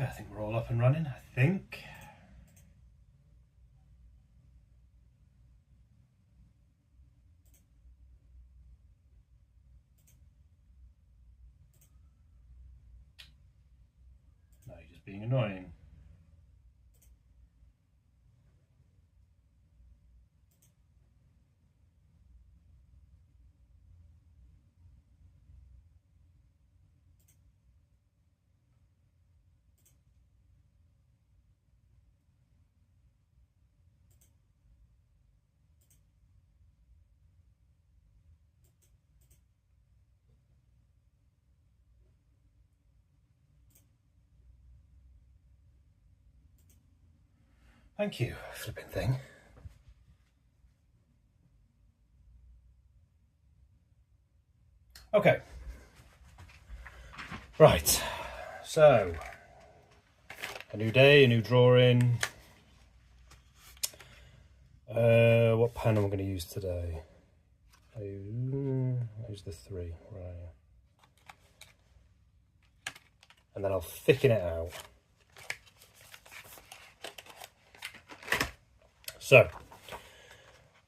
Okay, I think we're all up and running, I think. No, you're just being annoying. Thank you, flipping thing. Okay. Right. So, a new day, a new drawing. What pen am I going to use today? I use the 3. Right. And then I'll thicken it out. So,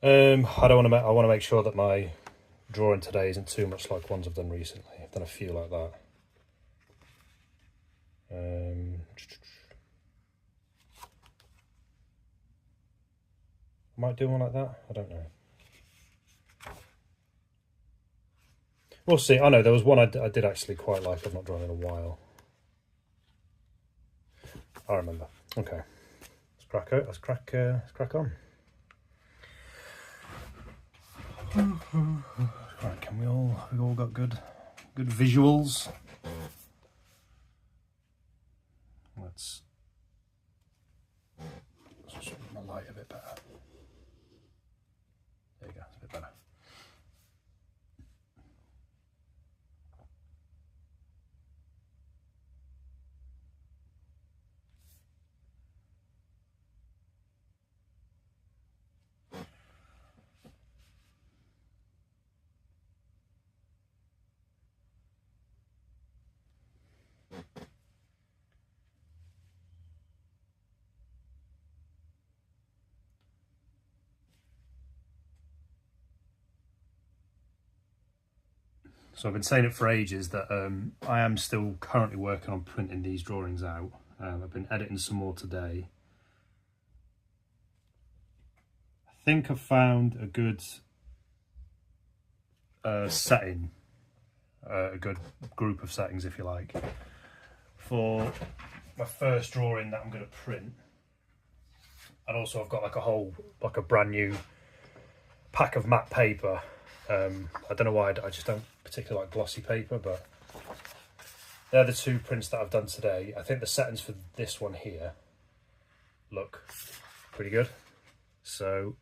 I want to make sure that my drawing today isn't too much like ones I've done recently. I've done a few like that. I might do one like that. I don't know. We'll see. I know there was one I did actually quite like. I've not drawn in a while. I remember. Okay, let's crack out. Let's crack on. Right, can we all got good visuals? Let's just make my light a bit better. There you go, it's a bit better. So I've been saying it for ages that I am still currently working on printing these drawings out. I've been editing some more today. I think I've found a good setting, a good group of settings, if you like, for my first drawing that I'm going to print. And also I've got like a brand new pack of matte paper. I don't know why, I just don't particularly like glossy paper, but they're the 2 prints that I've done today. I think the settings for this one here look pretty good, so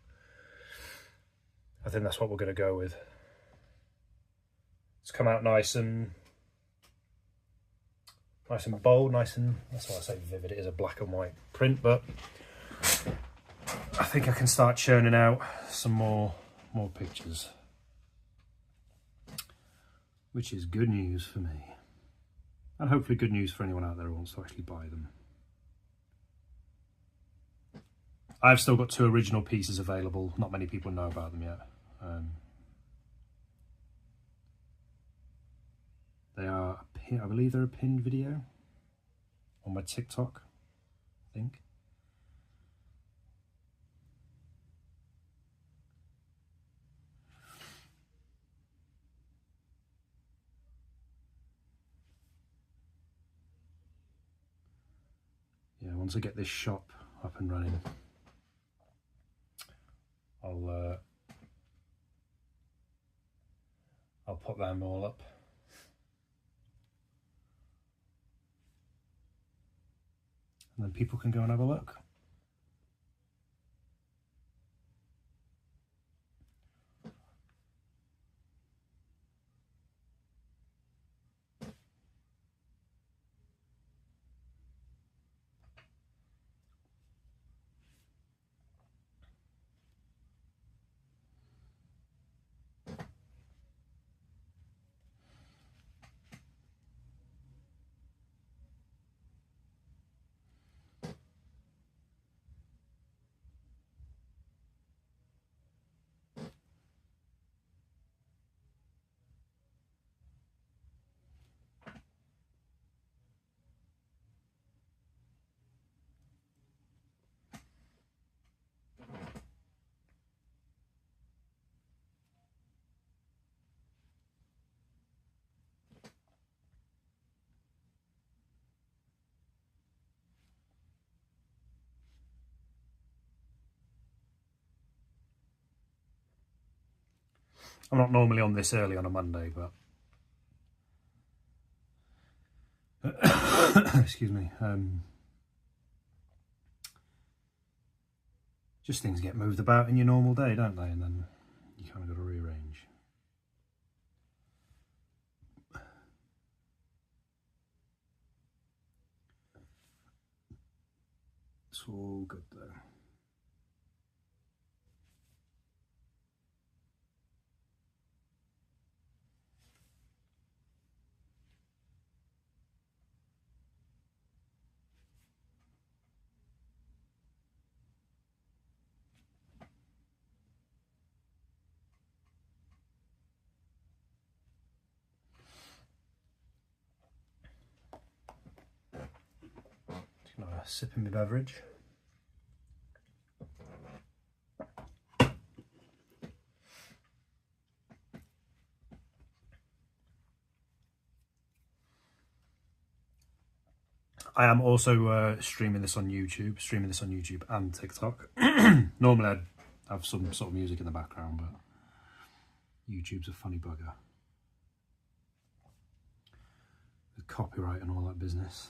I think that's what we're going to go with. It's come out nice and bold, that's why I say vivid. It is a black and white print, but I think I can start churning out some more pictures, which is good news for me, and hopefully good news for anyone out there who wants to actually buy them. I've still got 2 original pieces available. Not many people know about them yet. They are, I believe they're a pinned video on my TikTok, I think. Yeah, once I get this shop up and running, I'll put them all up. And then people can go and have a look. I'm not normally on this early on a Monday, but excuse me. Just things get moved about in your normal day, don't they? And then you kind of got to rearrange. It's all good though. Sipping my beverage. I am also streaming this on YouTube and TikTok. Normally I'd have some sort of music in the background, but YouTube's a funny bugger. The copyright and all that business.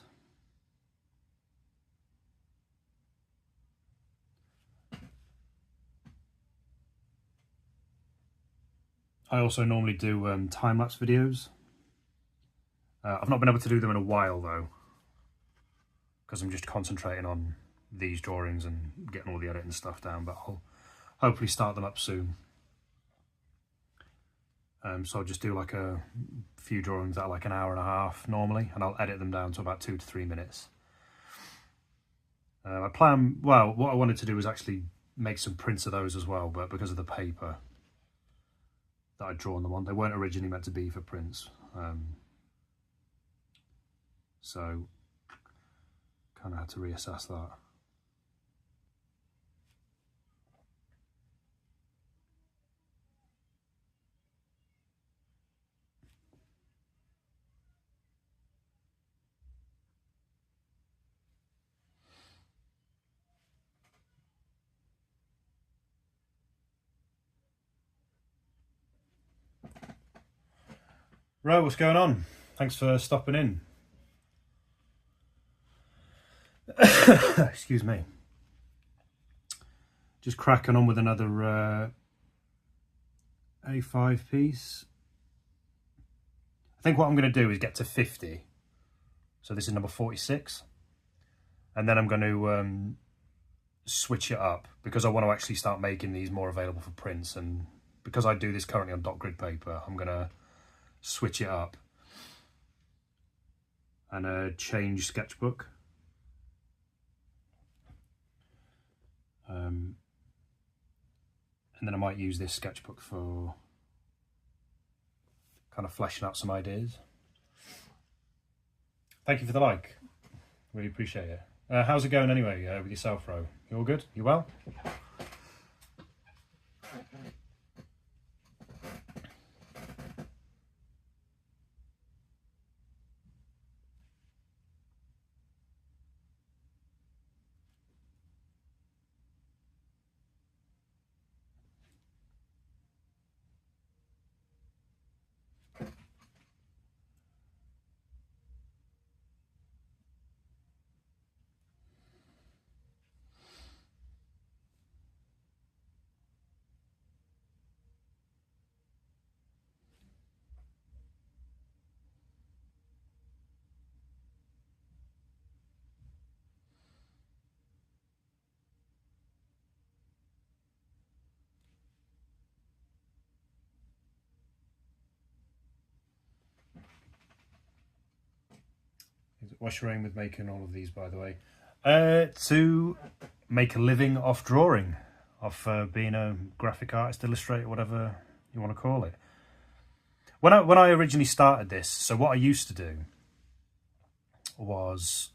I also normally do time-lapse videos. I've not been able to do them in a while though, because I'm just concentrating on these drawings and getting all the editing stuff down, but I'll hopefully start them up soon. So I'll just do like a few drawings that are like an hour and a half normally, and I'll edit them down to about 2 to 3 minutes. I plan, well, what I wanted to do was actually make some prints of those as well, but because of the paper that I'd drawn them on, they weren't originally meant to be for prints. So kind of had to reassess that. Right, what's going on? Thanks for stopping in. Excuse me. Just cracking on with another A5 piece. I think what I'm going to do is get to 50. So this is number 46. And then I'm going to switch it up because I want to actually start making these more available for prints. And because I do this currently on dot grid paper, I'm going to switch it up and change sketchbook. And then I might use this sketchbook for kind of fleshing out some ideas. Thank you for the like, really appreciate it. How's it going anyway with yourself, Ro? You all good? You well? What's your aim with making all of these, by the way? To make a living off drawing, off being a graphic artist, illustrator, whatever you want to call it. When I originally started this, so what I used to do was,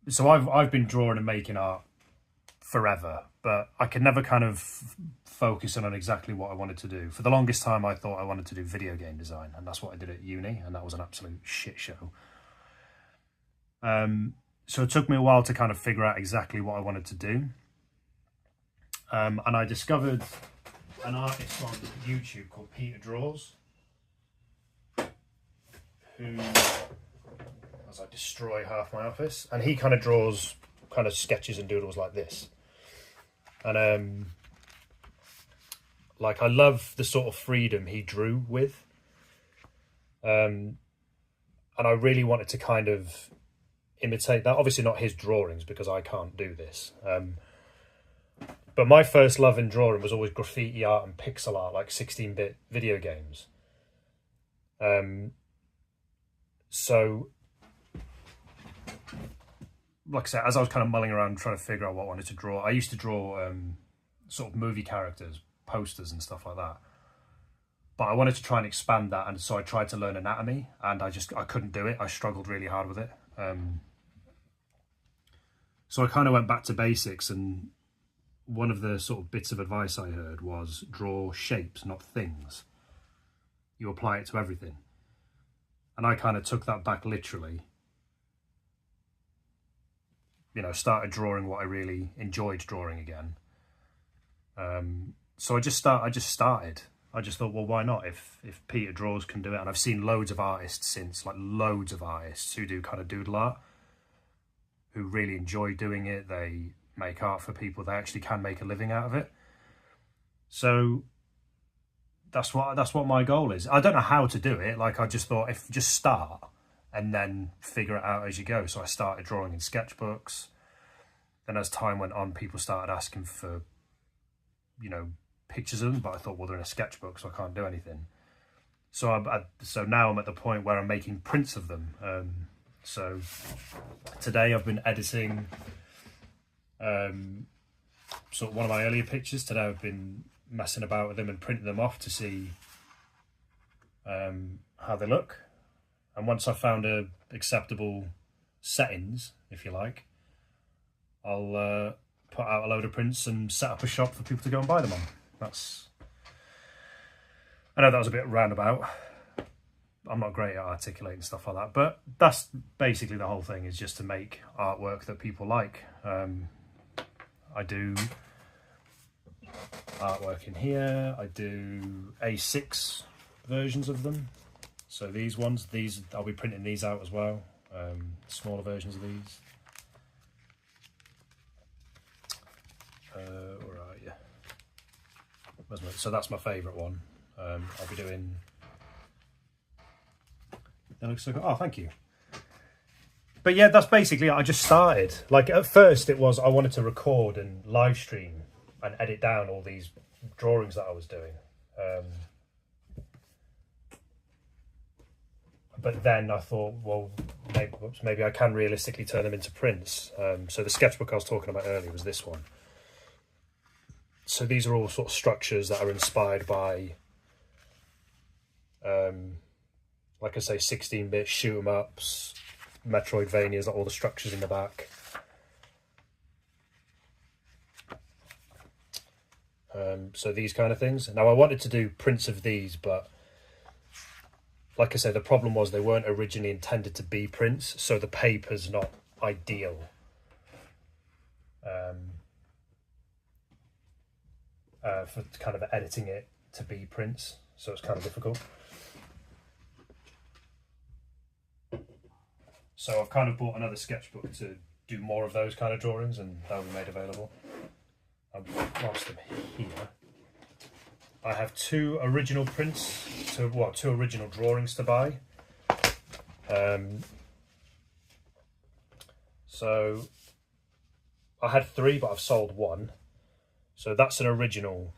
so I've been drawing and making art forever, but I could never kind of focus on exactly what I wanted to do. For the longest time, I thought I wanted to do video game design, and that's what I did at uni, and that was an absolute shit show. So it took me a while to kind of figure out exactly what I wanted to do. And I discovered an artist on YouTube called Peter Draws, who, as I destroy half my office, and he kind of draws kind of sketches and doodles like this. And like, I love the sort of freedom he drew with. And I really wanted to kind of imitate that. Obviously not his drawings, because I can't do this. But my first love in drawing was always graffiti art and pixel art, like 16-bit video games. So, like I said, as I was kind of mulling around trying to figure out what I wanted to draw, I used to draw sort of movie characters, posters and stuff like that. But I wanted to try and expand that, and so I tried to learn anatomy, and I couldn't do it. I struggled really hard with it. So I kind of went back to basics, and one of the sort of bits of advice I heard was draw shapes, not things. You apply it to everything. And I kind of took that back literally. You know, started drawing what I really enjoyed drawing again. So I just started. I just thought, well, why not? If Peter Draws can do it, and I've seen loads of artists since, like loads of artists who do kind of doodle art, who really enjoy doing it. They make art for people. They actually can make a living out of it. So that's what my goal is. I don't know how to do it. Like, I just thought, if just start and then figure it out as you go. So I started drawing in sketchbooks. Then as time went on, people started asking for, you know, pictures of them, but I thought, well, they're in a sketchbook, so I can't do anything. So so now I'm at the point where I'm making prints of them. So today I've been editing sort of one of my earlier pictures. Today I've been messing about with them and printing them off to see how they look. And once I've found acceptable settings, if you like, I'll put out a load of prints and set up a shop for people to go and buy them on. I know that was a bit roundabout. I'm not great at articulating stuff like that, but that's basically the whole thing, is just to make artwork that people like. I do artwork in here. I do A6 versions of them. So these ones, I'll be printing these out as well. Smaller versions of these. Where are you? So that's my favourite one. I'll be doing. That looks so good. Oh, thank you. But yeah, that's basically it. I just started. Like, at first it was I wanted to record and live stream and edit down all these drawings that I was doing. But then I thought, well, maybe I can realistically turn them into prints. So the sketchbook I was talking about earlier was this one. So these are all sort of structures that are inspired by, like I say, 16-bit shoot 'em ups, Metroidvanias, like all the structures in the back. So these kind of things. Now, I wanted to do prints of these, but like I say, the problem was they weren't originally intended to be prints, so the paper's not ideal. For kind of editing it to be prints, so it's kind of difficult. So I've kind of bought another sketchbook to do more of those kind of drawings, and that will be made available. I've lost them here. I have two original prints, two original drawings to buy. So I had three, but I've sold one. So that's an original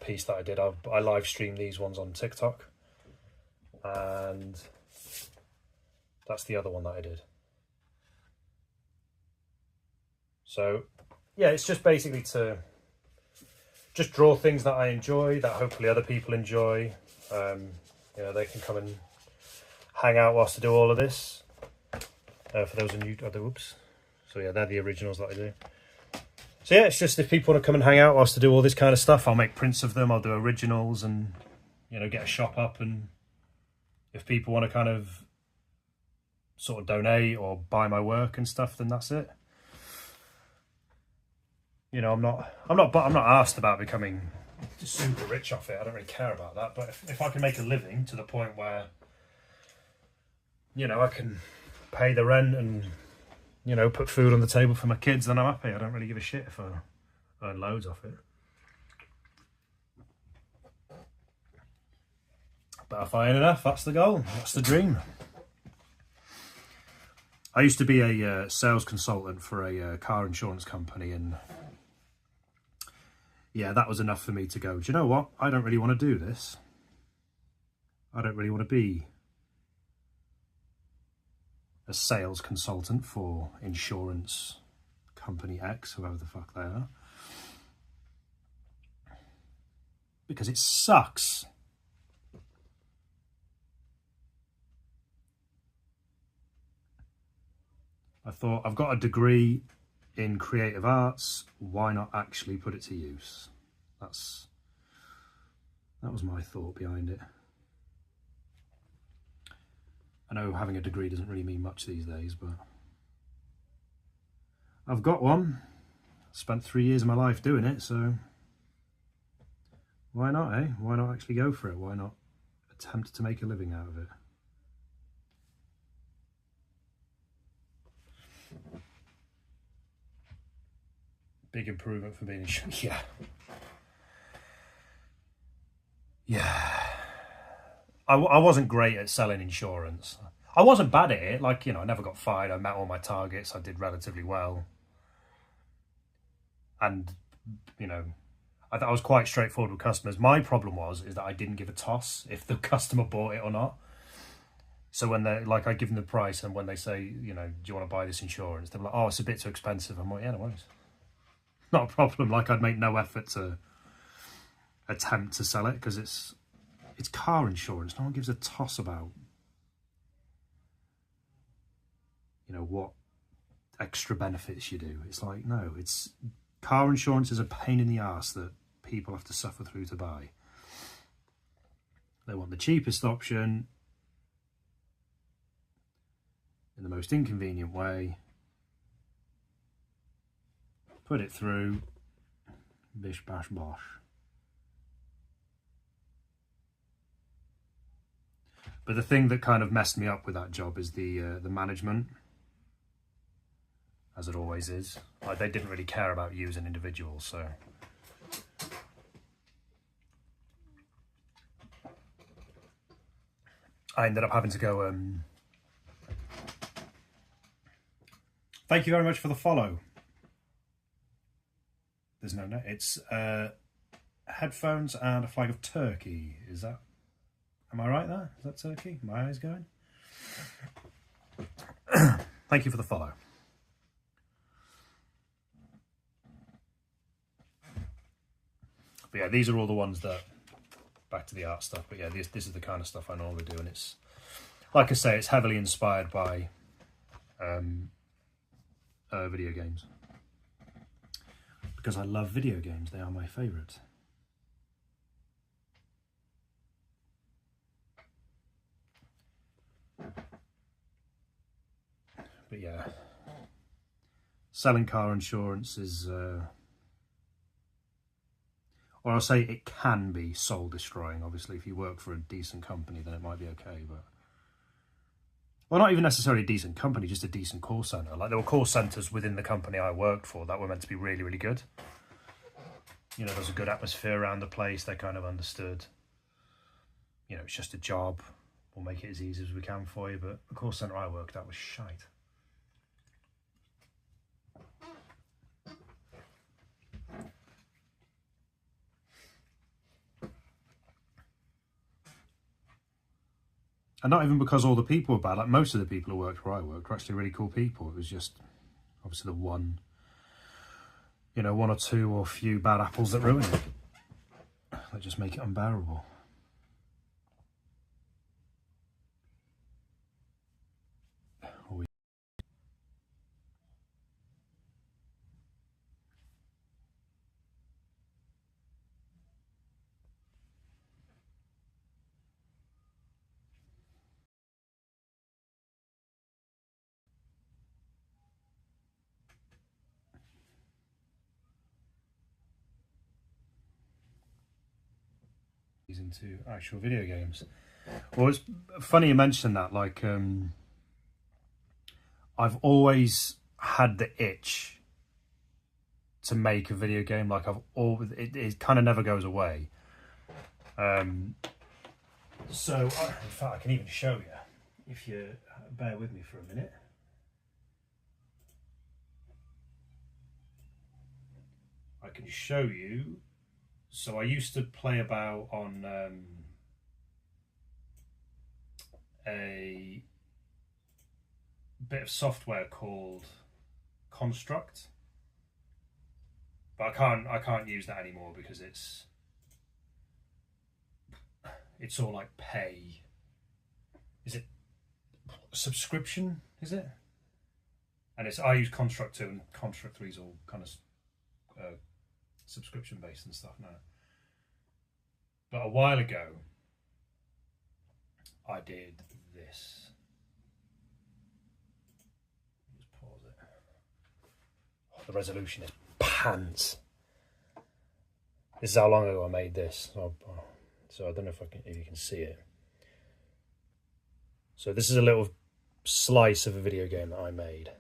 piece that I did. I live streamed these ones on TikTok, and that's the other one that I did. So yeah, it's just basically to just draw things that I enjoy, that hopefully other people enjoy. You know, they can come and hang out whilst I do all of this. For those of you, oops. So yeah, they're the originals that I do. So yeah, it's just if people want to come and hang out whilst I do all this kind of stuff, I'll make prints of them, I'll do originals, and, you know, get a shop up. And if people want to kind of sort of donate or buy my work and stuff, then that's it. You know, I'm not asked about becoming super rich off it. I don't really care about that. But if I can make a living to the point where, you know, I can pay the rent and, you know, put food on the table for my kids, then I'm happy. I don't really give a shit if I earn loads off it. But if I earn enough, that's the goal. That's the dream. I used to be a sales consultant for a car insurance company, and yeah, that was enough for me to go, do you know what? I don't really want to do this. I don't really want to be a sales consultant for insurance company X, whoever the fuck they are. Because it sucks. I thought, I've got a degree in creative arts, why not actually put it to use? That was my thought behind it. I know having a degree doesn't really mean much these days, but I've got one. Spent 3 years of my life doing it, so why not, eh? Why not actually go for it? Why not attempt to make a living out of it? Big improvement for being yeah. I wasn't great at selling insurance. I wasn't bad at it. Like, you know, I never got fired. I met all my targets. I did relatively well. And, you know, I was quite straightforward with customers. My problem is that I didn't give a toss if the customer bought it or not. So when they, like, I give them the price, and when they say, you know, do you want to buy this insurance? They're like, oh, it's a bit too expensive. I'm like, yeah, no worries. Not a problem. Like, I'd make no effort to attempt to sell it, because it's car insurance. No one gives a toss about, you know, what extra benefits you do. It's like, no, it's car insurance is a pain in the arse that people have to suffer through to buy. They want the cheapest option in the most inconvenient way. Put it through, bish bash bosh. But the thing that kind of messed me up with that job is the management, as it always is. Like, they didn't really care about you as an individual, so I ended up having to go. Thank you very much for the follow. There's no note. It's headphones and a flag of turkey. Is that? Am I right there? Is that turkey? My eyes going? Thank you for the follow. But yeah, these are all the ones that, back to the art stuff, but yeah, this is the kind of stuff I normally do, and it's, like I say, it's heavily inspired by video games. Because I love video games, they are my favourite. But yeah, selling car insurance is, or I'll say it can be soul destroying. Obviously, if you work for a decent company, then it might be okay, but, well, not even necessarily a decent company, just a decent call centre. Like, there were call centres within the company I worked for that were meant to be really, really good. You know, there's a good atmosphere around the place. They kind of understood, you know, it's just a job. We'll make it as easy as we can for you. But the call centre I worked at was shite. And not even because all the people were bad. Like, most of the people who worked where I worked were actually really cool people. It was just, obviously, the one, you know, one or two or few bad apples that ruin it. That just make it unbearable. into actual video games. Well, it's funny you mentioned that. Like, I've always had the itch to make a video game. Like, it kind of never goes away. So, in fact, I can even show you if you bear with me for a minute. I can show you. So I used to play about on a bit of software called Construct, but I can't use that anymore because it's all like pay. Is it subscription? Is it? And I use Construct 2, and Construct 3 is all kind of subscription based and stuff now. But a while ago I did this. Just pause it. Oh, the resolution is pants. This is how long ago I made this. So I don't know if you can see it. So this is a little slice of a video game that I made.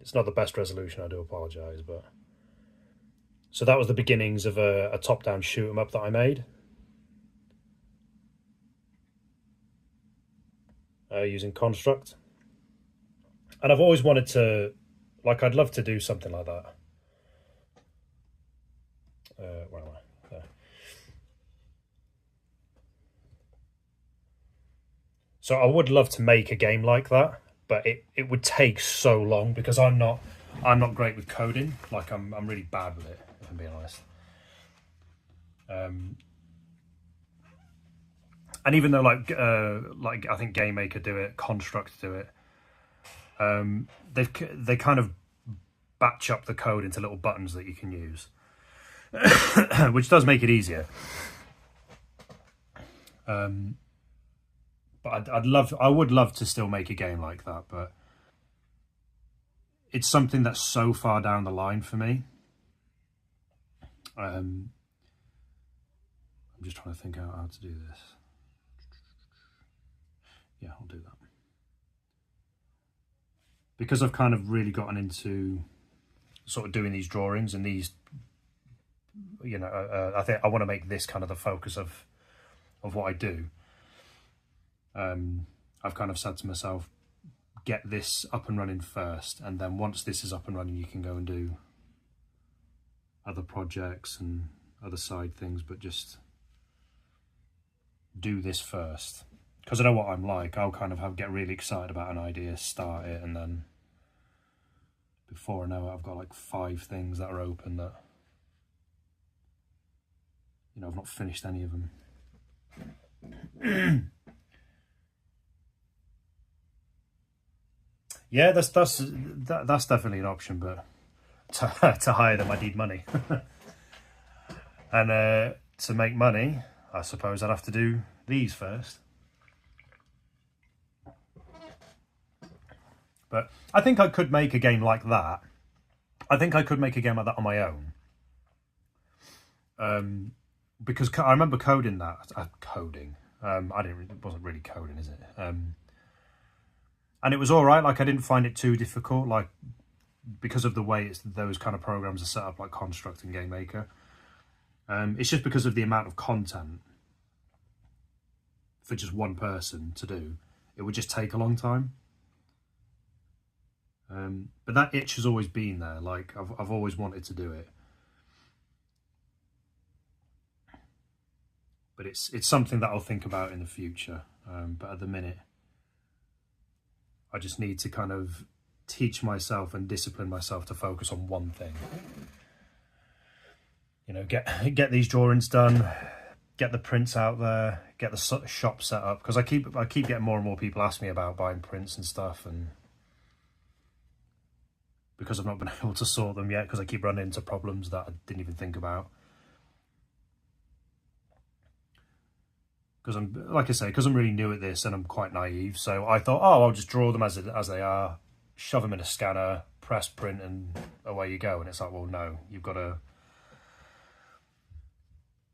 It's not the best resolution, I do apologise, but... So that was the beginnings of a top-down shoot 'em up that I made. Using Construct. And I've always wanted to... Like, I'd love to do something like that. Where am I? There. So I would love to make a game like that, but it would take so long because I'm not great with coding. Like I'm really bad with it, if I'm being honest. And even though like I think Game Maker do it, Construct do it, they kind of batch up the code into little buttons that you can use, which does make it easier. But I would love to still make a game like that, but it's something that's so far down the line for me. I'm just trying to think out how to do this. Yeah, I'll do that. Because I've kind of really gotten into sort of doing these drawings and these, you know, I think I want to make this kind of the focus of what I do. I've kind of said to myself, get this up and running first, and then once this is up and running, you can go and do other projects and other side things, but just do this first. Because I know what I'm like. I'll kind of get really excited about an idea, start it, and then before I know it, I've got like 5 things that are open that, you know, I've not finished any of them. Yeah, that's definitely an option, but to hire them, I need money. And to make money, I suppose I'd have to do these first. But I think I could make a game like that. I think I could make a game like that on my own. Because I remember coding that. Coding. It wasn't really coding, is it? And it was all right. Like, I didn't find it too difficult. Like, because of the way those kind of programs are set up, like Construct and Game Maker. It's just because of the amount of content for just one person to do. It would just take a long time. But that itch has always been there. Like, I've always wanted to do it. But it's something that I'll think about in the future. But at the minute, I just need to kind of teach myself and discipline myself to focus on one thing. You know, get these drawings done, get the prints out there, get the shop set up. Because I keep getting more and more people ask me about buying prints and stuff, and because I've not been able to sort them yet, because I keep running into problems that I didn't even think about. Because I'm really new at this and I'm quite naive. So I thought, oh, I'll just draw them as they are, shove them in a scanner, press print, and away you go. And it's like, well, no, you've got to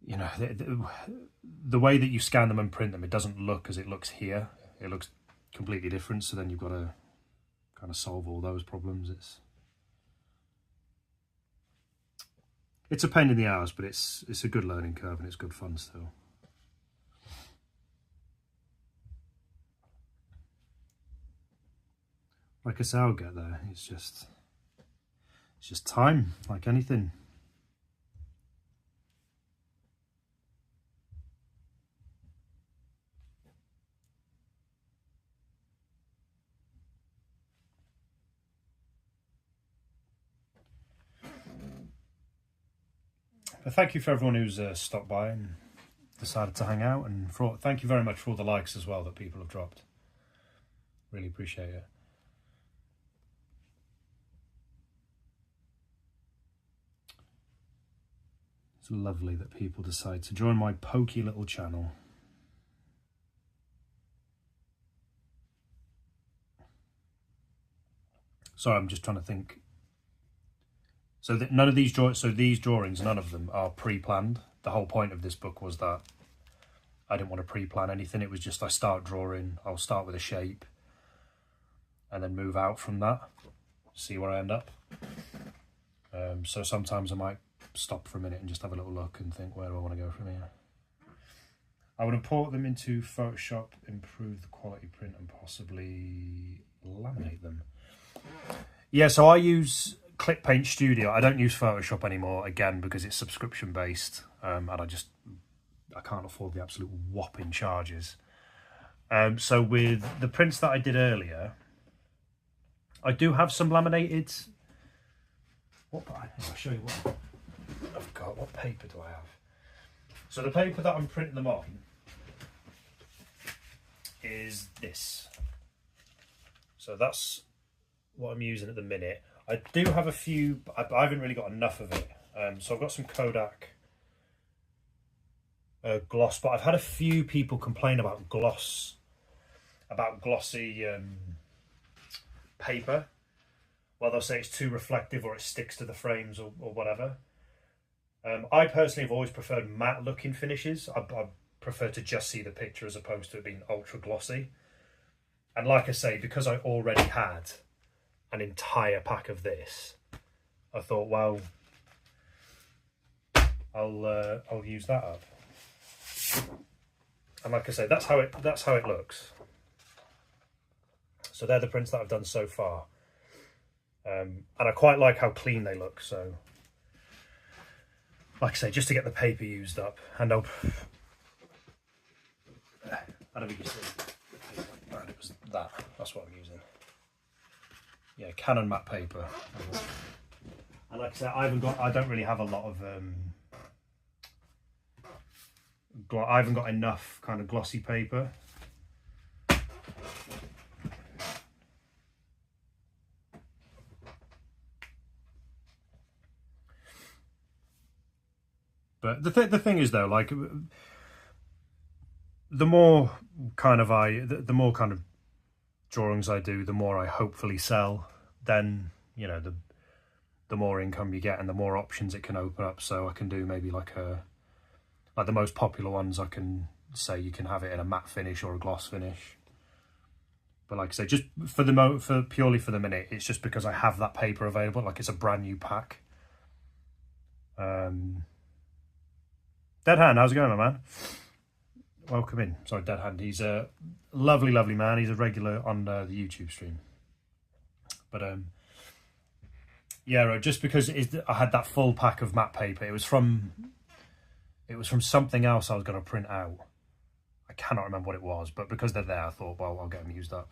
you know, the way that you scan them and print them, it doesn't look as it looks here. It looks completely different. So then you've got to kind of solve all those problems. It's a pain in the ass, but it's a good learning curve and it's good fun still. Like I say, I'll get there. It's just time, like anything. But thank you for everyone who's stopped by and decided to hang out, and thank you very much for all the likes as well that people have dropped. Really appreciate it. It's lovely that people decide to join my pokey little channel. Sorry, I'm just trying to think. So none of these drawings, none of them are pre-planned. The whole point of this book was that I didn't want to pre-plan anything. It was just I start drawing, I'll start with a shape and then move out from that, see where I end up. So sometimes I might stop for a minute and just have a little look and think, where do I want to go from here? I would import them into Photoshop, improve the quality print and possibly laminate them. Yeah, so I use Clip Paint Studio. I don't use Photoshop anymore, again, because it's subscription based, and I can't afford the absolute whopping charges. So with the prints that I did earlier, I do have some laminated. I'll show you what I've got. What paper do I have? So the paper that I'm printing them on is this. So that's what I'm using at the minute. I do have a few, I haven't really got enough of it. So I've got some Kodak gloss, but I've had a few people complain about glossy paper. Well, they'll say it's too reflective or it sticks to the frames or whatever. I personally have always preferred matte looking finishes. I prefer to just see the picture as opposed to it being ultra glossy. And like I say, because I already had an entire pack of this, I thought, well, I'll use that up. And like I say, that's how it looks. So they're the prints that I've done so far, and I quite like how clean they look. So, like I say, just to get the paper used up, and I don't think you see. Right, it was that. That's what I'm using. Yeah, Canon matte paper. And like I said, I don't really have a lot of I haven't got enough kind of glossy paper. But the thing is though, like the more kind of drawings I do, the more I hopefully sell, then, you know, the more income you get and the more options it can open up. So I can do maybe like the most popular ones, I can say you can have it in a matte finish or a gloss finish. But like I say, just purely for the minute, it's just because I have that paper available, like it's a brand new pack. Dead Hand, how's it going, my man? Welcome in. Sorry, Dead Hand. He's a lovely, lovely man. He's a regular on the YouTube stream. But yeah, just because I had that full pack of matte paper, it was from something else I was going to print out. I cannot remember what it was, but because they're there, I thought, well, I'll get them used up.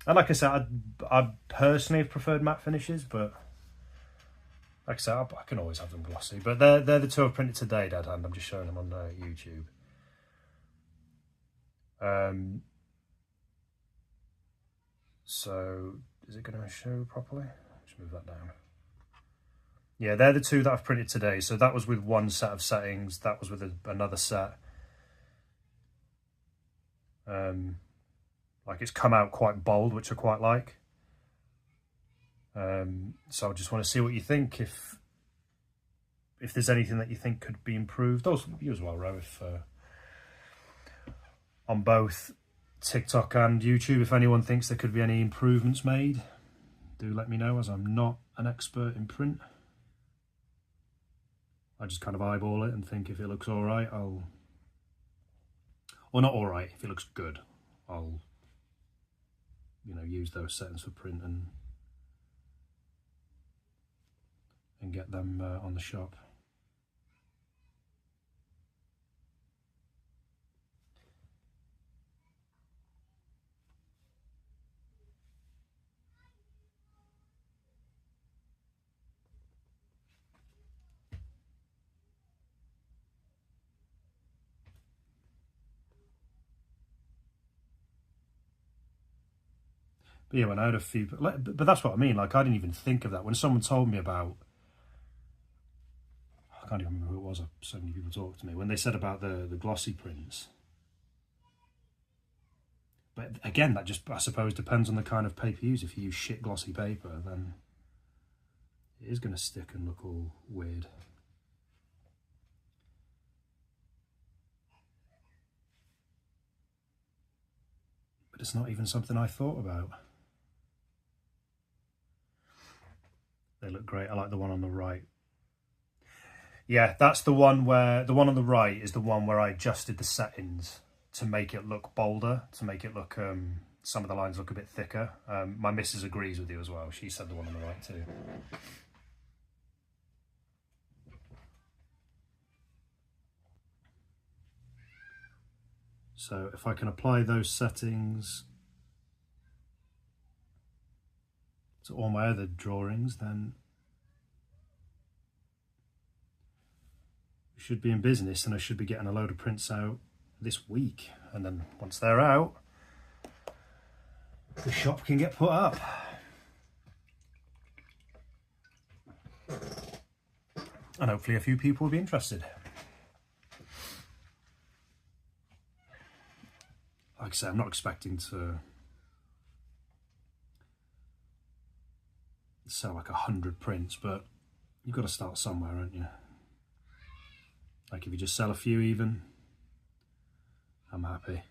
And like I said, I personally have preferred matte finishes, but like I said, I can always have them glossy. But they're the two I've printed today, Dead Hand. I'm just showing them on YouTube. So is it going to show properly? Just move that down. Yeah, they're the two that I've printed today. So that was with one set of settings. That was with another set. Like it's come out quite bold, which I quite like. So I just want to see what you think. If if there's anything that you think could be improved. Also, you as well, Ro, if on both TikTok and YouTube, if anyone thinks there could be any improvements made, do let me know, as I'm not an expert in print. I just kind of eyeball it and think if it looks all right, I'll... Or not all right, if it looks good, I'll, you know, use those settings for print and get them on the shop. But yeah, when I had a few, but that's what I mean. Like, I didn't even think of that when someone told me about. I can't even remember who it was. So many people talked to me when they said about the glossy prints. But again, that just, I suppose, depends on the kind of paper you use. If you use shit glossy paper, then it is going to stick and look all weird. But it's not even something I thought about. They look great. I like the one on the right. Yeah, that's the one where, the one on the right is the one where I adjusted the settings to make it look bolder, to make it look, some of the lines look a bit thicker. My missus agrees with you as well. She said the one on the right too. So if I can apply those settings to all my other drawings, then we should be in business, and I should be getting a load of prints out this week. And then once they're out, the shop can get put up. And hopefully a few people will be interested. Like I say, I'm not expecting to sell like 100 prints, but you've got to start somewhere, haven't you? Like if you just sell a few even, I'm happy.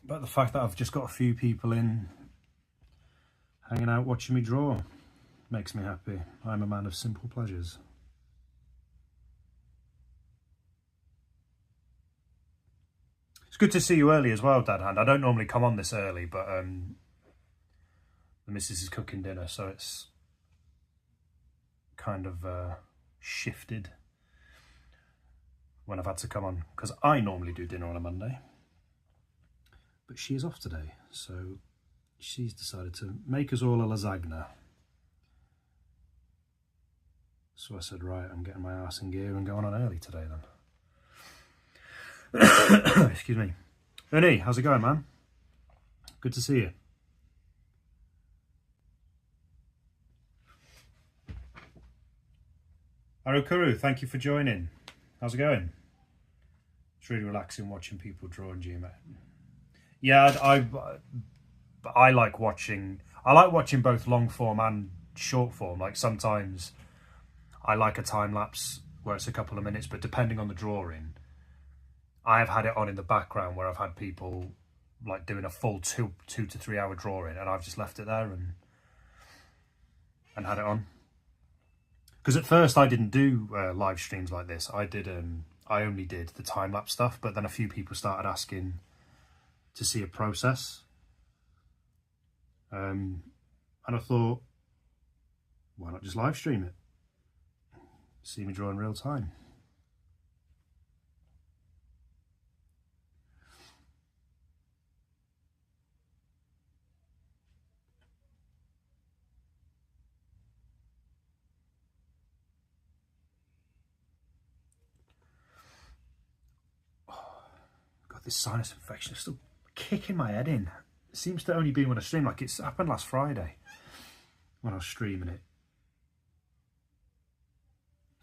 But the fact that I've just got a few people in hanging out watching me draw makes me happy. I'm a man of simple pleasures. It's good to see you early as well, Dad Hand. I don't normally come on this early, but the missus is cooking dinner, so it's kind of shifted when I've had to come on, because I normally do dinner on a Monday. But she is off today, so she's decided to make us all a lasagna. So I said, right, I'm getting my arse in gear and going on early today then. Excuse me. Ernie, how's it going, man? Good to see you. Arukuru, thank you for joining. How's it going? It's really relaxing watching people draw in GMA. Yeah, I like watching. I like watching both long form and short form. Like sometimes I like a time lapse where it's a couple of minutes, but depending on the drawing, I have had it on in the background where I've had people like doing a full two to 3 hour drawing, and I've just left it there and had it on. Because at first I didn't do live streams like this. I only did the time lapse stuff, but then a few people started asking to see a process. And I thought, why not just live stream it? See me draw in real time. Got this sinus infection, it's still kicking my head in. It seems to only be when I stream, like it's happened last Friday when I was streaming it.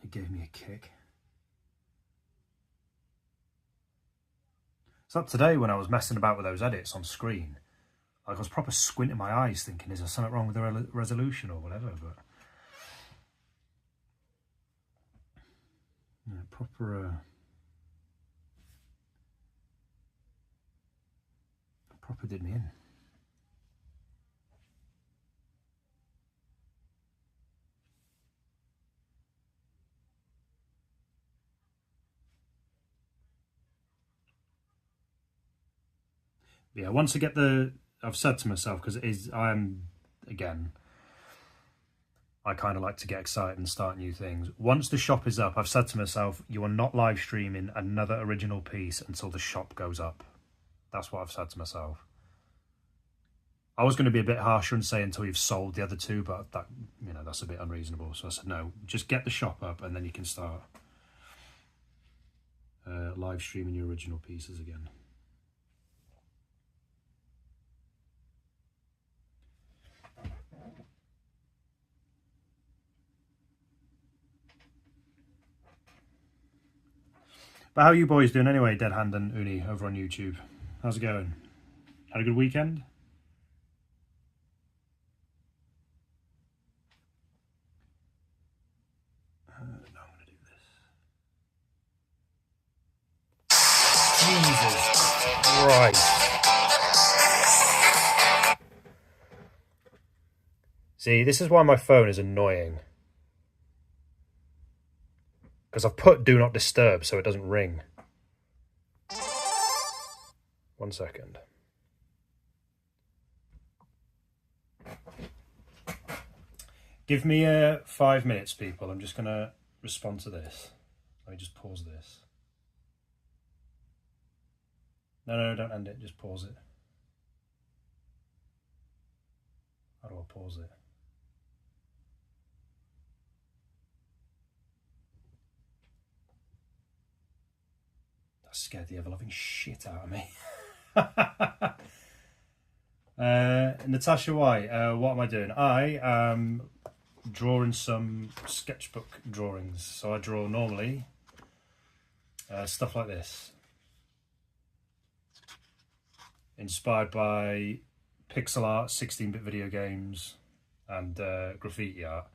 It gave me a kick. So today when I was messing about with those edits on screen, like I was proper squinting my eyes thinking, is there something wrong with the resolution or whatever? But yeah, proper did me in. Yeah, once I get I've said to myself, because again, I kind of like to get excited and start new things. Once the shop is up, I've said to myself, you are not live streaming another original piece until the shop goes up. That's what I've said to myself. I was going to be a bit harsher and say until you've sold the other two, but that, you know, that's a bit unreasonable. So I said, no, just get the shop up and then you can start live streaming your original pieces again. But how are you boys doing anyway, Dead Hand and Uni over on YouTube? How's it going? Had a good weekend? No, I'm going to do this. Jesus Christ. See, this is why my phone is annoying. Because I've put Do Not Disturb so it doesn't ring. 1 second. Give me 5 minutes, people. I'm just going to respond to this. Let me just pause this. No, don't end it. Just pause it. How do I pause it? That scared the ever-loving shit out of me. Natasha White, what am I doing? I am drawing some sketchbook drawings. So I draw normally stuff like this. Inspired by pixel art, 16-bit video games, and graffiti art.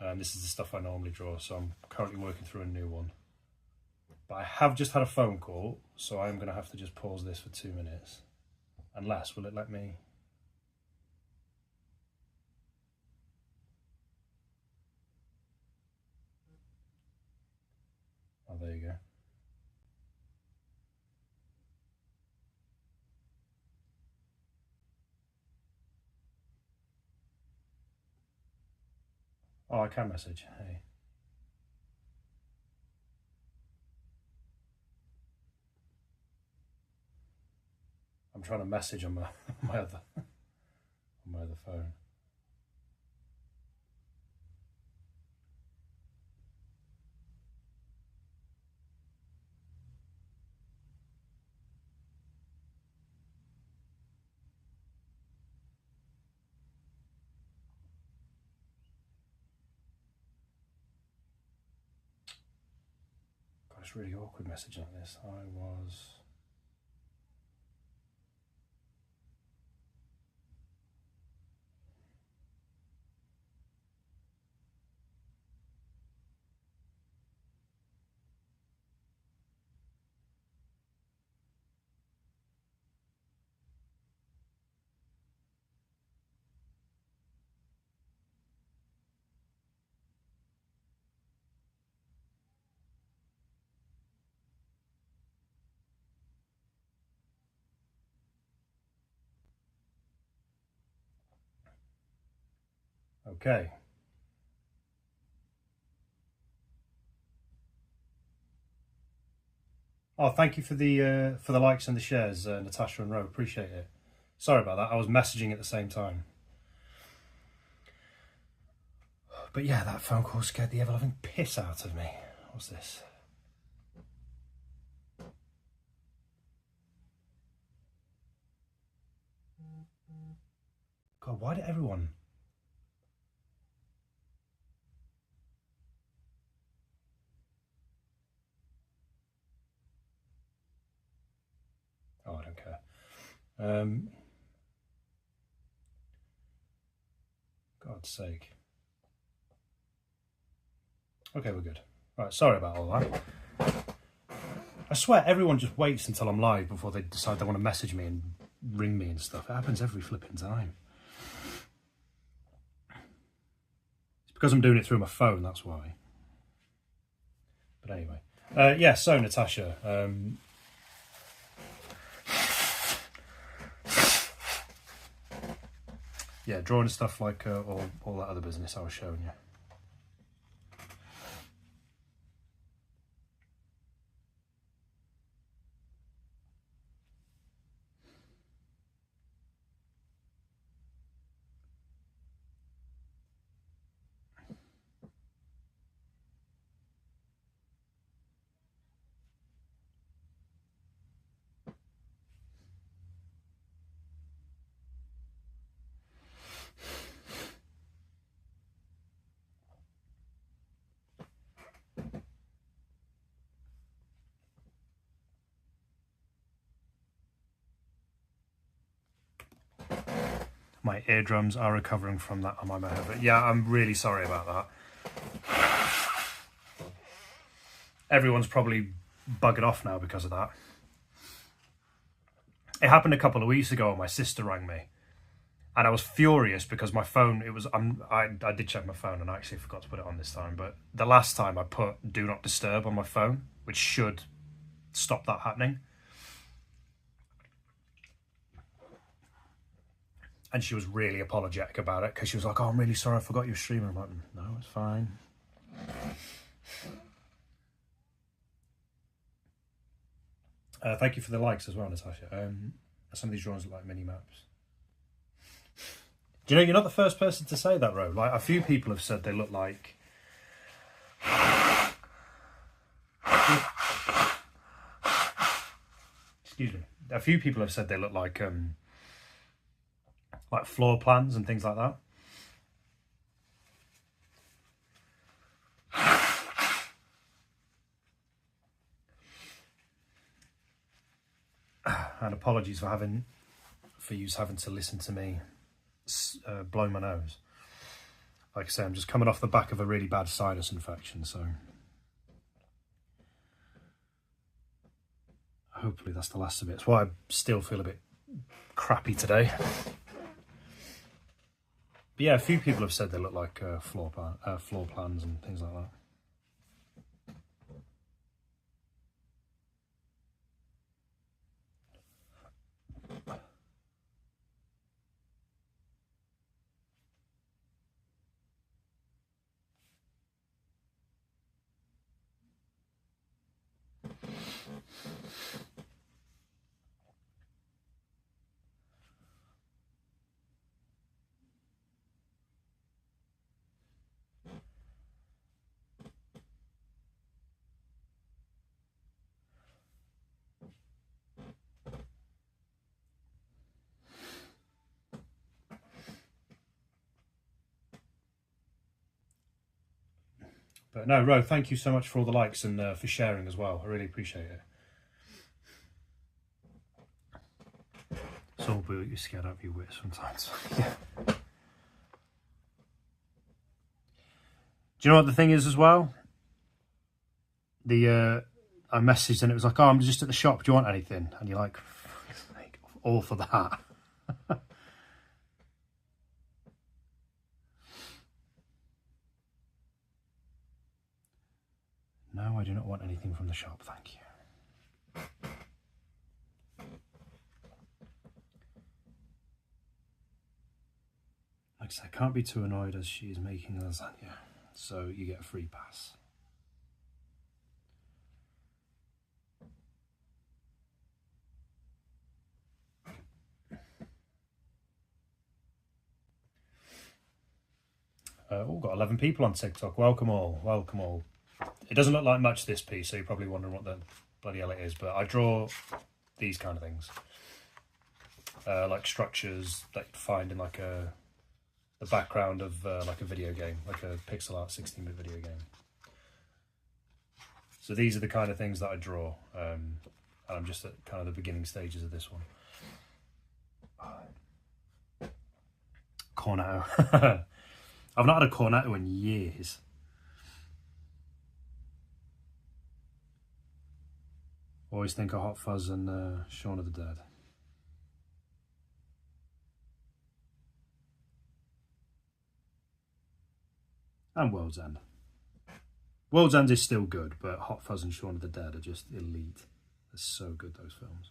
And this is the stuff I normally draw, so I'm currently working through a new one. But I have just had a phone call, so I'm going to have to just pause this for 2 minutes. Unless, will it let me? Oh, there you go. Oh, I can message. Hey. I'm trying to message on my other phone. God, it's really awkward messaging like this. I was. Okay. Oh, thank you for the likes and the shares, Natasha and Ro. Appreciate it. Sorry about that. I was messaging at the same time. But yeah, that phone call scared the ever-loving piss out of me. What's this? God, why did everyone... God's sake. Okay, we're good. Right, sorry about all that. I swear everyone just waits until I'm live before they decide they want to message me and ring me and stuff. It happens every flipping time. It's because I'm doing it through my phone, that's why. But anyway. Yeah, so Natasha. Yeah, drawing stuff like all that other business I was showing you. My eardrums are recovering from that on my head, but yeah, I'm really sorry about that. Everyone's probably buggered off now because of that. It happened a couple of weeks ago when my sister rang me, and I was furious because my phone, I did check my phone and I actually forgot to put it on this time, but the last time I put do not disturb on my phone, which should stop that happening. And she was really apologetic about it because she was like, oh, I'm really sorry, I forgot you were streaming. I'm like, no, it's fine. Thank you for the likes as well, Natasha. Some of these drawings look like mini maps. Do you know, you're not the first person to say that, Ro. Like, a few people have said they look like... Excuse me. A few people have said they look like floor plans and things like that. And apologies for you having to listen to me blow my nose. Like I say, I'm just coming off the back of a really bad sinus infection, so hopefully that's the last of it. That's why I still feel a bit crappy today. But yeah, a few people have said they look like floor plans and things like that. But no, Ro, thank you so much for all the likes and for sharing as well. I really appreciate it. It's all boo, you're scared out of your wits sometimes. Yeah. Do you know what the thing is as well? I messaged and it was like, oh, I'm just at the shop, do you want anything? And you're like all for that. No, I do not want anything from the shop, thank you. Like I said, I can't be too annoyed as she is making lasagna, so you get a free pass. Oh, got 11 people on TikTok. Welcome all, welcome all. It doesn't look like much, this piece, so you're probably wondering what the bloody hell it is, but I draw these kind of things. Like structures that you'd find in like the background of like a video game, like a pixel art 16-bit video game. So these are the kind of things that I draw, and I'm just at kind of the beginning stages of this one. Cornetto. I've not had a cornetto in years. Always think of Hot Fuzz and Shaun of the Dead. And World's End. World's End is still good, but Hot Fuzz and Shaun of the Dead are just elite. They're so good, those films.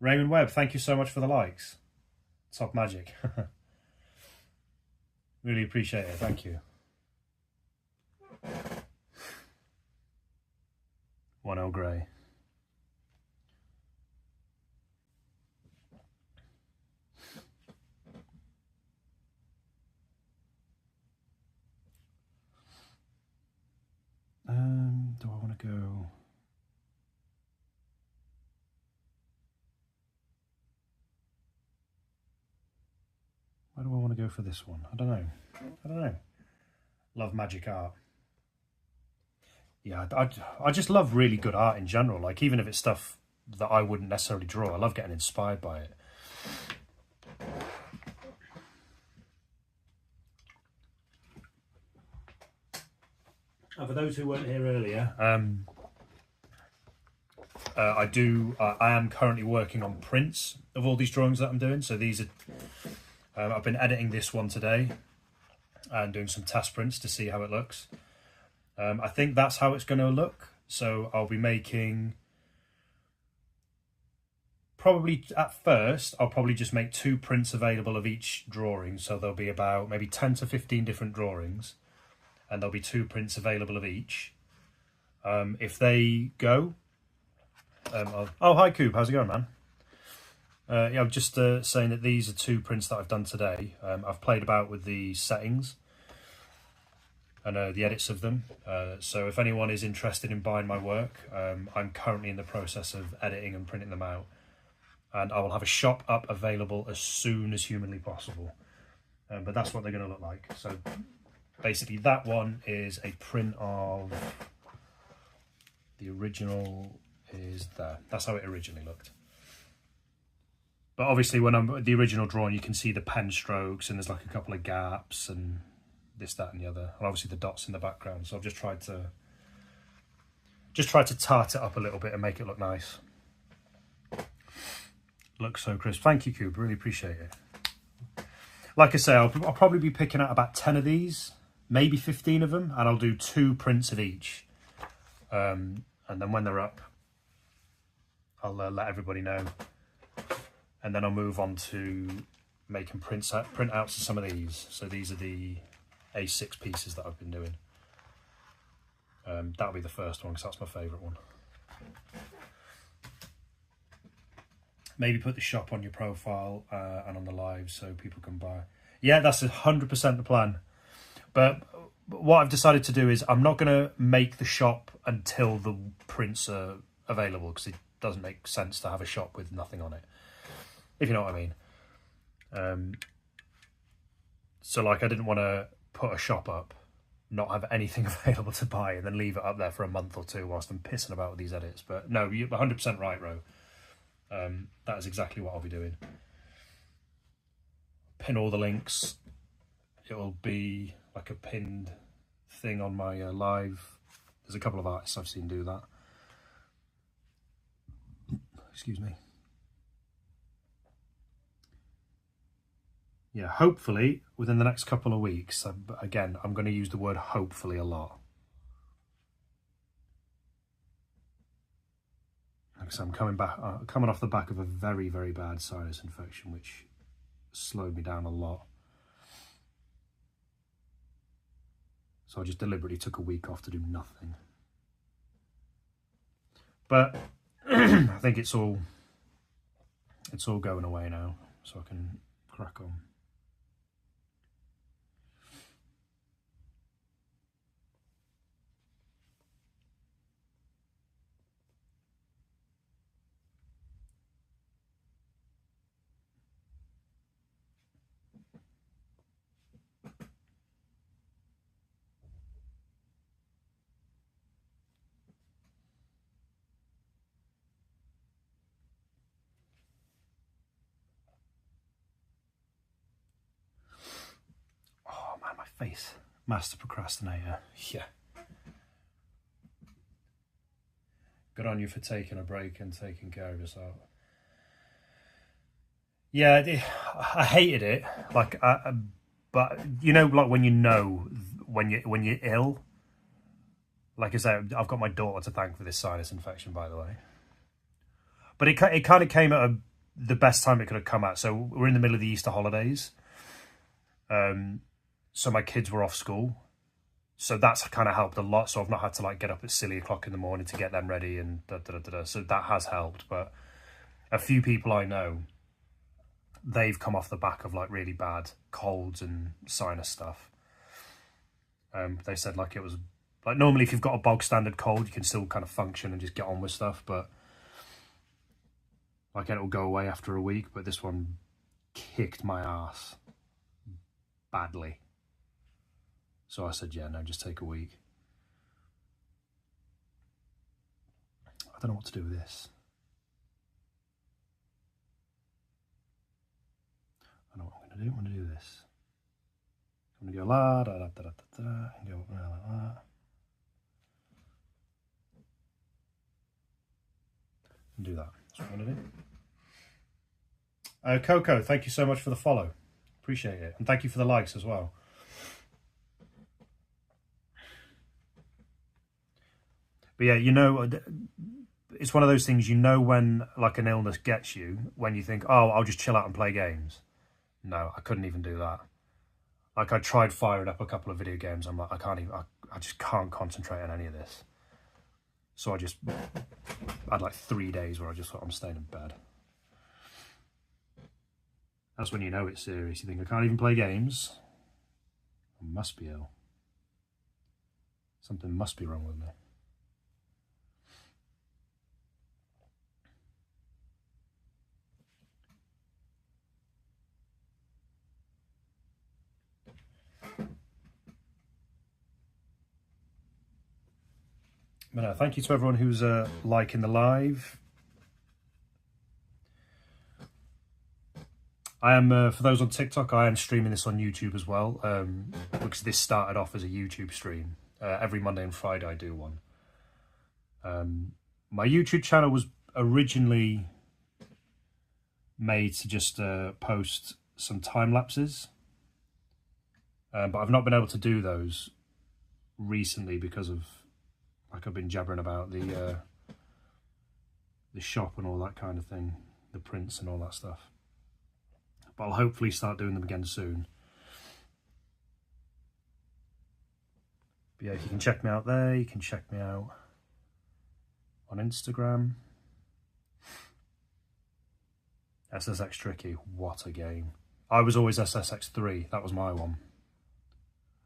Raymond Webb, thank you so much for the likes. Top magic. Really appreciate it, thank you. 1-0 Grey. Do I want to go? Where do I want to go for this one? I don't know. Love magic art. Yeah, I just love really good art in general. Like, even if it's stuff that I wouldn't necessarily draw, I love getting inspired by it. And for those who weren't here earlier, I am currently working on prints of all these drawings that I'm doing. So these are, I've been editing this one today and doing some test prints to see how it looks. I think that's how it's going to look. So I'll be making, probably at first, I'll probably just make 2 prints available of each drawing. So there'll be about maybe 10 to 15 different drawings, and there'll be 2 prints available of each. If they go, oh, hi Coop, how's it going, man? Yeah, I'm just saying that these are 2 prints that I've done today. I've played about with the settings and the edits of them. So if anyone is interested in buying my work, I'm currently in the process of editing and printing them out. And I will have a shop up available as soon as humanly possible. But that's what they're going to look like. So basically that one is a print of, the original is there. That's how it originally looked. But obviously when I'm the original drawing, you can see the pen strokes and there's like a couple of gaps and this, that and the other. And obviously the dots in the background. So I've just tried to tart it up a little bit and make it look nice. Looks so crisp. Thank you, Cube. Really appreciate it. Like I say, I'll probably be picking out about 10 of these, maybe 15 of them, and I'll do 2 prints of each. And then when they're up, I'll let everybody know. And then I'll move on to making printouts of some of these. So these are the A6 pieces that I've been doing. That'll be the first one because that's my favourite one. Maybe put the shop on your profile and on the live so people can buy. Yeah, that's 100% the plan. But what I've decided to do is I'm not going to make the shop until the prints are available, because it doesn't make sense to have a shop with nothing on it, if you know what I mean. So like I didn't want to put a shop up, not have anything available to buy, and then leave it up there for a month or 2 whilst I'm pissing about with these edits. But no, you're 100% right, Ro. That is exactly what I'll be doing. Pin all the links. It will be like a pinned thing on my live. There's a couple of artists I've seen do that. Excuse me. Yeah, hopefully within the next couple of weeks. Again, I'm going to use the word hopefully a lot. Like I said, I'm coming off the back of a very, very bad sinus infection, which slowed me down a lot. So I just deliberately took a week off to do nothing. But I think it's all going away now, so I can crack on. face. Master procrastinator. Yeah. Good on you for taking a break and taking care of yourself. Yeah, I hated it. Like, but you know, like when you're ill. Like I said, I've got my daughter to thank for this sinus infection, by the way. But it kind of came at the best time it could have come at. So we're in the middle of the Easter holidays. So my kids were off school. So that's kind of helped a lot. So I've not had to like get up at silly o'clock in the morning to get them ready and da. So that has helped. But a few people I know, they've come off the back of like really bad colds and sinus stuff. They said like it was like normally if you've got a bog standard cold, you can still kind of function and just get on with stuff. But like it'll go away after a week. But this one kicked my ass badly. So I said, yeah, no, just take a week. I don't know what to do with this. I know what I'm going to do. I'm going to do this. I'm going to go la da da da da da da and go like that. And do that. That's what I'm going to do. Coco, thank you so much for the follow. Appreciate it. And thank you for the likes as well. But yeah, you know, it's one of those things, you know, when like an illness gets you, when you think, oh, I'll just chill out and play games. No, I couldn't even do that. Like I tried firing up a couple of video games. I'm like, I just can't concentrate on any of this. So I had like 3 days where I just thought I'm staying in bed. That's when you know it's serious. You think I can't even play games. I must be ill. Something must be wrong with me. But no, thank you to everyone who's liking the live. I am, for those on TikTok, I am streaming this on YouTube as well, because this started off as a YouTube stream. Every Monday and Friday I do one. My YouTube channel was originally made to just post some time lapses, but I've not been able to do those recently because of, like, I've been jabbering about the shop and all that kind of thing, the prints and all that stuff. But I'll hopefully start doing them again soon. But yeah, you can check me out there. You can check me out on Instagram. SSX Tricky, what a game. I was always SSX3, that was my one.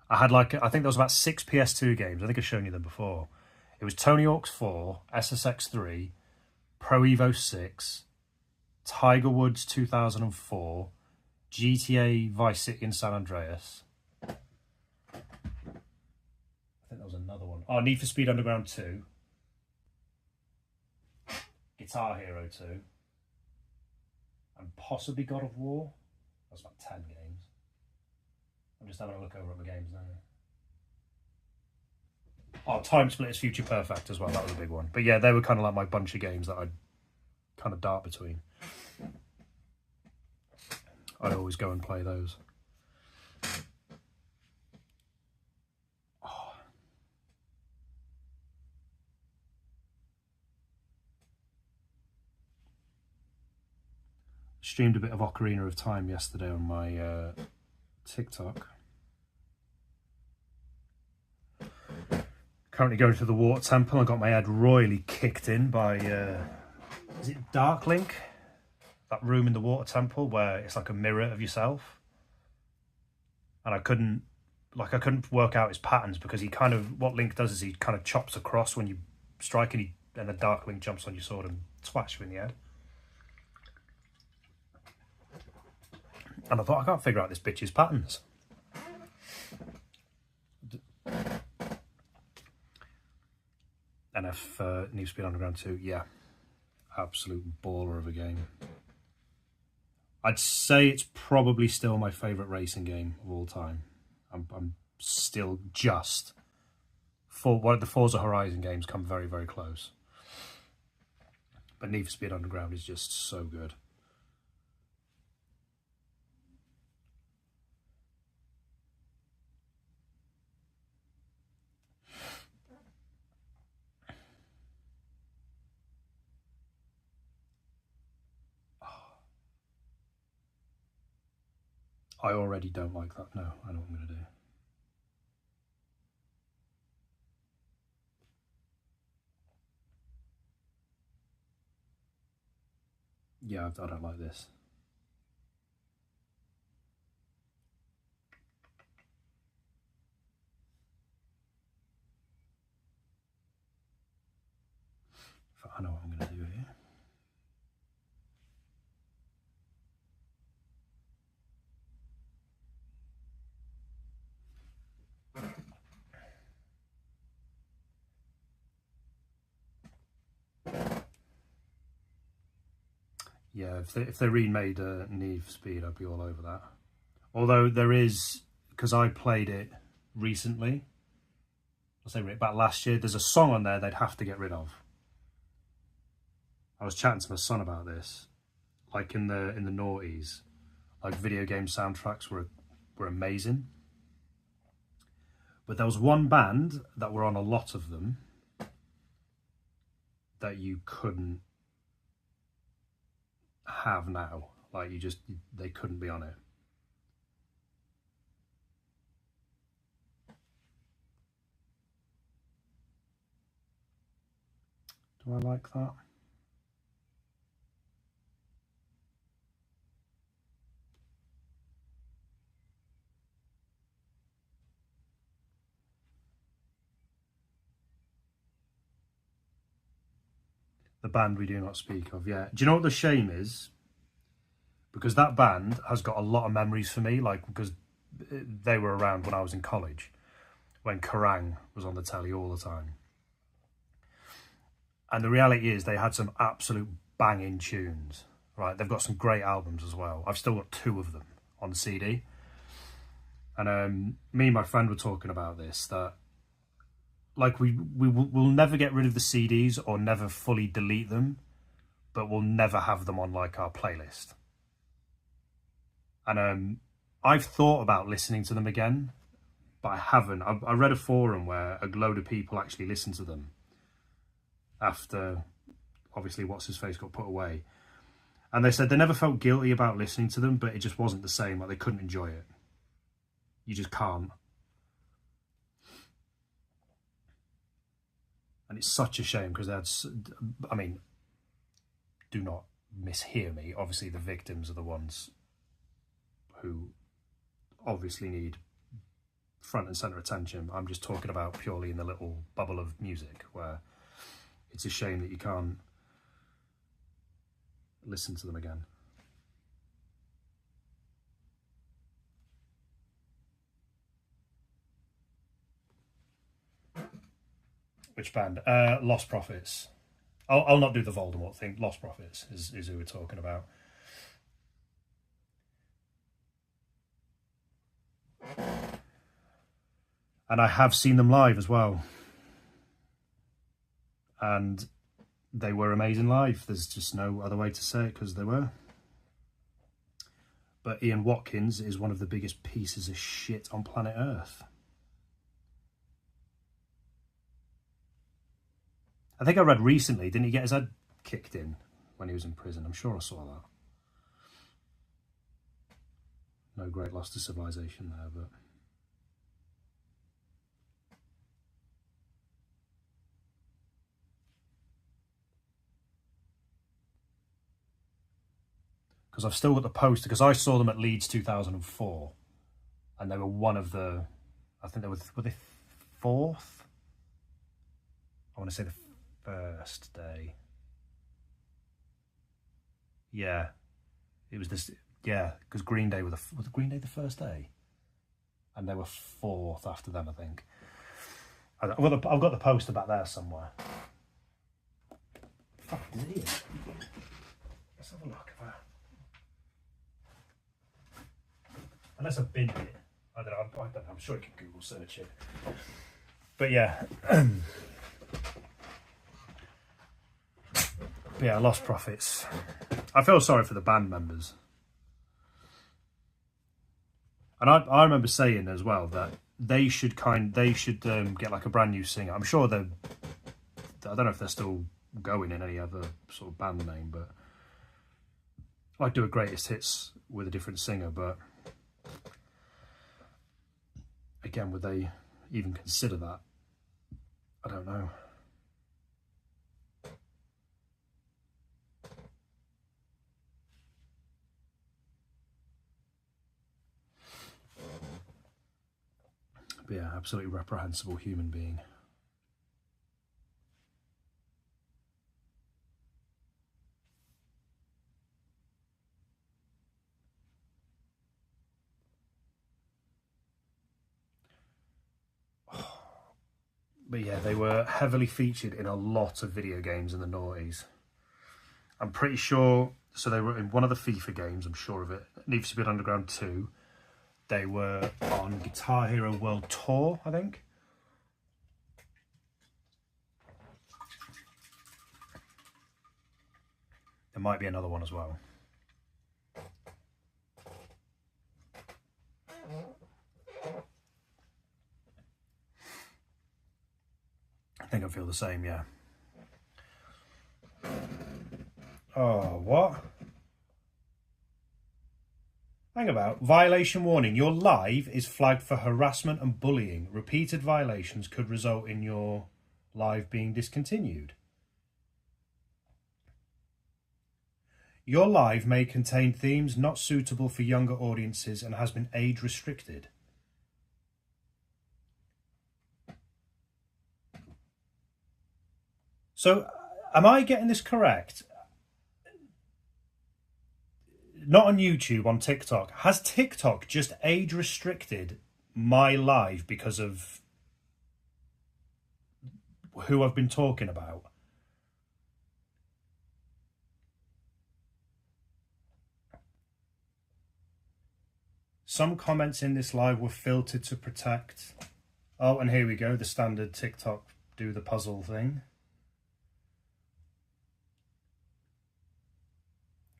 I had like, I think there was about 6 PS2 games. I think I've shown you them before. It was Tony Hawk's 4, SSX3, Pro Evo 6, Tiger Woods 2004, GTA Vice City and San Andreas. I think there was another one. Oh, Need for Speed Underground 2. Guitar Hero 2. And possibly God of War. That's about 10 games. I'm just having a look over at my games now. Oh, Time Splitters Future Perfect as well. That was a big one. But yeah, they were kind of like my bunch of games that I'd kind of dart between. I'd always go and play those. Oh. Streamed a bit of Ocarina of Time yesterday on my TikTok. Currently going to the water temple. I got my head royally kicked in by, is it Dark Link? That room in the water temple where it's like a mirror of yourself. And I couldn't work out his patterns because he kind of, what Link does is he kind of chops across when you strike and the Dark Link jumps on your sword and twats you in the head. And I thought, I can't figure out this bitch's patterns. NF Need for Speed Underground 2, yeah. Absolute baller of a game. I'd say it's probably still my favourite racing game of all time. I'm still just, for one of the Forza Horizon games, come very, very close. But Need for Speed Underground is just so good. I already don't like that. No, I know what I'm going to do. Yeah, I don't like this. I know what I'm going to do here. Yeah, if they remade Need for Speed, I'd be all over that. Although there is, because I played it recently, I'll say about last year, there's a song on there they'd have to get rid of. I was chatting to my son about this. Like in the noughties, like video game soundtracks were amazing. But there was one band that were on a lot of them that you couldn't have now. Like they couldn't be on it. Do I like that? The band we do not speak of, yeah. Do you know what the shame is? Because that band has got a lot of memories for me, like, because they were around when I was in college, when Kerrang was on the telly all the time. And the reality is they had some absolute banging tunes, right? They've got some great albums as well. I've still got 2 of them on CD. And me and my friend were talking about this, that like we'll never get rid of the CDs or never fully delete them, but we'll never have them on like our playlist. And I've thought about listening to them again, but I haven't. I read a forum where a load of people actually listened to them after, obviously, What's-His-Face got put away. And they said they never felt guilty about listening to them, but it just wasn't the same. Like, they couldn't enjoy it. You just can't. And it's such a shame, because that's, I mean, do not mishear me. Obviously, the victims are the ones who obviously need front and centre attention. I'm just talking about purely in the little bubble of music, where it's a shame that you can't listen to them again. Which band? Lost Prophets. I'll not do the Voldemort thing. Lost Prophets is who we're talking about. And I have seen them live as well. And they were amazing live. There's just no other way to say it, because they were. But Ian Watkins is one of the biggest pieces of shit on planet Earth. I think I read recently, didn't he get his head kicked in when he was in prison? I'm sure I saw that. No great loss to civilization there, but... Because I've still got the poster, because I saw them at Leeds 2004, and they were one of the, I think were they 4th? I want to say the first day. Yeah, it was this, yeah, because Green Day was Green Day the first day? And they were 4th after them, I think. I've got the poster back there somewhere. Fuck, is it here? Let's have a look. Unless I've binned it, I don't know, I'm sure you can Google search it. But yeah. But yeah, lost profits. I feel sorry for the band members. And I remember saying as well that they should get like a brand new singer. I'm sure I don't know if they're still going in any other sort of band name, but I'd do a greatest hits with a different singer. But again, would they even consider that? I don't know. But yeah, absolutely reprehensible human being. But yeah, they were heavily featured in a lot of video games in the noughties. I'm pretty sure, so they were in one of the FIFA games, I'm sure of it, Need for Speed Underground 2. They were on Guitar Hero World Tour, I think. There might be another one as well. I think I feel the same, yeah. Oh, what? Hang about. Violation warning. Your live is flagged for harassment and bullying. Repeated violations could result in your live being discontinued. Your live may contain themes not suitable for younger audiences and has been age restricted. So, am I getting this correct? Not on YouTube, on TikTok. Has TikTok just age restricted my live because of who I've been talking about? Some comments in this live were filtered to protect. Oh, and here we go, the standard TikTok do the puzzle thing.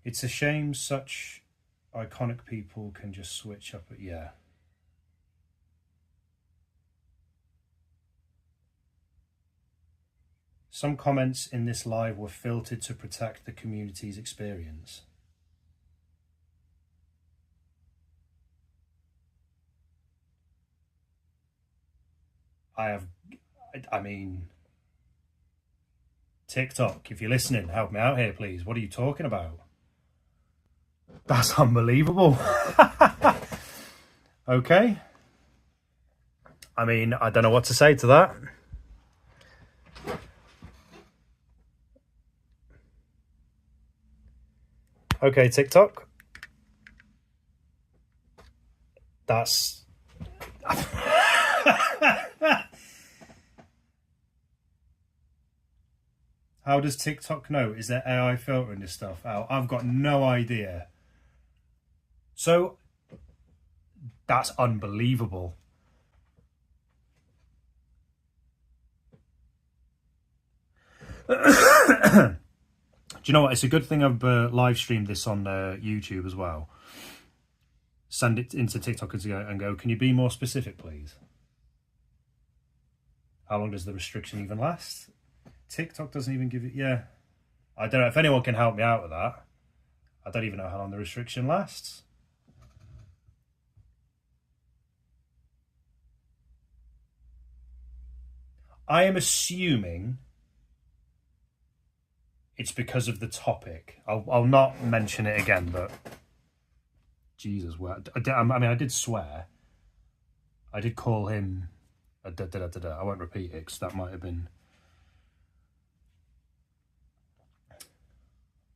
It's a shame such iconic people can just switch up at, yeah. Some comments in this live were filtered to protect the community's experience. I mean, TikTok, if you're listening, help me out here, please. What are you talking about? That's unbelievable. Okay. I mean, I don't know what to say to that. Okay, TikTok. That's... How does TikTok know? Is there AI filtering this stuff out? I've got no idea. So, that's unbelievable. Do you know what? It's a good thing I've live streamed this on YouTube as well. Send it into TikTok and go, can you be more specific, please? How long does the restriction even last? TikTok doesn't even give it, yeah. I don't know if anyone can help me out with that. I don't even know how long the restriction lasts. I am assuming it's because of the topic. I'll not mention it again, but Jesus, I mean, I did swear. I did call him a I won't repeat it because that might have been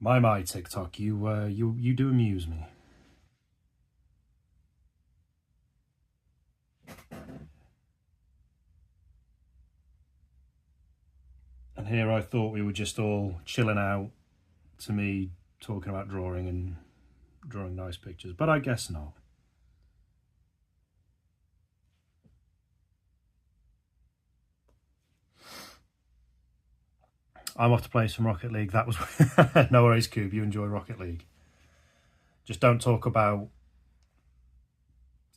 my TikTok. You do amuse me. And here I thought we were just all chilling out to me talking about drawing and drawing nice pictures, but I guess not. I'm off to play some Rocket League. That was no worries, Cube. You enjoy Rocket League. Just don't talk about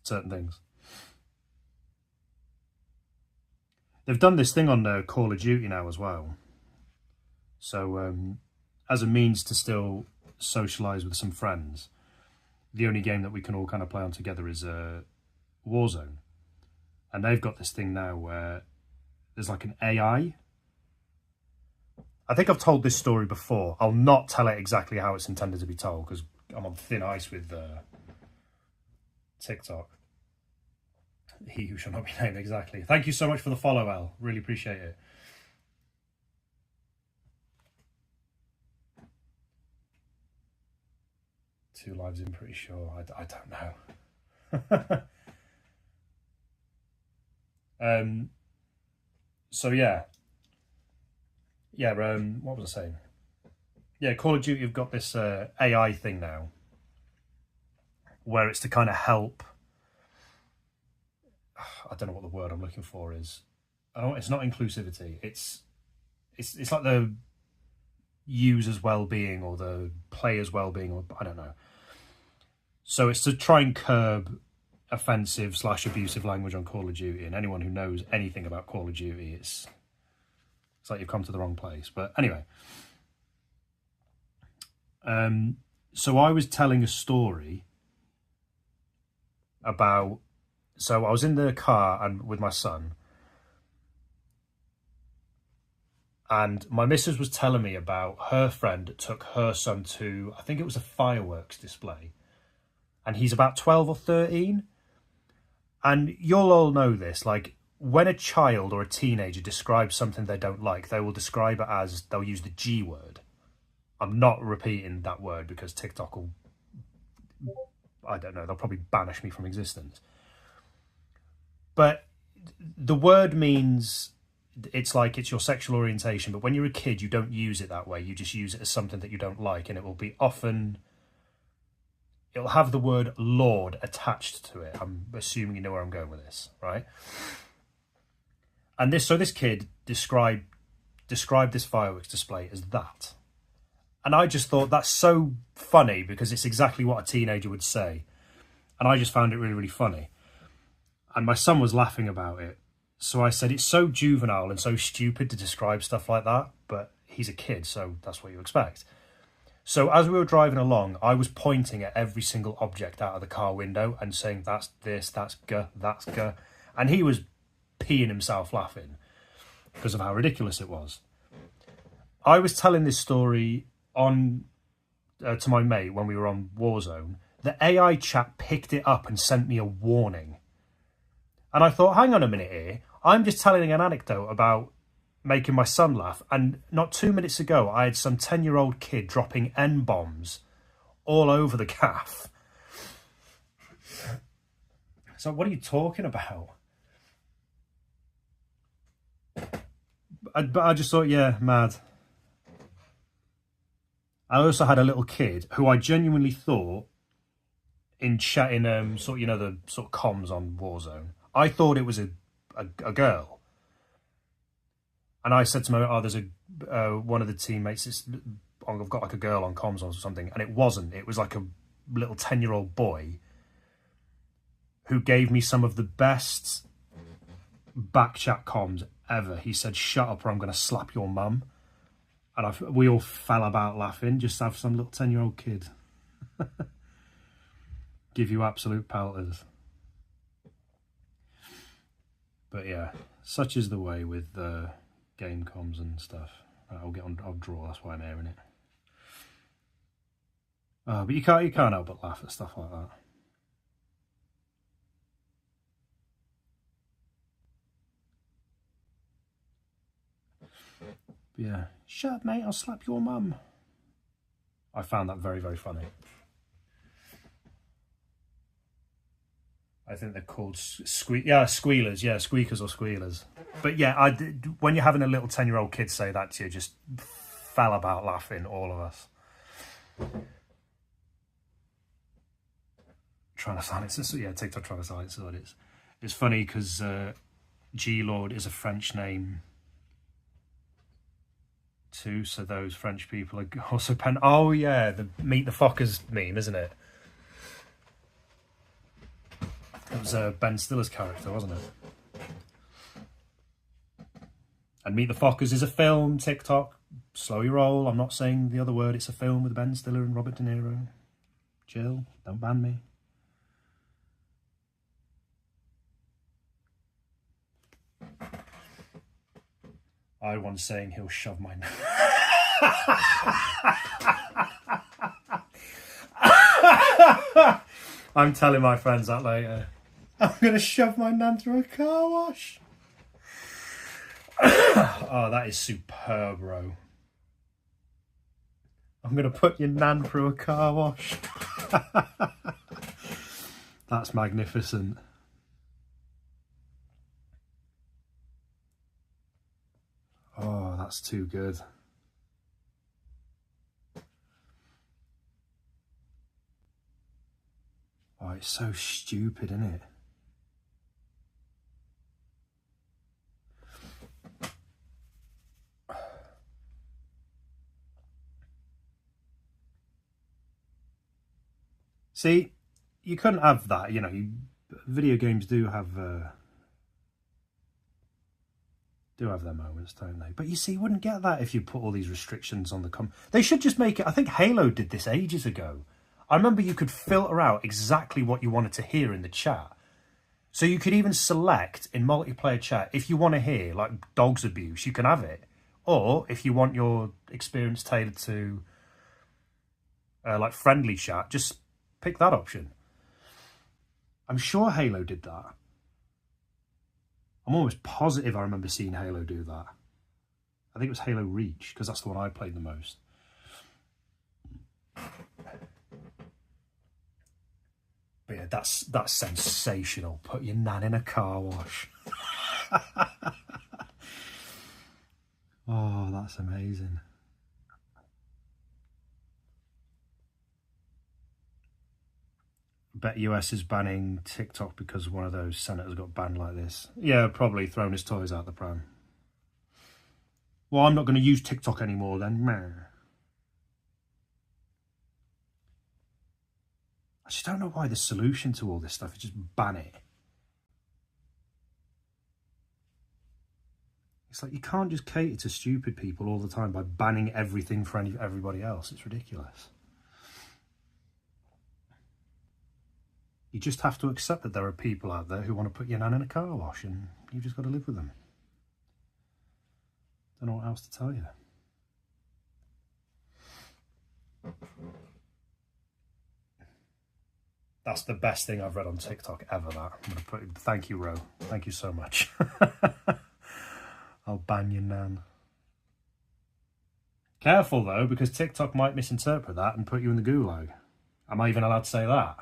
certain things. They've done this thing on Call of Duty now as well. So as a means to still socialise with some friends, the only game that we can all kind of play on together is Warzone. And they've got this thing now where there's like an AI. I think I've told this story before. I'll not tell it exactly how it's intended to be told because I'm on thin ice with TikTok. He who shall not be named, exactly. Thank you so much for the follow, Al. Really appreciate it. Two lives in, pretty sure. I don't know. So yeah. What was I saying? Yeah, Call of Duty have got this AI thing now where it's to kind of help. I don't know what the word I'm looking for is. It's not inclusivity. It's like the user's well-being or the player's well-being, or I don't know. So it's to try and curb offensive/abusive language on Call of Duty, and anyone who knows anything about Call of Duty, it's like you've come to the wrong place. But anyway, so I was telling a story about. So I was in the car and with my son, and my missus was telling me about her friend that took her son to, I think it was a fireworks display, and he's about 12 or 13. And you'll all know this, like when a child or a teenager describes something they don't like, they will describe it as, they'll use the G word. I'm not repeating that word because TikTok will, I don't know, they'll probably banish me from existence. But the word means, it's like it's your sexual orientation, but when you're a kid, you don't use it that way. You just use it as something that you don't like, and it will be often, it'll have the word Lord attached to it. I'm assuming you know where I'm going with this, right? And this kid described this fireworks display as that. And I just thought that's so funny because it's exactly what a teenager would say. And I just found it really, really funny. And my son was laughing about it. So I said, it's so juvenile and so stupid to describe stuff like that, but he's a kid, so that's what you expect. So as we were driving along, I was pointing at every single object out of the car window and saying, that's this, that's G, that's G. And he was peeing himself laughing because of how ridiculous it was. I was telling this story on to my mate when we were on Warzone. The AI chat picked it up and sent me a warning. And I thought, hang on a minute here. I'm just telling an anecdote about making my son laugh. And not 2 minutes ago, I had some 10-year-old kid dropping N-bombs all over the gaff. So what are you talking about? But I just thought, yeah, mad. I also had a little kid who I genuinely thought in chatting, sort of, you know, the sort of comms on Warzone, I thought it was a girl. And I said to my, there's one of the teammates, I've got like a girl on comms or something. And it wasn't. It was like a little 10-year-old boy who gave me some of the best back chat comms ever. He said, shut up or I'm going to slap your mum. And we all fell about laughing, just have some little 10-year-old kid give you absolute pelters. But yeah, such is the way with game comms and stuff. I'll draw, that's why I'm airing it. But you can't help but laugh at stuff like that. But yeah, shut up mate, I'll slap your mum. I found that very, very funny. I think they're called squealers. Yeah, squeakers or squealers. But yeah, when you're having a little 10-year-old kid say that to you, just fell about laughing, all of us. Trying to silence it. Yeah, TikTok trying to silence it. It's funny because G-Lord is a French name too, so those French people are also pen. Oh yeah, the Meet the Fockers meme, isn't it? It was Ben Stiller's character, wasn't it? And Meet the Fockers is a film. TikTok, slow your roll. I'm not saying the other word. It's a film with Ben Stiller and Robert De Niro. Chill, don't ban me. I had one saying he'll shove my I'm telling my friends that later. I'm going to shove my nan through a car wash. Oh, that is superb, bro. I'm going to put your nan through a car wash. That's magnificent. Oh, that's too good. Oh, it's so stupid, isn't it? See, you couldn't have that, you know. Video games do have their moments, don't they? But you see, you wouldn't get that if you put all these restrictions on the They should just make it. I think Halo did this ages ago. I remember you could filter out exactly what you wanted to hear in the chat. So you could even select in multiplayer chat, if you want to hear like dogs abuse, you can have it. Or if you want your experience tailored to like friendly chat, just pick that option. I'm sure Halo did that. I'm almost positive I remember seeing Halo do that. I think it was Halo Reach, because that's the one I played the most. But yeah, that's sensational. Put your nan in a car wash. Oh, that's amazing. Bet US is banning TikTok because one of those senators got banned like this. Yeah, probably thrown his toys out the pram. Well, I'm not going to use TikTok anymore then. I just don't know why the solution to all this stuff is just ban it. It's like you can't just cater to stupid people all the time by banning everything for everybody else. It's ridiculous. You just have to accept that there are people out there who want to put your nan in a car wash, and you've just got to live with them. Don't know what else to tell you. That's the best thing I've read on TikTok ever, that. I'm going to put it, thank you, Ro. Thank you so much. I'll ban your nan. Careful, though, because TikTok might misinterpret that and put you in the gulag. Am I even allowed to say that?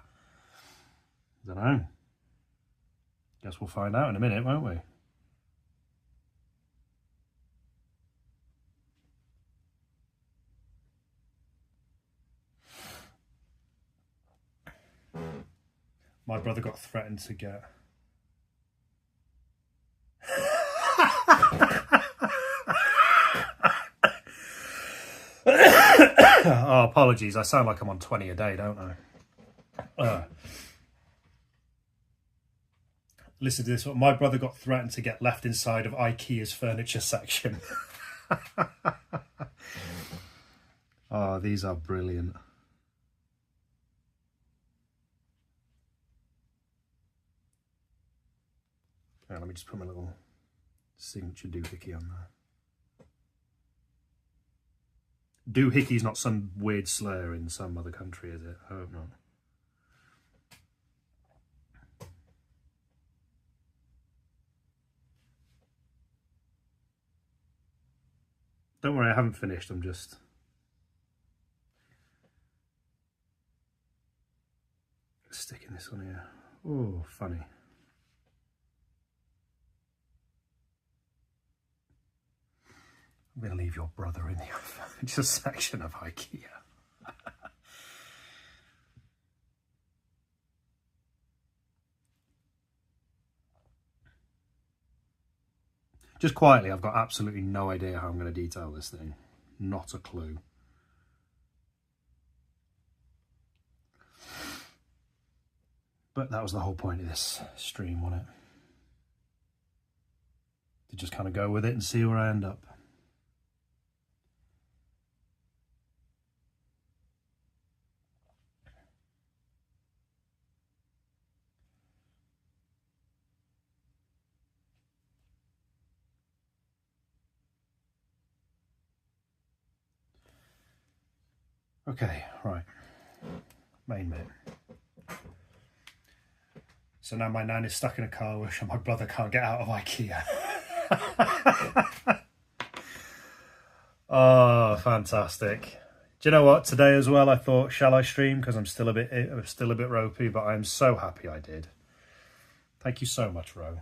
I don't know. Guess we'll find out in a minute, won't we? My brother got threatened to get... Oh, apologies. I sound like I'm on 20 a day, don't I? Listen to this one. My brother got threatened to get left inside of IKEA's furniture section. Oh, these are brilliant. Yeah, let me just put my little signature doohickey on there. Doohickey's not some weird slur in some other country, is it? I hope not. Don't worry, I haven't finished. I'm just... sticking this on here. Oh, funny. I'm going to leave your brother in the furniture section of IKEA. Just quietly, I've got absolutely no idea how I'm going to detail this thing. not a clue. But that was the whole point of this stream, wasn't it? To just kind of go with it and see where I end up. Okay, right. Main bit. So now my nan is stuck in a car wash and my brother can't get out of IKEA. Oh, fantastic. Do you know what? Today as well, I thought, shall I stream? Because I'm still a bit ropey, but I'm so happy I did. Thank you so much, Ro.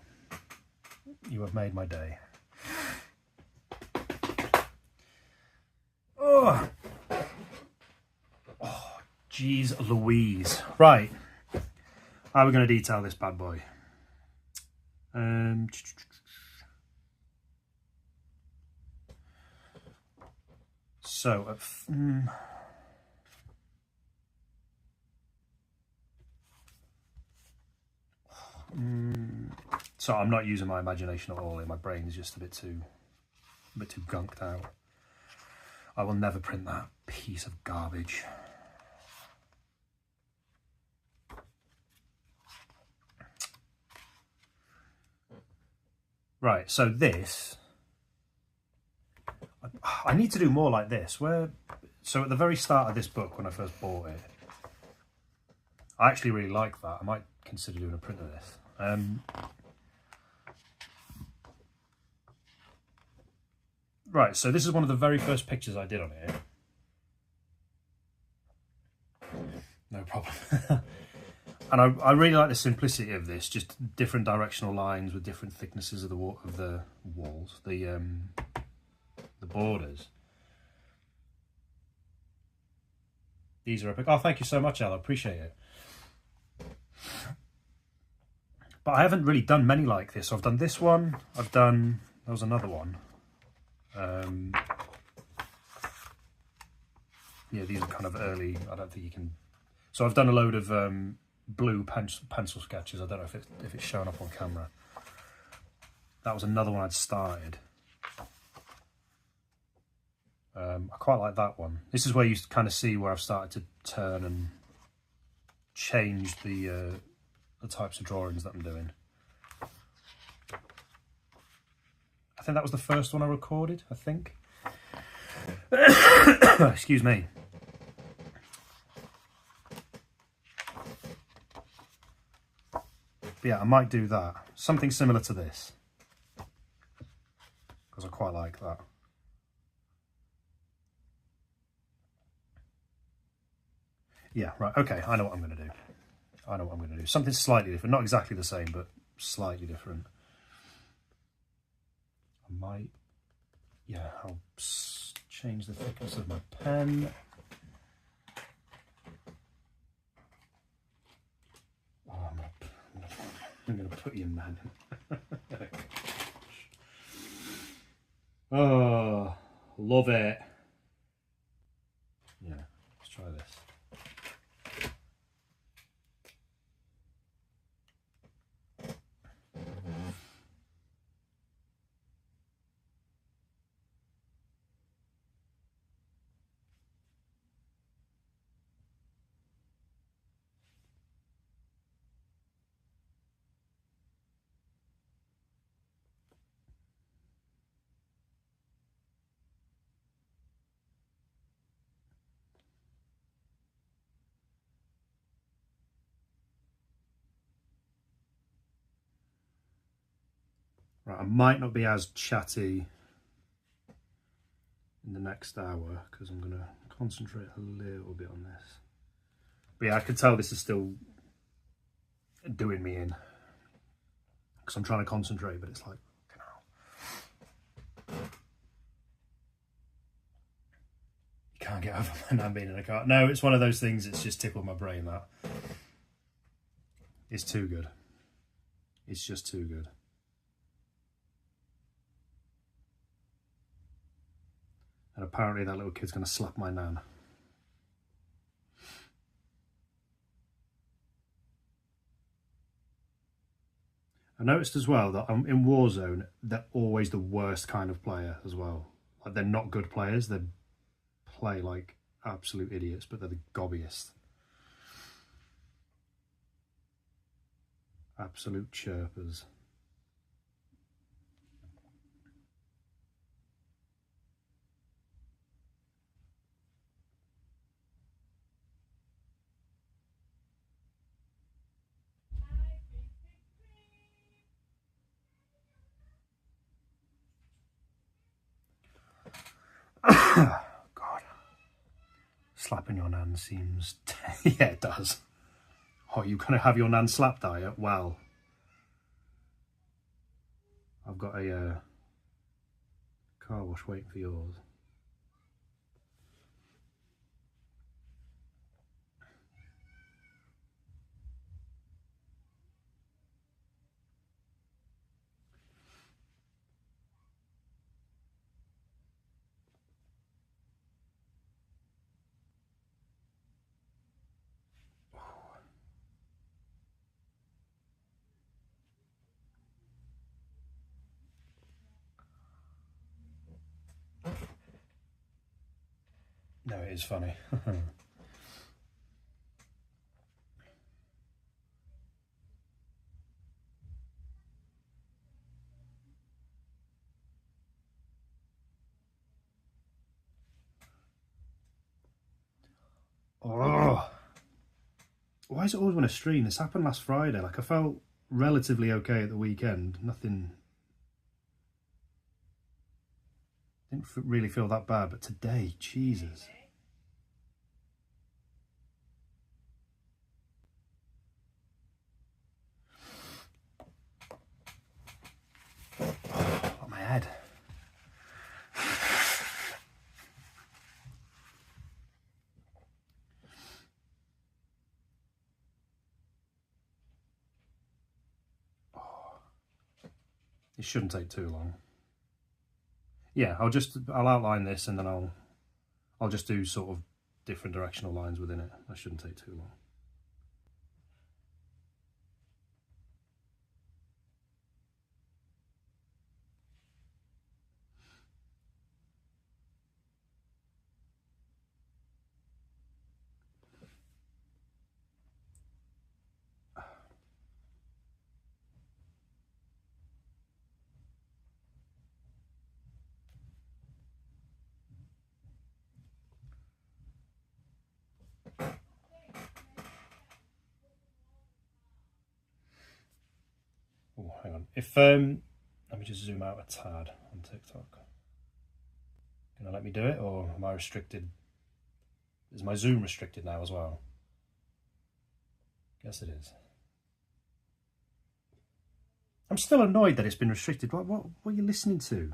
You have made my day. Oh, jeez Louise. Right. How are we going to detail this bad boy? So, so I'm not using my imagination at all here. My brain is just a bit too gunked out. I will never print that piece of garbage. Right, so this, I need to do more like this. So at the very start of this book, when I first bought it, I actually really like that. I might consider doing a print of this. Right, so this is one of the very first pictures I did on here. No problem. And I really like the simplicity of this, just different directional lines with different thicknesses of the walls, the borders. These are epic. Oh, thank you so much, Al. I appreciate it. But I haven't really done many like this. So I've done this one. There was another one. Yeah, these are kind of early. I don't think you can. So I've done a load of blue pencil sketches. I don't know if it's showing up on camera. That was another one I'd started. I quite like that one. This is where you kind of see where I've started to turn and change the types of drawings that I'm doing. I think that was the first one I recorded, I think. Excuse me. But yeah, I might do that. Something similar to this. Because I quite like that. Yeah, right, okay, I know what I'm going to do. I know what I'm going to do. Something slightly different. Not exactly the same, but slightly different. I might... Yeah, I'll change the thickness of my pen. Oh, I'm going to put your man in. Oh, love it. Yeah, let's try this. Right, I might not be as chatty in the next hour because I'm going to concentrate a little bit on this. But yeah, I can tell this is still doing me in because I'm trying to concentrate, but it's like, you can't get over my nan being in a car. No, it's one of those things, it's just tickled my brain, that. It's too good. It's just too good. And apparently that little kid's going to slap my nan. I noticed as well that in Warzone, they're always the worst kind of player as well. Like, they're not good players, they play like absolute idiots, but they're the gobbiest. Absolute chirpers. God. Slapping your nan seems... yeah, it does. Oh, you gonna have your nan slap diet? Well, I've got a car wash waiting for yours. No, it is funny. Oh, why is it always when I stream? This happened last Friday. Like, I felt relatively okay at the weekend. Nothing... didn't really feel that bad, but today, Jesus. Oh, my head. It shouldn't take too long. Yeah, I'll outline this and then I'll just do sort of different directional lines within it. That shouldn't take too long. Oh, hang on. If let me just zoom out a tad on TikTok. Gonna let me do it, or am I restricted? Is my zoom restricted now as well? Guess it is. I'm still annoyed that it's been restricted. What are you listening to?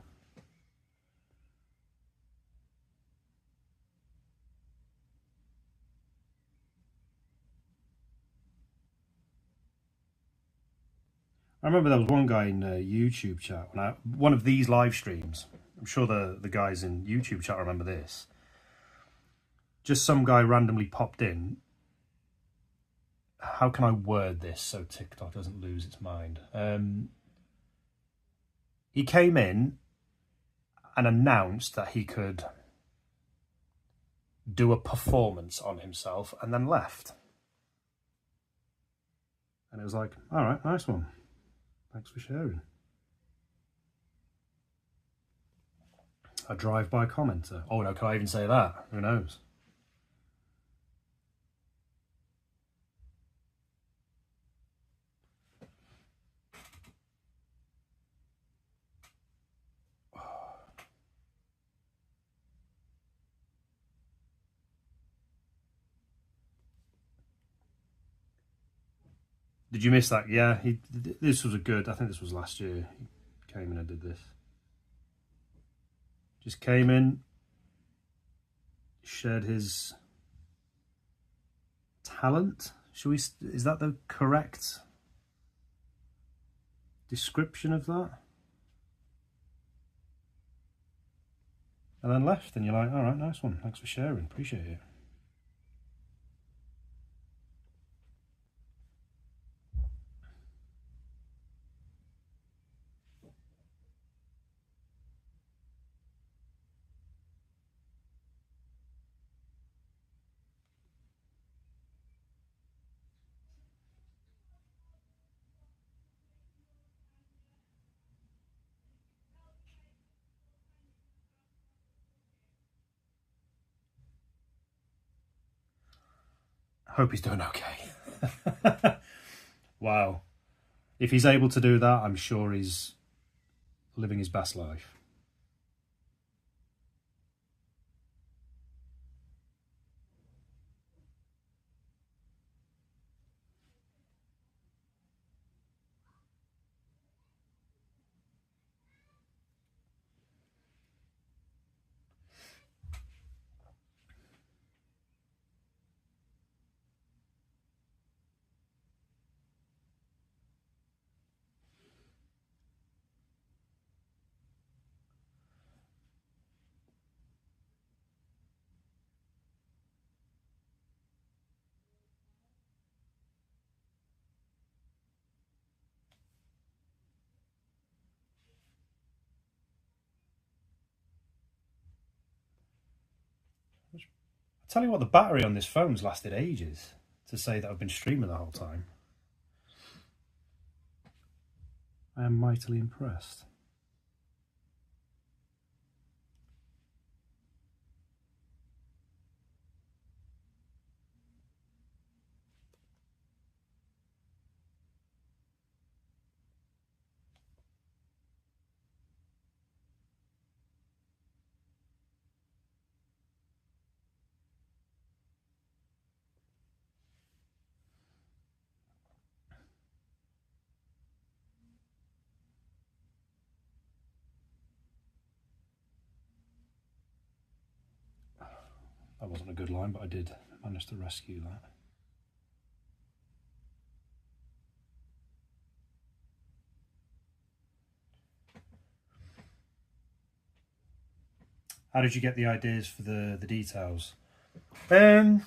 I remember there was one guy in YouTube chat, one of these live streams. I'm sure the guys in YouTube chat remember this. Just some guy randomly popped in. How can I word this so TikTok doesn't lose its mind? He came in and announced that he could do a performance on himself and then left. And it was like, all right, nice one. Thanks for sharing. A drive-by commenter. Oh no, can I even say that? Who knows? Did you miss that? Yeah, this was I think this was last year. He came in and did this. Just came in, shared his talent. Is that the correct description of that? and then left, and you're like, all right, nice one, thanks for sharing, appreciate it. Hope he's doing okay. Wow. If he's able to do that, I'm sure he's living his best life. I tell you what, the battery on this phone's lasted ages, to say that I've been streaming the whole time. I am mightily impressed. That wasn't a good line, but I did manage to rescue that. How did you get the ideas for the details? I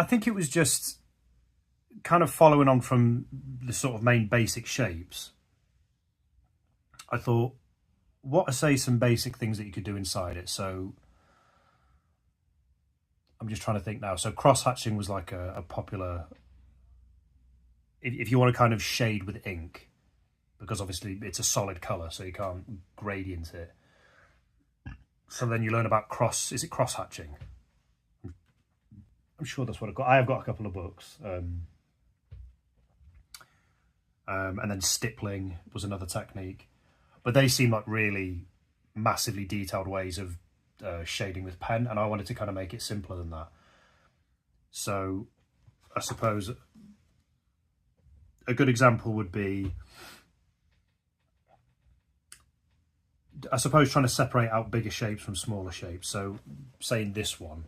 think it was just kind of following on from the sort of main basic shapes. I thought, what are, say, some basic things that you could do inside it? So I'm just trying to think now. So cross-hatching was like a popular, if you want to kind of shade with ink, because obviously it's a solid colour, so you can't gradient it. So then you learn about is it cross-hatching? I'm sure that's what I've got. I have got a couple of books. And then stippling was another technique. But they seem like really massively detailed ways of shading with pen, and I wanted to kind of make it simpler than that. So I suppose a good example would be, I suppose, trying to separate out bigger shapes from smaller shapes. So say in this one,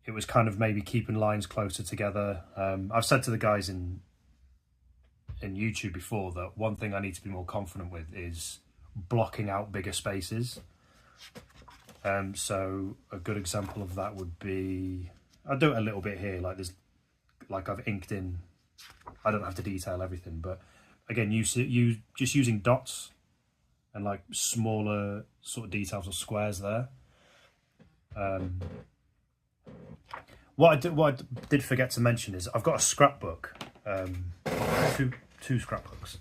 it was kind of maybe keeping lines closer together. I've said to the guys in YouTube before that one thing I need to be more confident with is blocking out bigger spaces. So a good example of that would be, I'll do it a little bit here, like there's, like I've inked in, I don't have to detail everything, but again, you just using dots and like smaller sort of details or squares there. What I did forget to mention is I've got a scrapbook, two scrapbooks,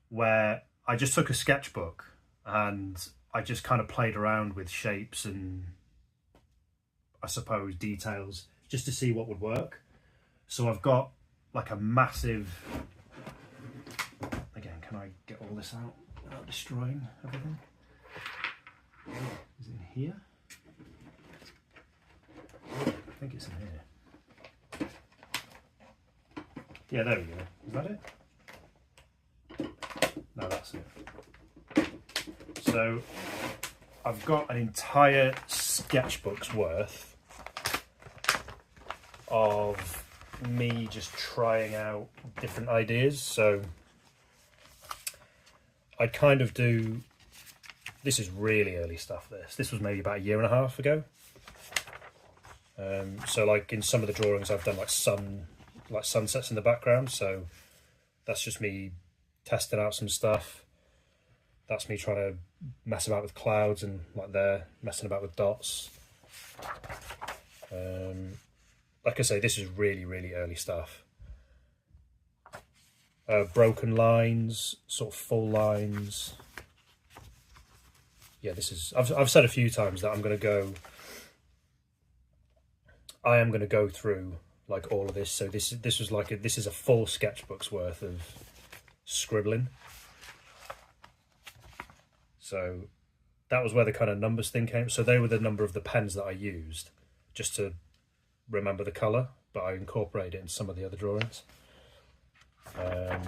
where I just took a sketchbook and I just kind of played around with shapes and I suppose details just to see what would work. So I've got like a massive, again, can I get all this out without destroying everything? Is it in here? I think it's in here. Yeah, there we go. Is that it? No, that's it. So I've got an entire sketchbook's worth of me just trying out different ideas. So I'd kind of do this is really early stuff. This was maybe about a year and a half ago. So like in some of the drawings I've done like sunsets in the background, so that's just me testing out some stuff. That's me trying to mess about with clouds, and like there messing about with dots. Like I say, this is really early stuff. Broken lines, sort of full lines. Yeah, this is, I've said a few times that I am going to go through like all of this. So this was like this is a full sketchbook's worth of scribbling. So that was where the kind of numbers thing came. So they were the number of the pens that I used just to remember the colour, but I incorporated it in some of the other drawings. There's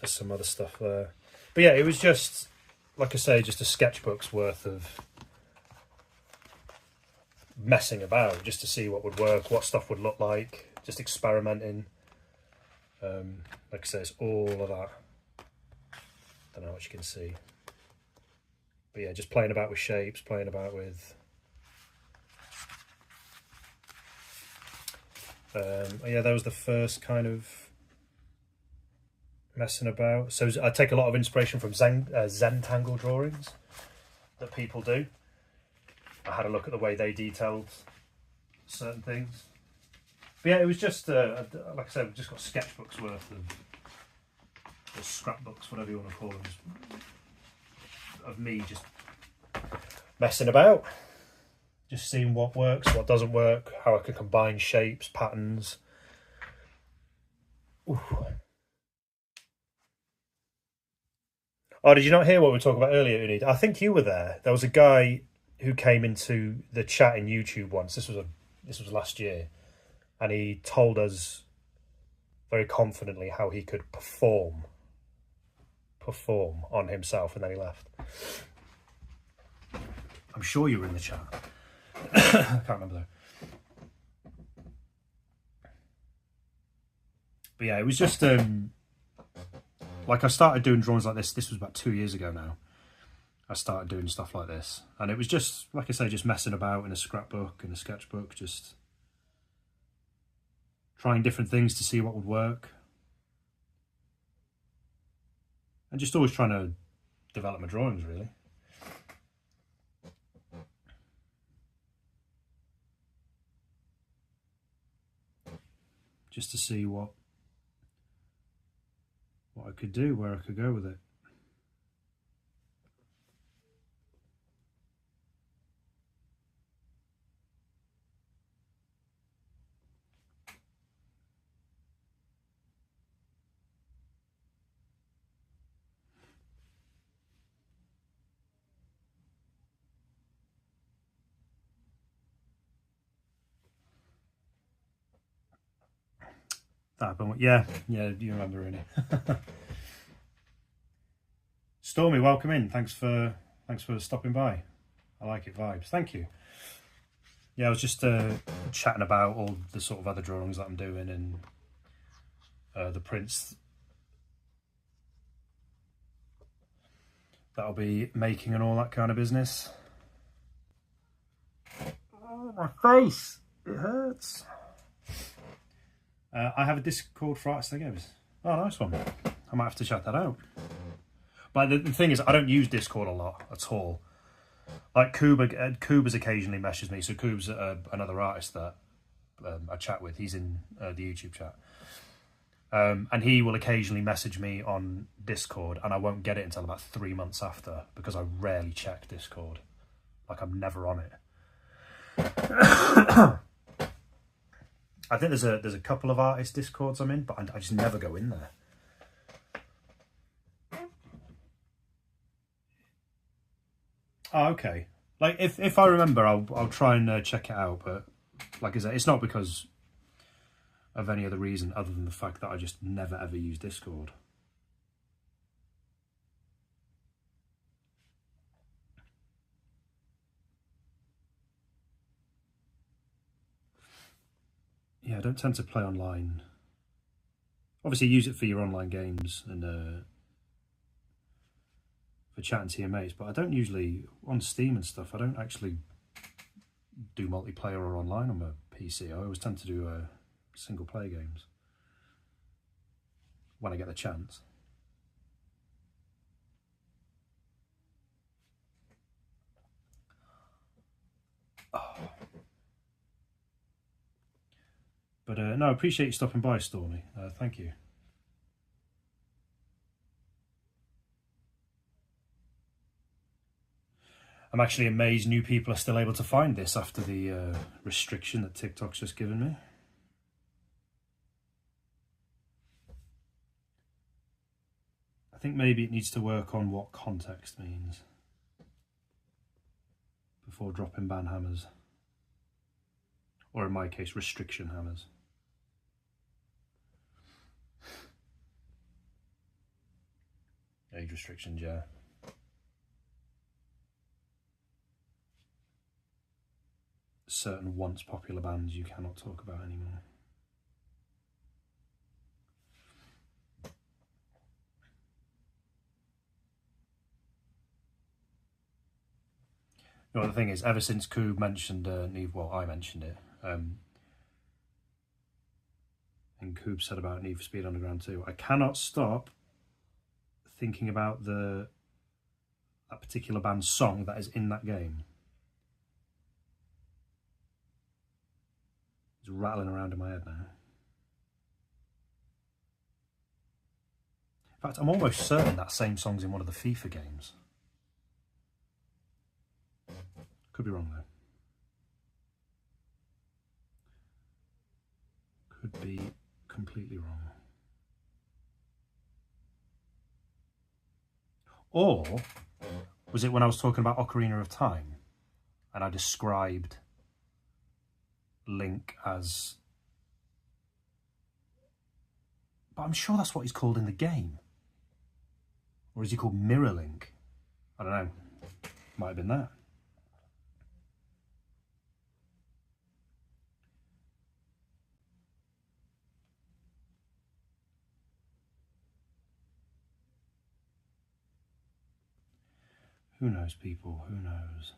some other stuff there. But yeah, it was just, like I say, just a sketchbook's worth of messing about just to see what would work, what stuff would look like, just experimenting. Like I say, it's all of that. Don't know what you can see. But yeah, just playing about with shapes, playing about with... yeah, that was the first kind of messing about. So I take a lot of inspiration from Zentangle drawings that people do. I had a look at the way they detailed certain things. But yeah, it was just, like I said, we've just got sketchbooks worth of, or scrapbooks, whatever you want to call them, of me just messing about. Just seeing what works, what doesn't work, how I can combine shapes, patterns. Ooh. Oh, did you not hear what we were talking about earlier, Unid? I think you were there. There was a guy who came into the chat in YouTube once. This was last year, and he told us very confidently how he could perform on himself, and then he left. I'm sure you were in the chat. I can't remember though. But yeah, it was just like I started doing drawings like this. This was about 2 years ago now. I started doing stuff like this, and it was just, like I say, just messing about in a scrapbook and a sketchbook, just trying different things to see what would work, and just always trying to develop my drawings, really. Just to see what I could do, where I could go with it. That happened. Yeah, you remember, really. Stormy, welcome in. Thanks for stopping by. I like it, vibes. Thank you. Yeah, I was just chatting about all the sort of other drawings that I'm doing, and the prints that I'll be making and all that kind of business. Oh, my face! It hurts. I have a Discord for Artists and Gamers. Oh, nice one. I might have to check that out. But the thing is, I don't use Discord a lot at all. Like Kuba's occasionally messages me. So Kuba's another artist that I chat with. He's in the YouTube chat. And he will occasionally message me on Discord, and I won't get it until about 3 months after, because I rarely check Discord. Like, I'm never on it. I think there's a couple of artist Discords I'm in, but I just never go in there. Oh, okay. Like, if I remember, I'll try and check it out. But like I said, it's not because of any other reason other than the fact that I just never ever use Discord. Yeah, I don't tend to play online. Obviously, use it for your online games and for chatting to your mates, but I don't usually, on Steam and stuff, I don't actually do multiplayer or online on my PC. I always tend to do single player games when I get the chance. Oh. But no, I appreciate you stopping by, Stormy. Thank you. I'm actually amazed new people are still able to find this after the restriction that TikTok's just given me. I think maybe it needs to work on what context means before dropping ban hammers. Or in my case, restriction hammers. Age restrictions, yeah. Certain once popular bands you cannot talk about anymore. You know, the thing is, ever since Coob mentioned Neve, well, I mentioned it, and Coob said about Need for Speed Underground 2, I cannot stop thinking about that particular band's song that is in that game. It's rattling around in my head now. In fact, I'm almost certain that same song's in one of the FIFA games. Could be wrong though. Could be completely wrong. Or was it when I was talking about Ocarina of Time and I described Link as... But I'm sure that's what he's called in the game. Or is he called Mirror Link? I don't know. Might have been that. Who knows, people? Who knows?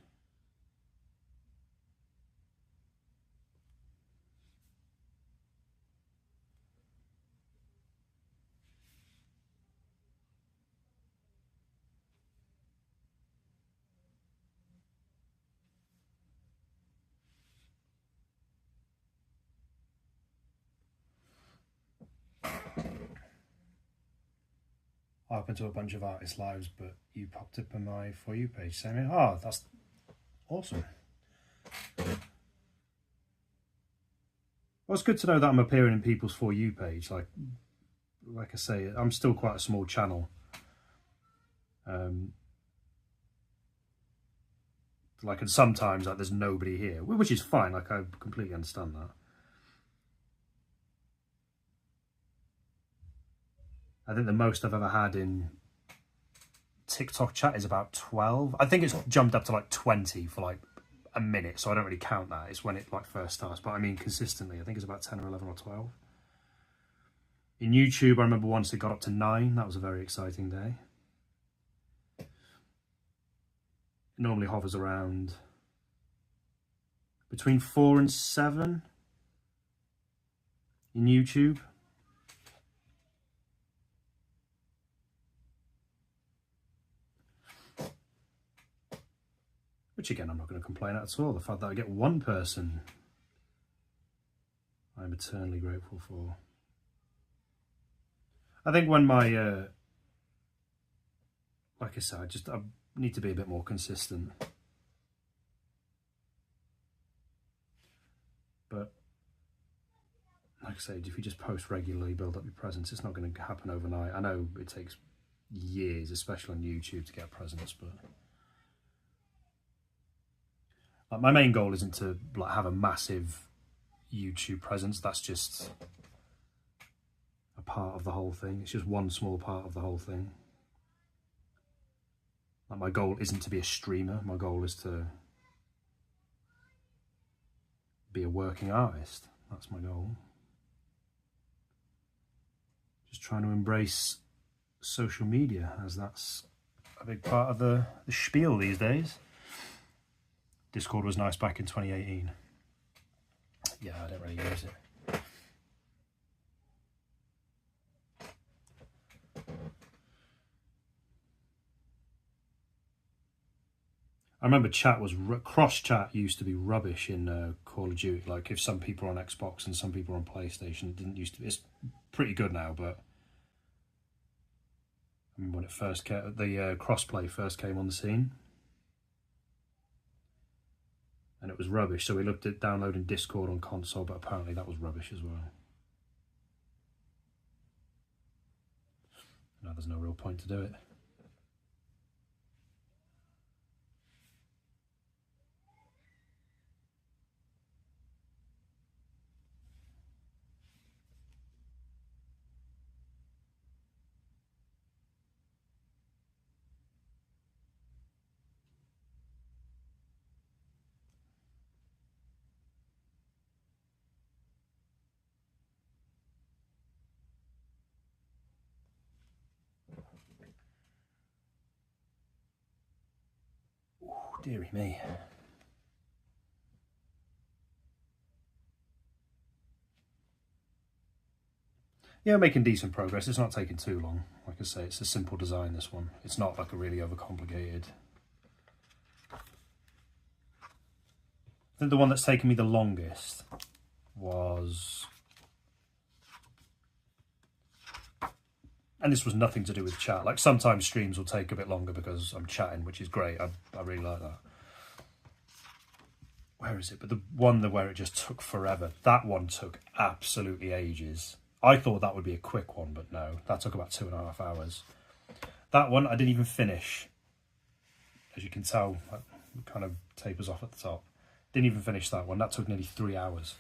I happened to a bunch of artists' lives, but you popped up on my For You page saying, oh, that's awesome. Well, it's good to know that I'm appearing in people's For You page. Like I say, I'm still quite a small channel. And sometimes there's nobody here, which is fine. Like, I completely understand that. I think the most I've ever had in TikTok chat is about 12. I think it's jumped up to like 20 for like a minute, so I don't really count that. It's when it like first starts, but I mean consistently, I think it's about 10 or 11 or 12. In YouTube, I remember once it got up to 9. That was a very exciting day. It normally hovers around between 4 and 7 in YouTube. Which again, I'm not going to complain at all. The fact that I get one person, I'm eternally grateful for. I think when my, like I said, I need to be a bit more consistent. But like I said, if you just post regularly, build up your presence, it's not going to happen overnight. I know it takes years, especially on YouTube, to get a presence, but like, my main goal isn't to like have a massive YouTube presence. That's just a part of the whole thing. It's just one small part of the whole thing. Like, my goal isn't to be a streamer. My goal is to be a working artist. That's my goal. Just trying to embrace social media as that's a big part of the spiel these days. Discord was nice back in 2018. Yeah, I don't really use it. I remember cross chat used to be rubbish in Call of Duty. Like if some people are on Xbox and some people are on PlayStation, it didn't used to be. It's pretty good now, but I mean when it first came, the crossplay first came on the scene, and it was rubbish. So we looked at downloading Discord on console, but apparently that was rubbish as well. Now there's no real point to do it. Ooh, dearie me. Yeah, making decent progress. It's not taking too long. Like I say, it's a simple design, this one. It's not like a really overcomplicated. I think the one that's taken me the longest was... And this was nothing to do with chat. Like sometimes streams will take a bit longer because I'm chatting, which is great. I really like that. Where is it? But the one where it just took forever. That one took absolutely ages. I thought that would be a quick one, but no, that took about 2.5 hours. That one I didn't even finish. As you can tell, it kind of tapers off at the top. Didn't even finish that one. That took nearly 3 hours.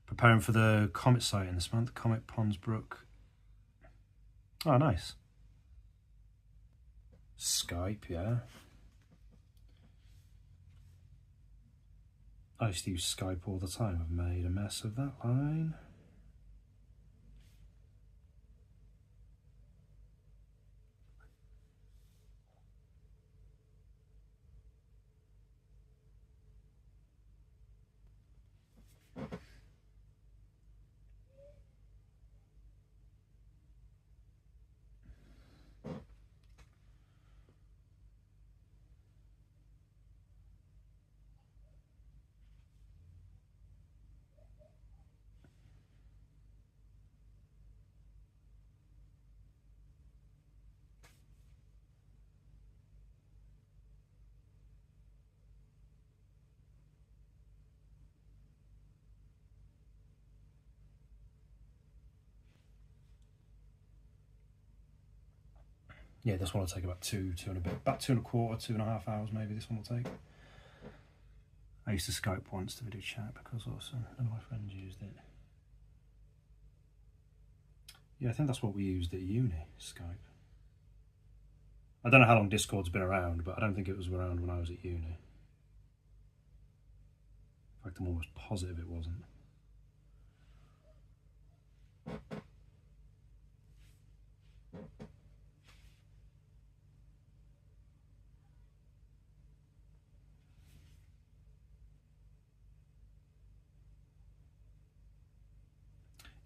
Preparing for the Comet sighting this month. Comet Ponsbrook. Oh, nice. Skype, yeah. I used to use Skype all the time. I've made a mess of that line. Yeah, this one will take about two and a bit, about 2.25, 2.5 hours maybe this one will take. I used to Skype once to video chat because also none of my friends used it. Yeah, I think that's what we used at uni, Skype. I don't know how long Discord's been around, but I don't think it was around when I was at uni. In fact, I'm almost positive it wasn't.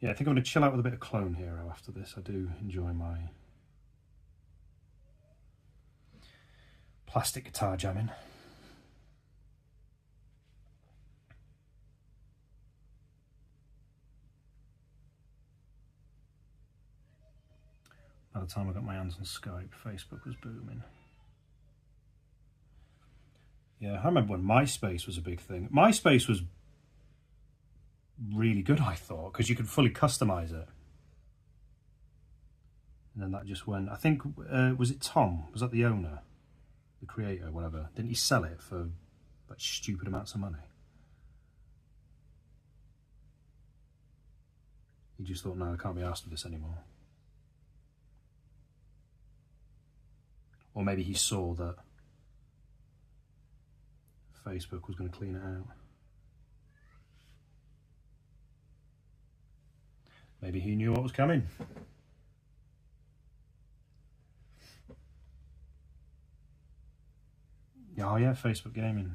Yeah, I think I'm going to chill out with a bit of Clone Hero after this. I do enjoy my plastic guitar jamming. By the time I got my hands on Skype, Facebook was booming. Yeah, I remember when MySpace was a big thing. MySpace was really good, I thought, because you could fully customize it. And then that just went, I think, was it Tom? Was that the owner? The creator, whatever. Didn't he sell it for like stupid amounts of money? He just thought, no, I can't be asked with this anymore. Or maybe he saw that Facebook was going to clean it out. Maybe he knew what was coming. Oh yeah, Facebook gaming.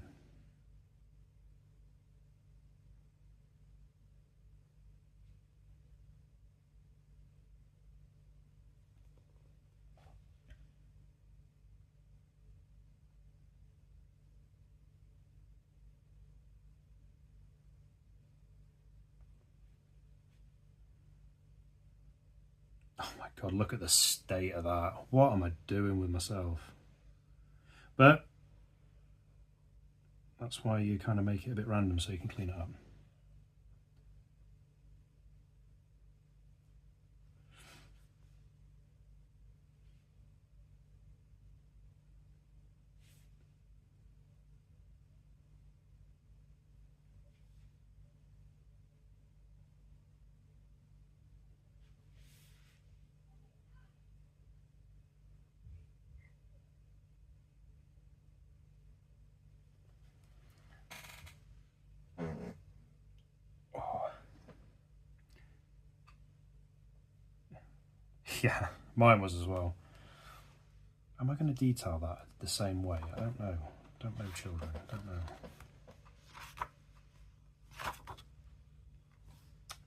Oh my God, look at the state of that. What am I doing with myself? But that's why you kind of make it a bit random so you can clean it up. Yeah, mine was as well. Am I going to detail that the same way? I don't know. Don't know children. Don't know.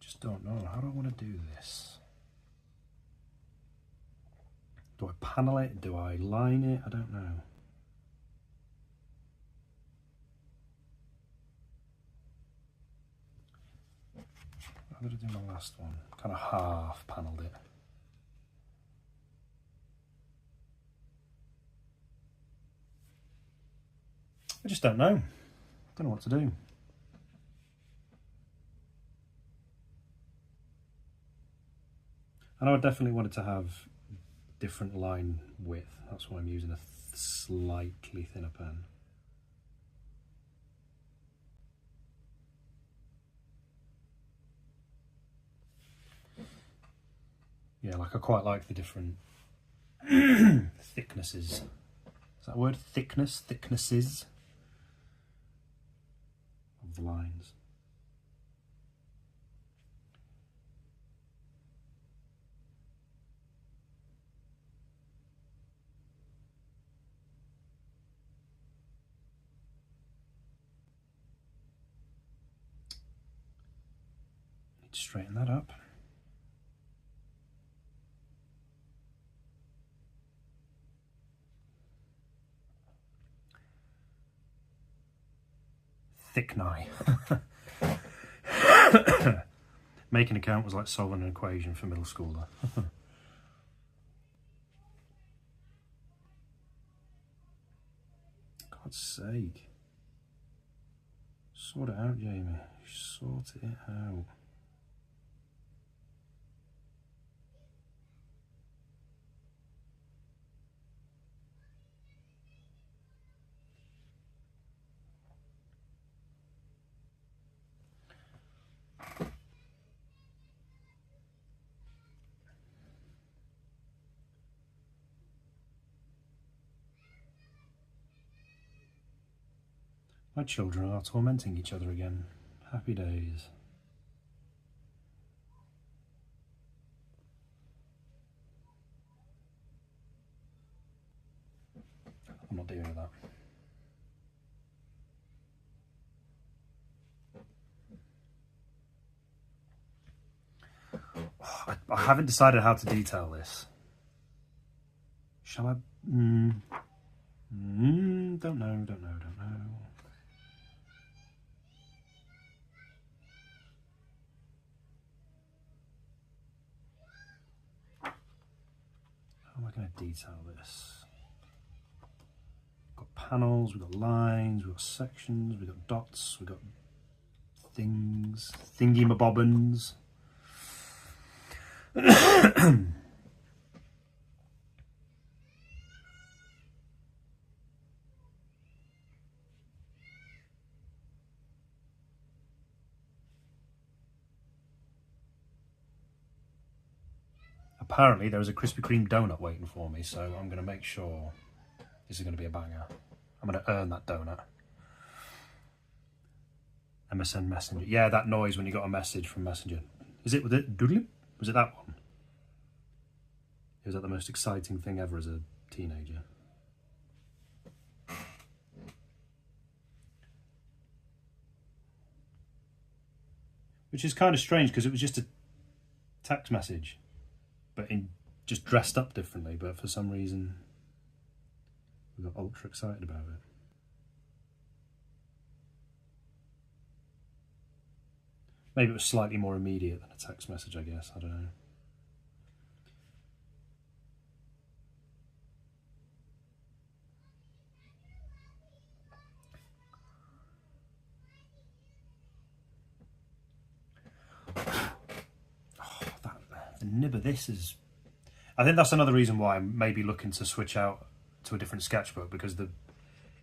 Just don't know. How do I want to do this? Do I panel it? Do I line it? I don't know. How did I do my last one? Kind of half panelled it. I just don't know. Don't know what to do. I know I definitely wanted to have different line width. That's why I'm using a slightly thinner pen. Yeah, like I quite like the different thicknesses. Is that a word? Thickness? Thicknesses of the lines. Need to straighten that up. Thick knife. Making a count was like solving an equation for middle schooler. God's sake. Sort it out, Jamie. Sort it out. My children are tormenting each other again. Happy days. I'm not dealing with that. I haven't decided how to detail this. Shall I? Don't know. How am I going to detail this? We've got panels, we've got lines, we've got sections, we've got dots, we've got things, thingy-mabobbins. Apparently there was a Krispy Kreme donut waiting for me, so I'm going to make sure this is going to be a banger. I'm going to earn that donut. MSN Messenger. Yeah, that noise when you got a message from Messenger. Is it with it? Doodly? Was it that one? Was that the most exciting thing ever as a teenager? Which is kind of strange because it was just a text message, but just dressed up differently, but for some reason we got ultra excited about it. Maybe it was slightly more immediate than a text message, I guess, I don't know. The nib of this is... I think that's another reason why I'm maybe looking to switch out to a different sketchbook, because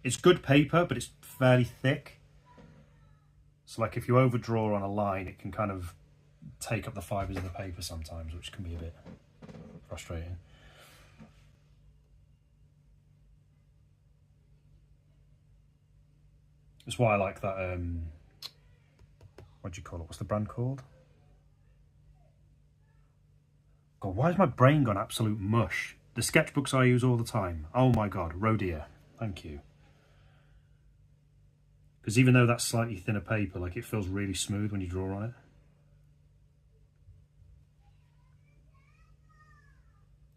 it's good paper, but it's fairly thick. So like if you overdraw on a line, it can kind of take up the fibres of the paper sometimes, which can be a bit frustrating. That's why I like that, what do you call it? What's the brand called? God, why has my brain gone absolute mush? The sketchbooks I use all the time. Oh my God, Rhodia, thank you. Because even though that's slightly thinner paper, like it feels really smooth when you draw on it.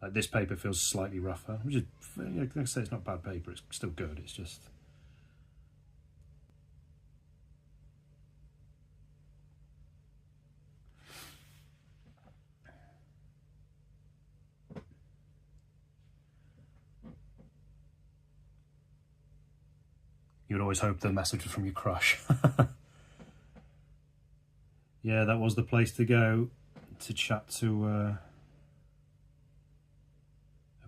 Like this paper feels slightly rougher, which is, like I say, it's not bad paper, it's still good, it's just... You would always hope the message was from your crush. Yeah, that was the place to go to chat to a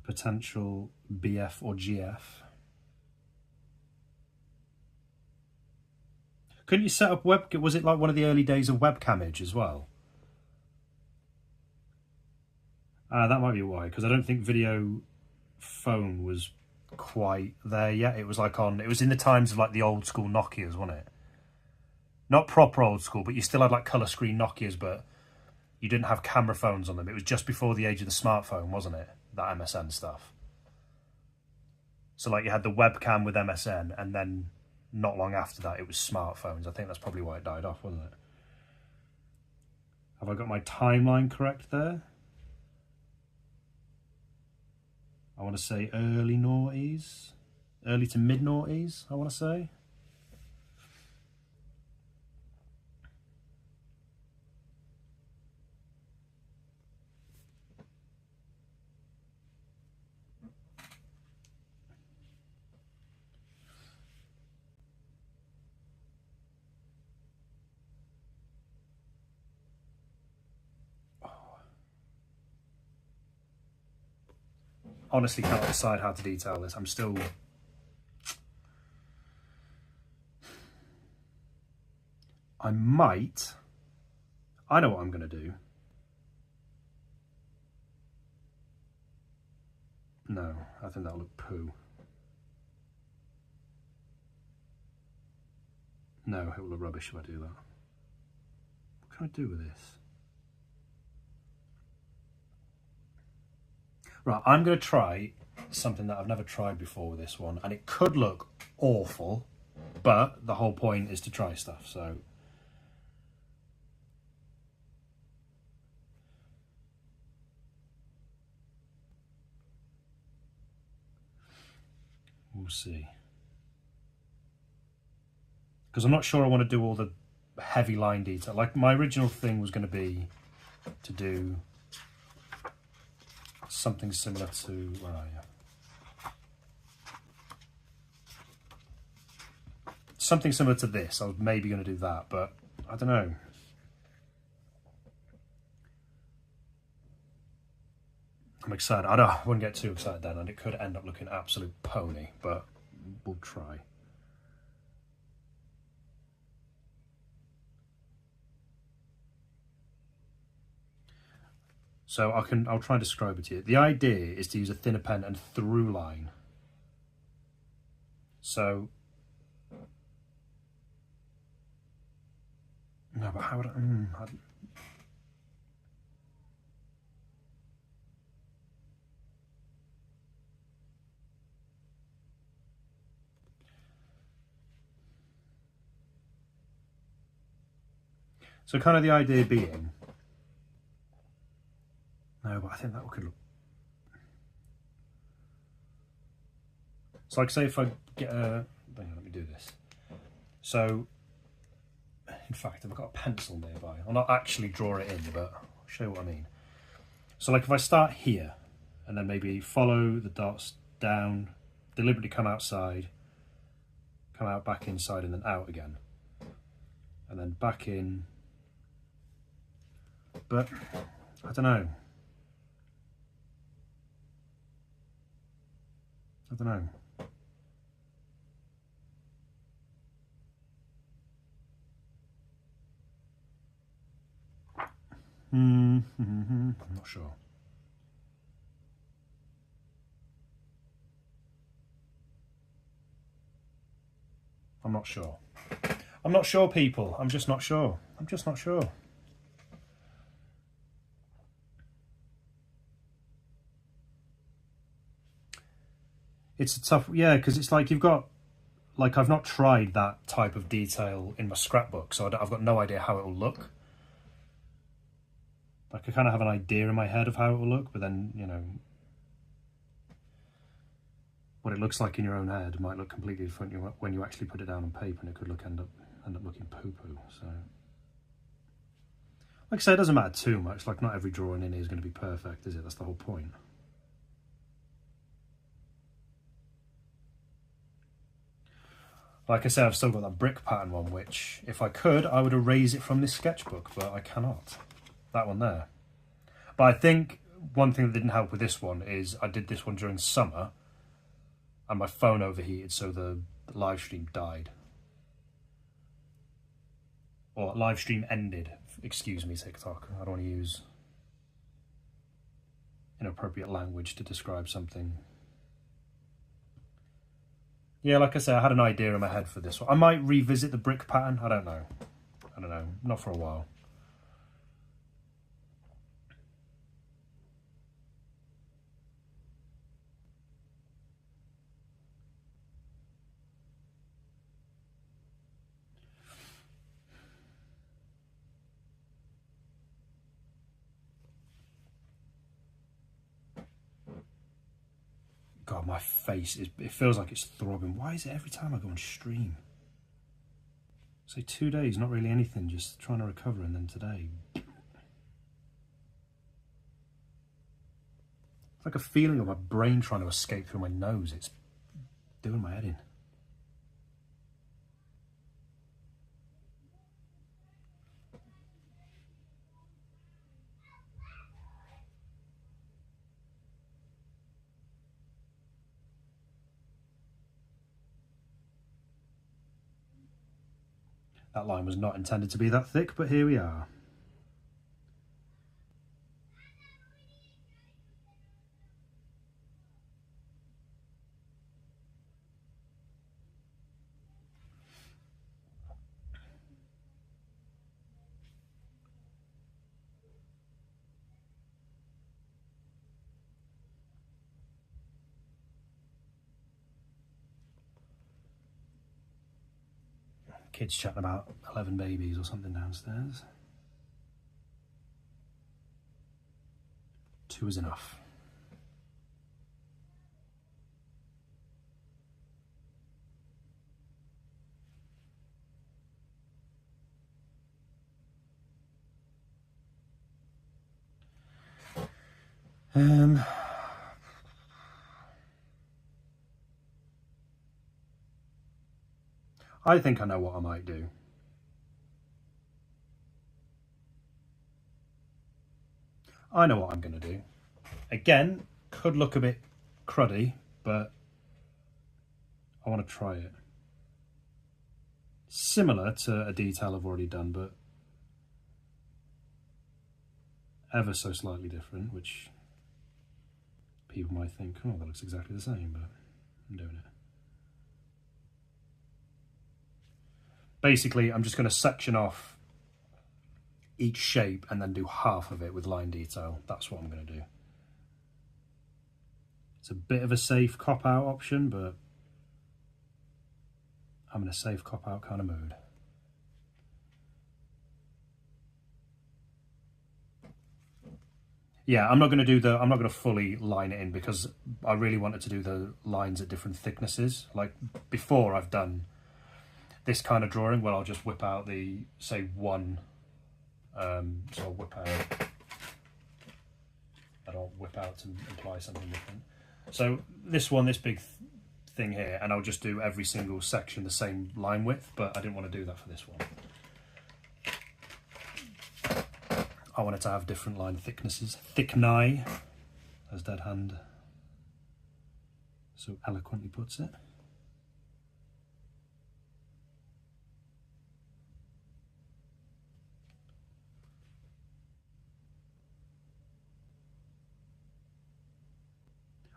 potential BF or GF. Couldn't you set up web? Was it like one of the early days of webcamage as well? That might be why, because I don't think video phone was quite there yet. It was like it was in the times of like the old school Nokias, wasn't it? Not proper old school, but you still had like colour screen Nokias, but you didn't have camera phones on them. It was just before the age of the smartphone, wasn't it? That MSN stuff. So like you had the webcam with MSN, and then not long after that it was smartphones. I think that's probably why it died off, wasn't it? Have I got my timeline correct there? I want to say early noughties, early to mid noughties, I want to say. Honestly can't decide how to detail this. I'm still... I know what I'm going to do. No, I think that'll look poo. No, it will look rubbish if I do that. What can I do with this? Right, I'm going to try something that I've never tried before with this one, and it could look awful, but the whole point is to try stuff, so... We'll see. Because I'm not sure I want to do all the heavy line detail. Like, my original thing was going to be to do something similar to... Where are you? Something similar to this. I was maybe going to do that, but I don't know. I'm excited. I wouldn't get too excited then, and it could end up looking absolute pony, but we'll try. So I'll try and describe it to you. The idea is to use a thinner pen and through line. So, no, but how would I So kind of the idea being, no, but I think that could look, so like say if I get a, hang on, let me do this. So in fact, I've got a pencil nearby. I'll not actually draw it in, but I'll show you what I mean. So like if I start here and then maybe follow the dots down, deliberately come outside, come out back inside and then out again. And then back in. But I don't know. I don't know. I'm not sure. I'm not sure. I'm not sure, people. I'm just not sure. I'm just not sure. It's a tough, yeah, because it's like you've got, like I've not tried that type of detail in my scrapbook, so I've got no idea how it will look. Like I kind of have an idea in my head of how it will look, but then, you know, what it looks like in your own head might look completely different when you actually put it down on paper, and it could end up looking poo-poo. So, like I say, it doesn't matter too much. Like not every drawing in here is going to be perfect, is it? That's the whole point. Like I said, I've still got that brick pattern one, which if I could, I would erase it from this sketchbook, but I cannot. That one there. But I think one thing that didn't help with this one is I did this one during summer and my phone overheated, so the live stream died. Or live stream ended. Excuse me, TikTok. I don't want to use inappropriate language to describe something. Yeah, like I said, I had an idea in my head for this one. I might revisit the brick pattern. I don't know. I don't know. Not for a while. God, my face, it feels like it's throbbing. Why is it every time I go on stream? Say 2 days, not really anything, just trying to recover, and then today. It's like a feeling of my brain trying to escape through my nose. It's doing my head in. That line was not intended to be that thick, but here we are. Kids chatting about 11 babies or something downstairs. 2 is enough. I think I know what I might do. I know what I'm going to do. Again, could look a bit cruddy, but I want to try it. Similar to a detail I've already done, but ever so slightly different, which people might think, oh, that looks exactly the same, but I'm doing it. Basically, I'm just going to section off each shape and then do half of it with line detail. That's what I'm going to do. It's a bit of a safe cop-out option, but I'm in a safe cop-out kind of mood. Yeah, I'm not going to fully line it in because I really wanted to do the lines at different thicknesses. Like before I've done this kind of drawing where I'll just whip out the, say, one, so I'll whip out, and I'll whip out to imply something different. So this one, this big thing here, and I'll just do every single section the same line width, but I didn't want to do that for this one. I wanted to have different line thicknesses. Thickney, as Dead Hand so eloquently puts it.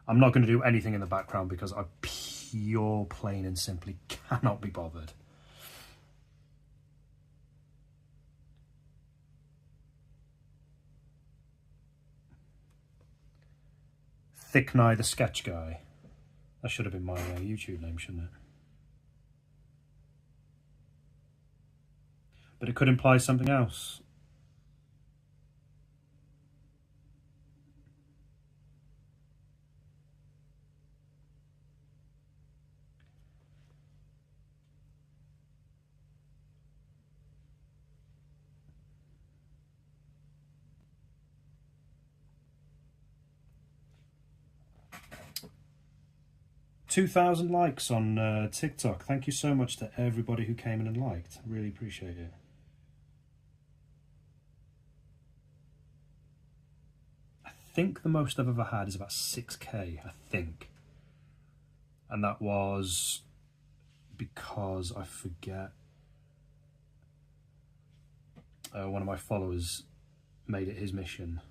I'm not going to do anything in the background because I pure, plain and simply cannot be bothered. Thickney the Sketch Guy. That should have been my YouTube name, shouldn't it? But it could imply something else. $2,000 likes on TikTok. Thank you so much to everybody who came in and liked. Really appreciate it. I think the most I've ever had is about 6K, I think. And that was because I forget one of my followers made it his mission.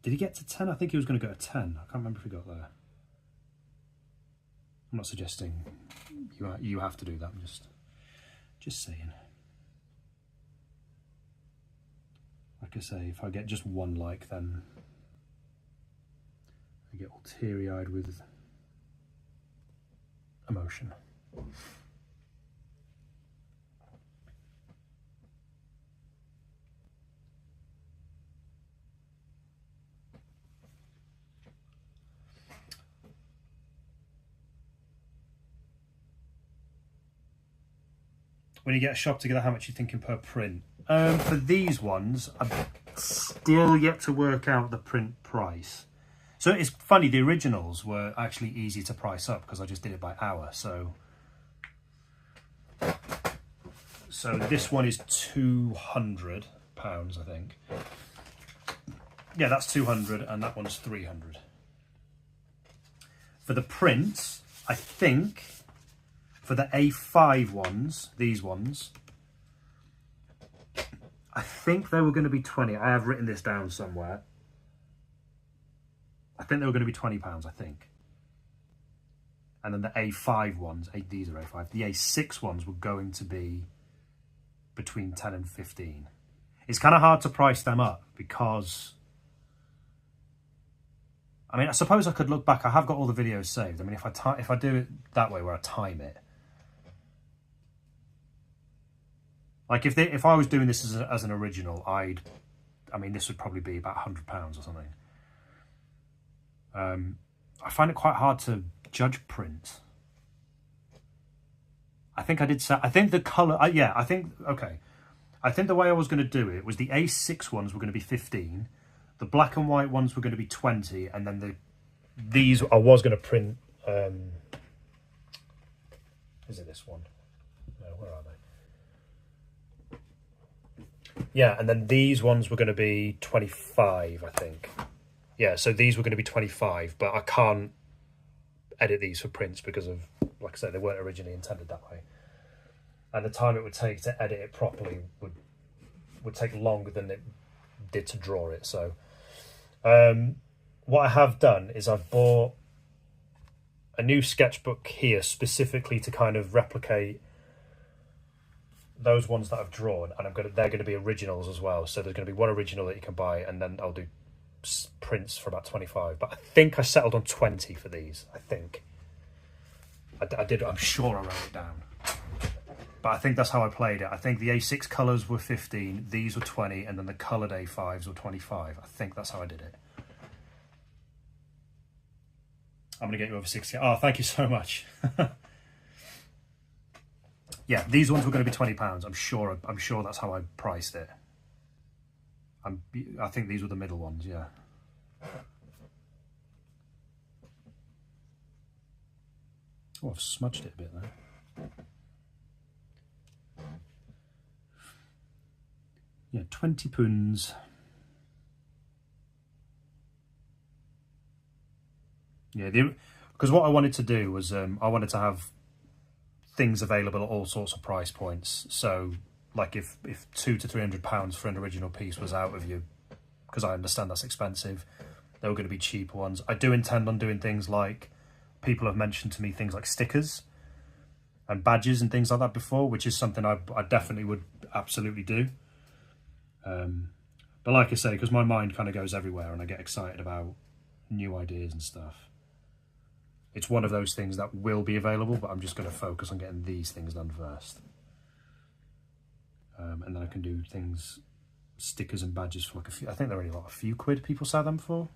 Did he get to 10? I think he was going to go to 10. I can't remember if he got there. I'm not suggesting you have to do that. I'm just saying. Like I say, if I get just one like, then I get all teary-eyed with emotion. When you get a shop together, how much are you thinking per print? For these ones, I've still yet to work out the print price. So it's funny, the originals were actually easy to price up because I just did it by hour. So this one is £200, I think. Yeah, that's 200 and that one's 300. For the prints, I think for the A5 ones, these ones, I think they were going to be 20. I have written this down somewhere. I think they were going to be £20, I think. And then the A5 ones, these are A5, the A6 ones were going to be between 10 and 15. It's kind of hard to price them up because, I mean, I suppose I could look back. I have got all the videos saved. I mean, if I do it that way where I time it, like if I was doing this as an original, I mean, this would probably be about £100 or something. I find it quite hard to judge print. I think I did say, I think the colour, yeah, I think, okay. I think the way I was going to do it was the A6 ones were going to be 15, the black and white ones were going to be 20, and then these I was going to print, is it this one? No, where are they? Yeah, and then these ones were going to be 25, I think. Yeah, so these were going to be 25, but I can't edit these for prints because of, like I said, they weren't originally intended that way. And the time it would take to edit it properly would take longer than it did to draw it. So what I have done is I've bought a new sketchbook here specifically to kind of replicate those ones that I've drawn, and they're going to be originals as well. So there's going to be one original that you can buy, and then I'll do prints for about 25. But I think I settled on 20 for these. I think I did. I'm sure I wrote it down. But I think that's how I played it. I think the A6 colours were 15, these were 20, and then the coloured A5s were 25. I think that's how I did it. I'm going to get you over 60. Oh, thank you so much. Yeah, these ones were going to be £20. I'm sure that's how I priced it. I think these were the middle ones, yeah. Oh, I've smudged it a bit there. Yeah, £20. Yeah, because what I wanted to do was I wanted to have things available at all sorts of price points. So, like if £200 to £300 for an original piece was out of you, because I understand that's expensive, there were going to be cheaper ones. I do intend on doing things like, people have mentioned to me things like stickers and badges and things like that before, which is something I definitely would absolutely do. But like I say, because my mind kind of goes everywhere and I get excited about new ideas and stuff, it's one of those things that will be available, but I'm just going to focus on getting these things done first. And then I can do things, stickers and badges for like a few, I think they're only like a few quid people sell them for.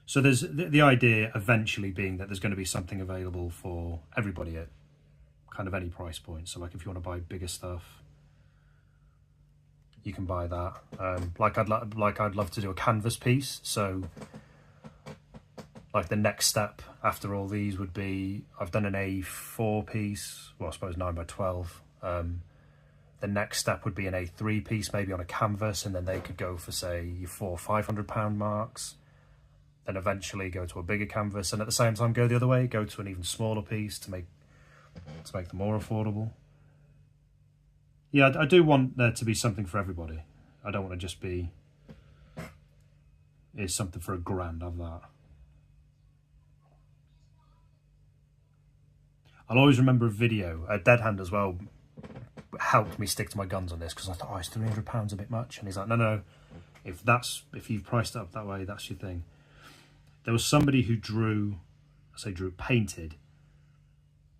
So there's the idea eventually being that there's going to be something available for everybody at kind of any price point. So like if you want to buy bigger stuff, you can buy that. Like I'd love to do a canvas piece. So like the next step after all these would be, I've done an A4 piece, well I suppose 9 by 12. The next step would be an A3 piece, maybe on a canvas, and then they could go for say your £400–500 marks. Then eventually go to a bigger canvas, and at the same time go the other way, go to an even smaller piece to make them more affordable. Yeah, I do want there to be something for everybody. I don't want to just be, here's something for £1,000, have that. I'll always remember a video, Dead Hand as well helped me stick to my guns on this, because I thought, oh, is £300 a bit much? And he's like, no, if you've priced it up that way, that's your thing. There was somebody who painted,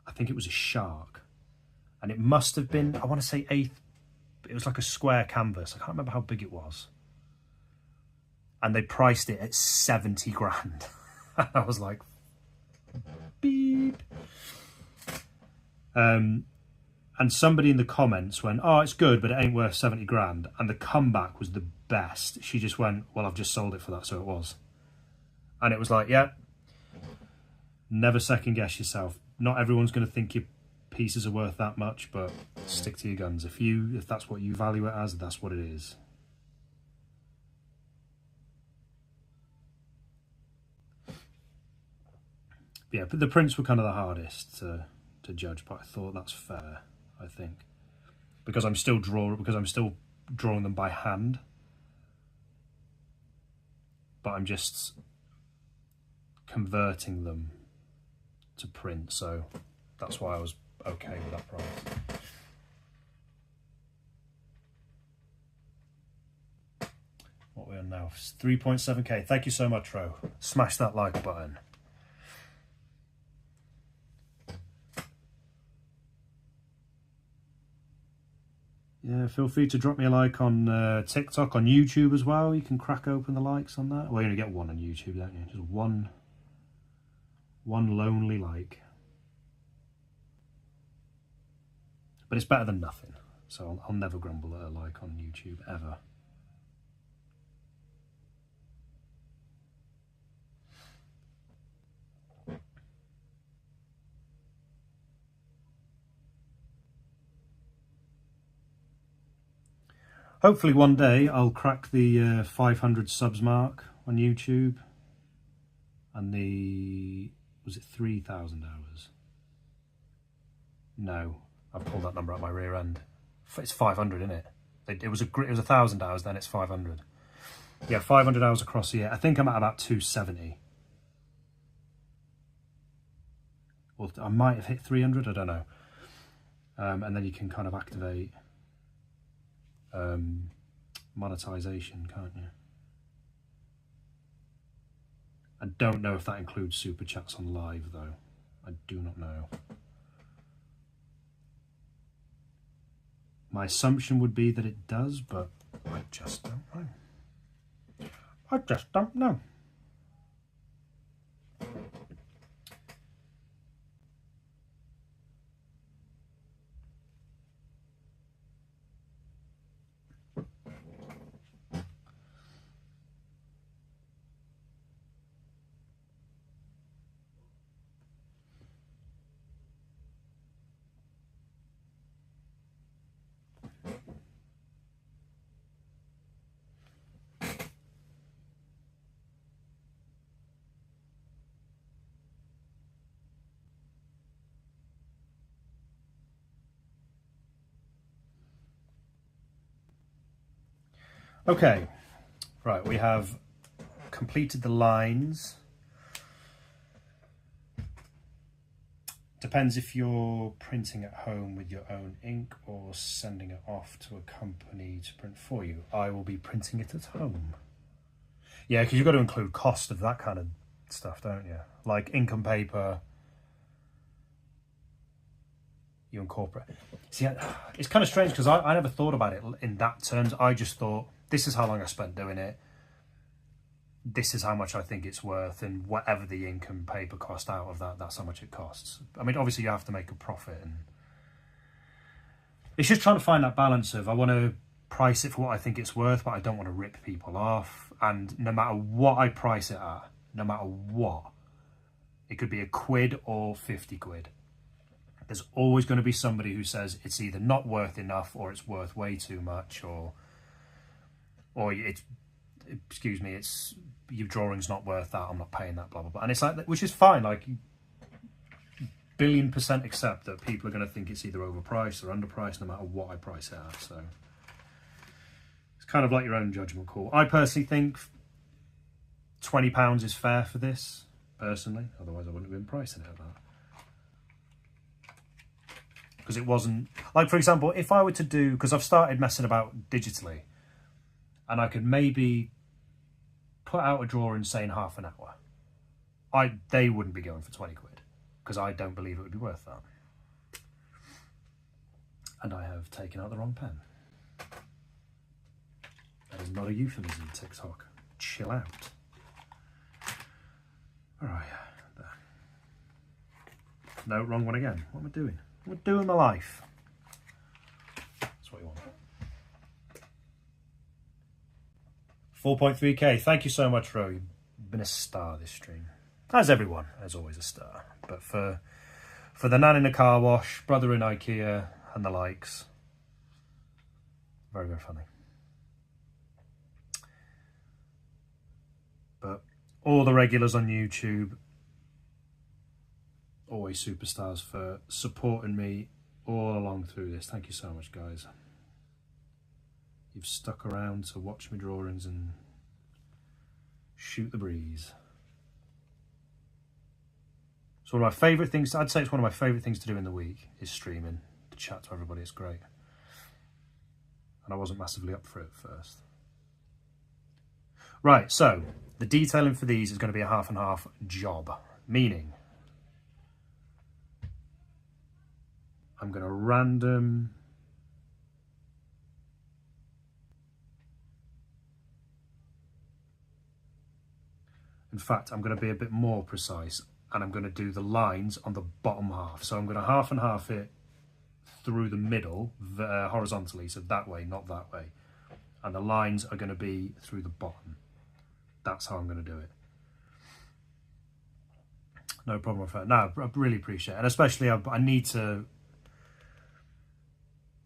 I think it was a shark, and it must have been, I want to say it was like a square canvas. I can't remember how big it was. And they priced it at 70 grand. I was like, beep. And somebody in the comments went, oh, it's good, but it ain't worth 70 grand. And the comeback was the best. She just went, well, I've just sold it for that, so it was. And it was like, yeah, never second guess yourself. Not everyone's going to think your pieces are worth that much, but stick to your guns. If that's what you value it as, that's what it is. Yeah, but the prints were kind of the hardest to judge, but I thought that's fair, I think. Because I'm still drawing them by hand. But I'm just converting them to print, so that's why I was okay with that price. What we're on now, 3.7k. Thank you so much, Ro. Smash that like button. Yeah, feel free to drop me a like on TikTok, on YouTube as well. You can crack open the likes on that. Well, you only get one on YouTube, don't you? Just one lonely like. But it's better than nothing. So I'll never grumble at a like on YouTube, ever. Hopefully one day I'll crack the 500 subs mark on YouTube, and was it 3,000 hours? No, I've pulled that number out my rear end. It's 500, isn't it? It was 1,000 hours, then it's 500. Yeah, 500 hours across the year. I think I'm at about 270. Well, I might have hit 300, I don't know. And then you can kind of activate monetization, can't you? I don't know if that includes super chats on live though. I do not know. My assumption would be that it does, but I just don't know. I just don't know. Okay, right, we have completed the lines. Depends if you're printing at home with your own ink or sending it off to a company to print for you. I will be printing it at home. Yeah, because you've got to include cost of that kind of stuff, don't you? Like ink and paper, you incorporate. See, it's kind of strange because I never thought about it in that terms. I just thought, this is how long I spent doing it. This is how much I think it's worth, and whatever the ink and paper cost out of that, that's how much it costs. I mean, obviously you have to make a profit, and it's just trying to find that balance of, I want to price it for what I think it's worth, but I don't want to rip people off. And no matter what I price it at, no matter what, it could be a quid or 50 quid. There's always going to be somebody who says it's either not worth enough or it's worth way too much, or it's, excuse me, it's, your drawing's not worth that, I'm not paying that, blah, blah, blah. And it's like, which is fine, like, billion% accept that people are going to think it's either overpriced or underpriced no matter what I price it at. So it's kind of like your own judgment call. I personally think £20 is fair for this, personally, otherwise I wouldn't have been pricing it at that. Because it wasn't, like, for example, if I were to do, because I've started messing about digitally, and I could maybe put out a drawing saying half an hour, they wouldn't be going for 20 quid, because I don't believe it would be worth that. And I have taken out the wrong pen. That is not a euphemism, TikTok. Chill out. All right, there. No, wrong one again. What am I doing? What am I doing with my life? That's what you want. 4.3k. Thank you so much, Ro. You've been a star this stream. As everyone, as always, a star. But for the nan in the car wash, brother in IKEA, and the likes, very, very funny. But all the regulars on YouTube, always superstars for supporting me all along through this. Thank you so much, guys. You've stuck around to watch my drawings and shoot the breeze. So one of my favourite things, I'd say it's one of my favourite things to do in the week, is streaming, to chat to everybody. It's great. And I wasn't massively up for it at first. Right, so the detailing for these is going to be a half and half job, meaning I'm going to random in fact, I'm going to be a bit more precise, and I'm going to do the lines on the bottom half. So I'm going to half and half it through the middle, horizontally, so that way, not that way. And the lines are going to be through the bottom. That's how I'm going to do it. No problem with that. No, I really appreciate it. And especially, I need to,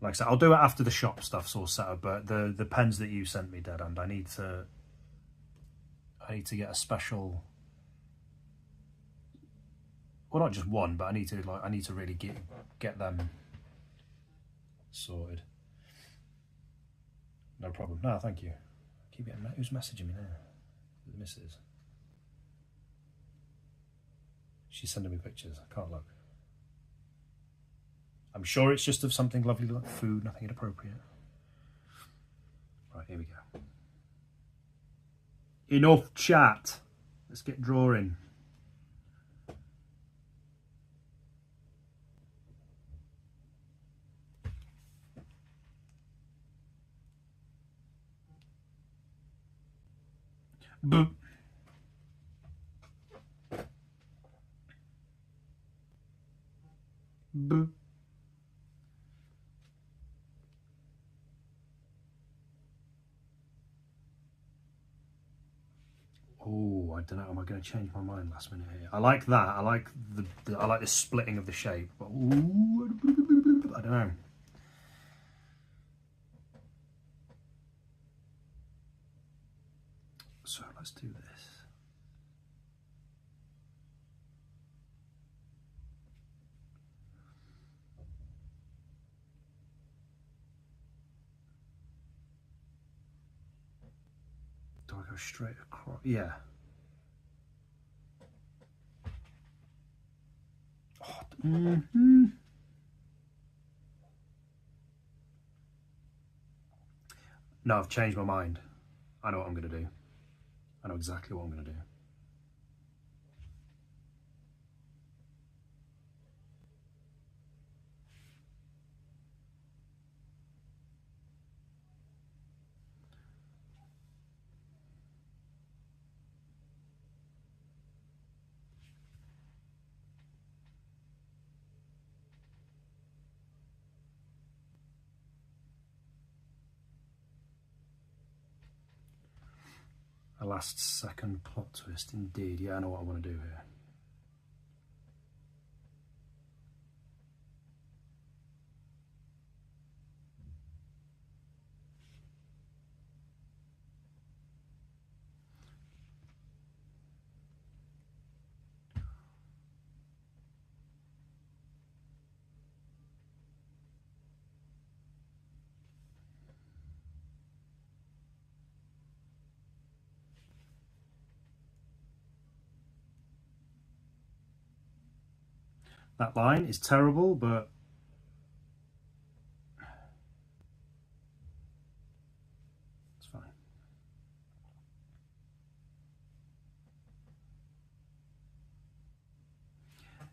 like I said, I'll do it after the shop stuff's all set up, but the pens that you sent me, Dead End, I need to get a special, well, not just one, but I need to really get them sorted. No problem. No, thank you. Keep getting, who's messaging me now? The missus. She's sending me pictures. I can't look. I'm sure it's just of something lovely like food, nothing inappropriate. Right, here we go. Enough chat. Let's get drawing. Boop. Boop. Oh, I don't know. Am I going to change my mind last minute here? I like that. I like I like the splitting of the shape. But ooh, I don't know. So let's do this. Do I go straight across? Yeah. Oh, No, I've changed my mind. I know what I'm going to do. I know exactly what I'm going to do. A last second plot twist, indeed. Yeah, I know what I want to do here. That line is terrible, but it's fine.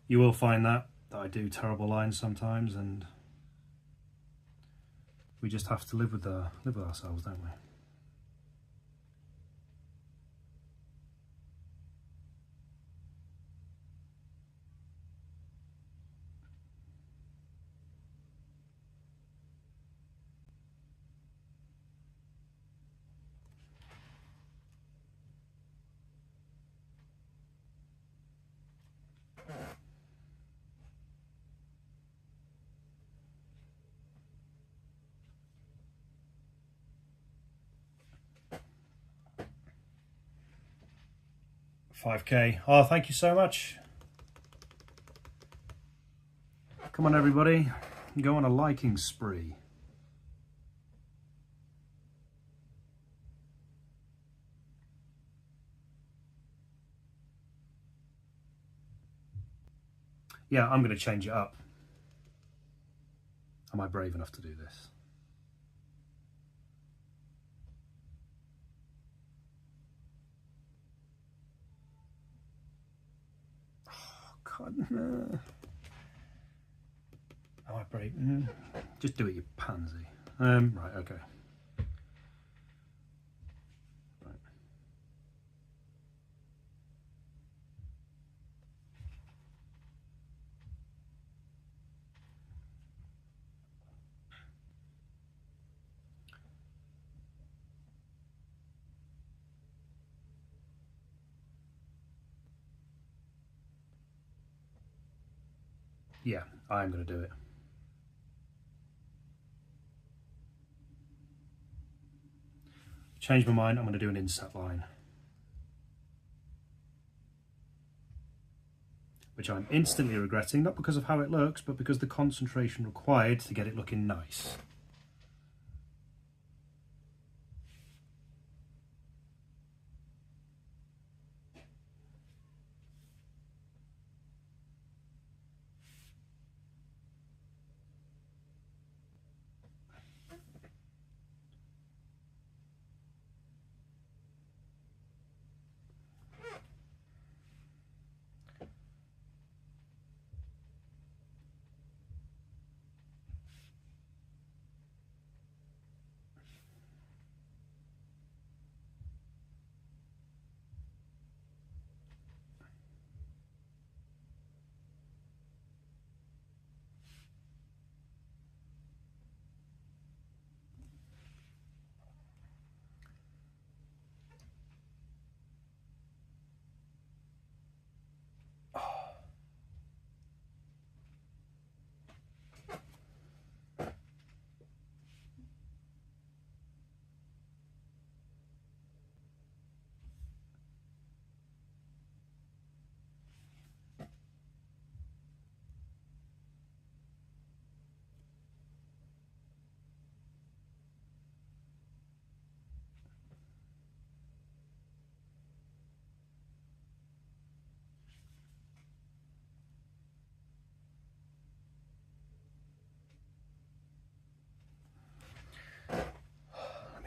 You will find that I do terrible lines sometimes, and we just have to live with ourselves, don't we? $5K. Oh, thank you so much. Come on, everybody. Go on a liking spree. Yeah, I'm going to change it up. Am I brave enough to do this? Oh, God. No. Am I brave? Just do it, you pansy. Right, okay. Right. Yeah, I'm going to do it. Change my mind, I'm going to do an inset line. Which I'm instantly regretting, not because of how it looks, but because the concentration required to get it looking nice.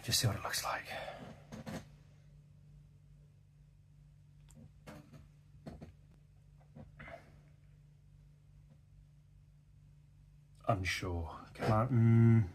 just see what it looks like. Unsure. Can I?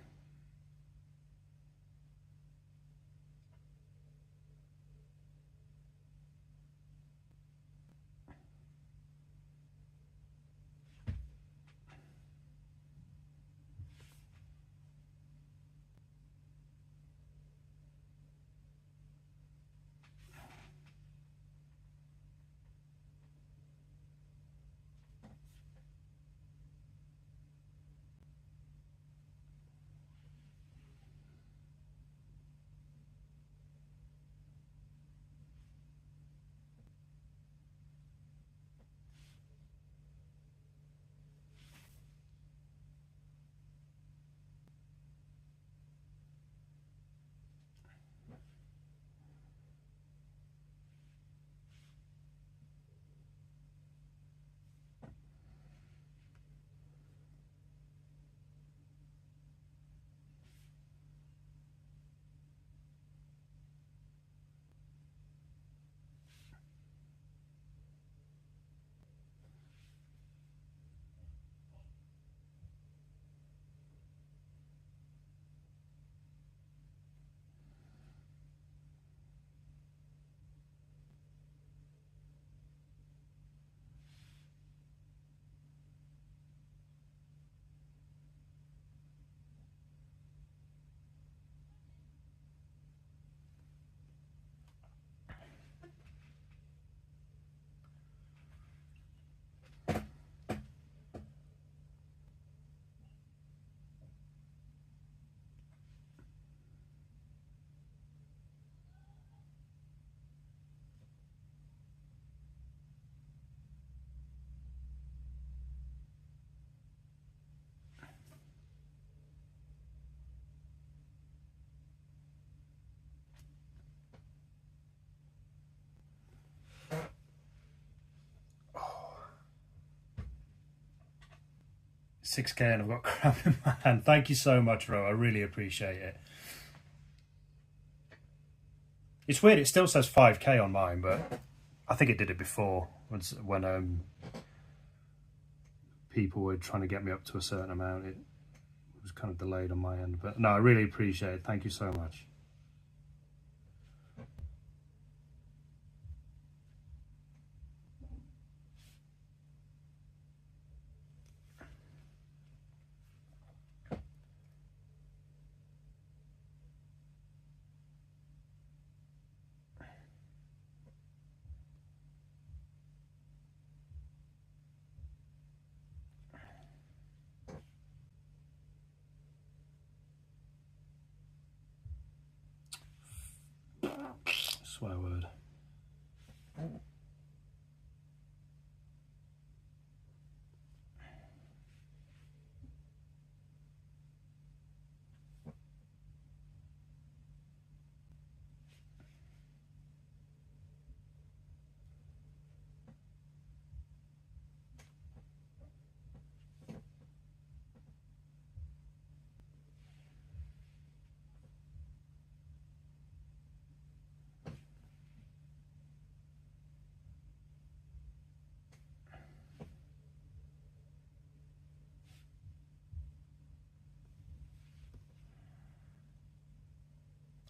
$6K and I've got crap in my hand. Thank you so much, Ro. I really appreciate it. It's weird, it still says 5K on mine, but I think it did it before when people were trying to get me up to a certain amount. It was kind of delayed on my end, but no, I really appreciate it. Thank you so much. Swear word.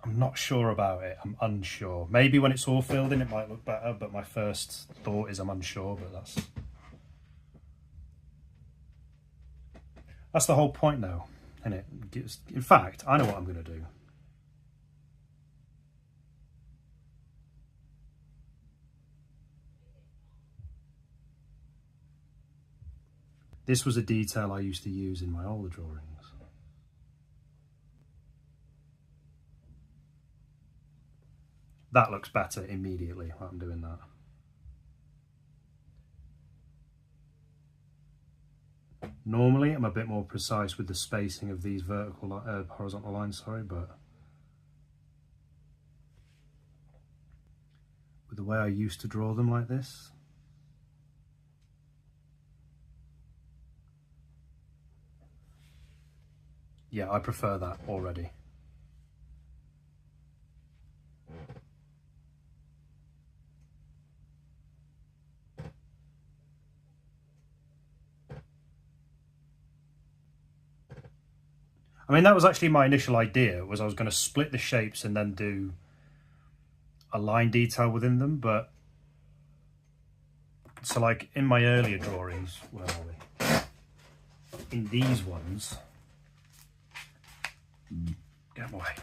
I'm not sure about it. I'm unsure. Maybe when it's all filled in it might look better, but my first thought is I'm unsure, but that's the whole point though, isn't it? In fact, I know what I'm going to do. This was a detail I used to use in my older drawings. That looks better immediately while I'm doing that. Normally I'm a bit more precise with the spacing of these horizontal lines, sorry, but with the way I used to draw them like this, yeah, I prefer that already. I mean, that was actually my initial idea, was I was going to split the shapes and then do a line detail within them, but so like in my earlier drawings, where are we? In these ones, get them away.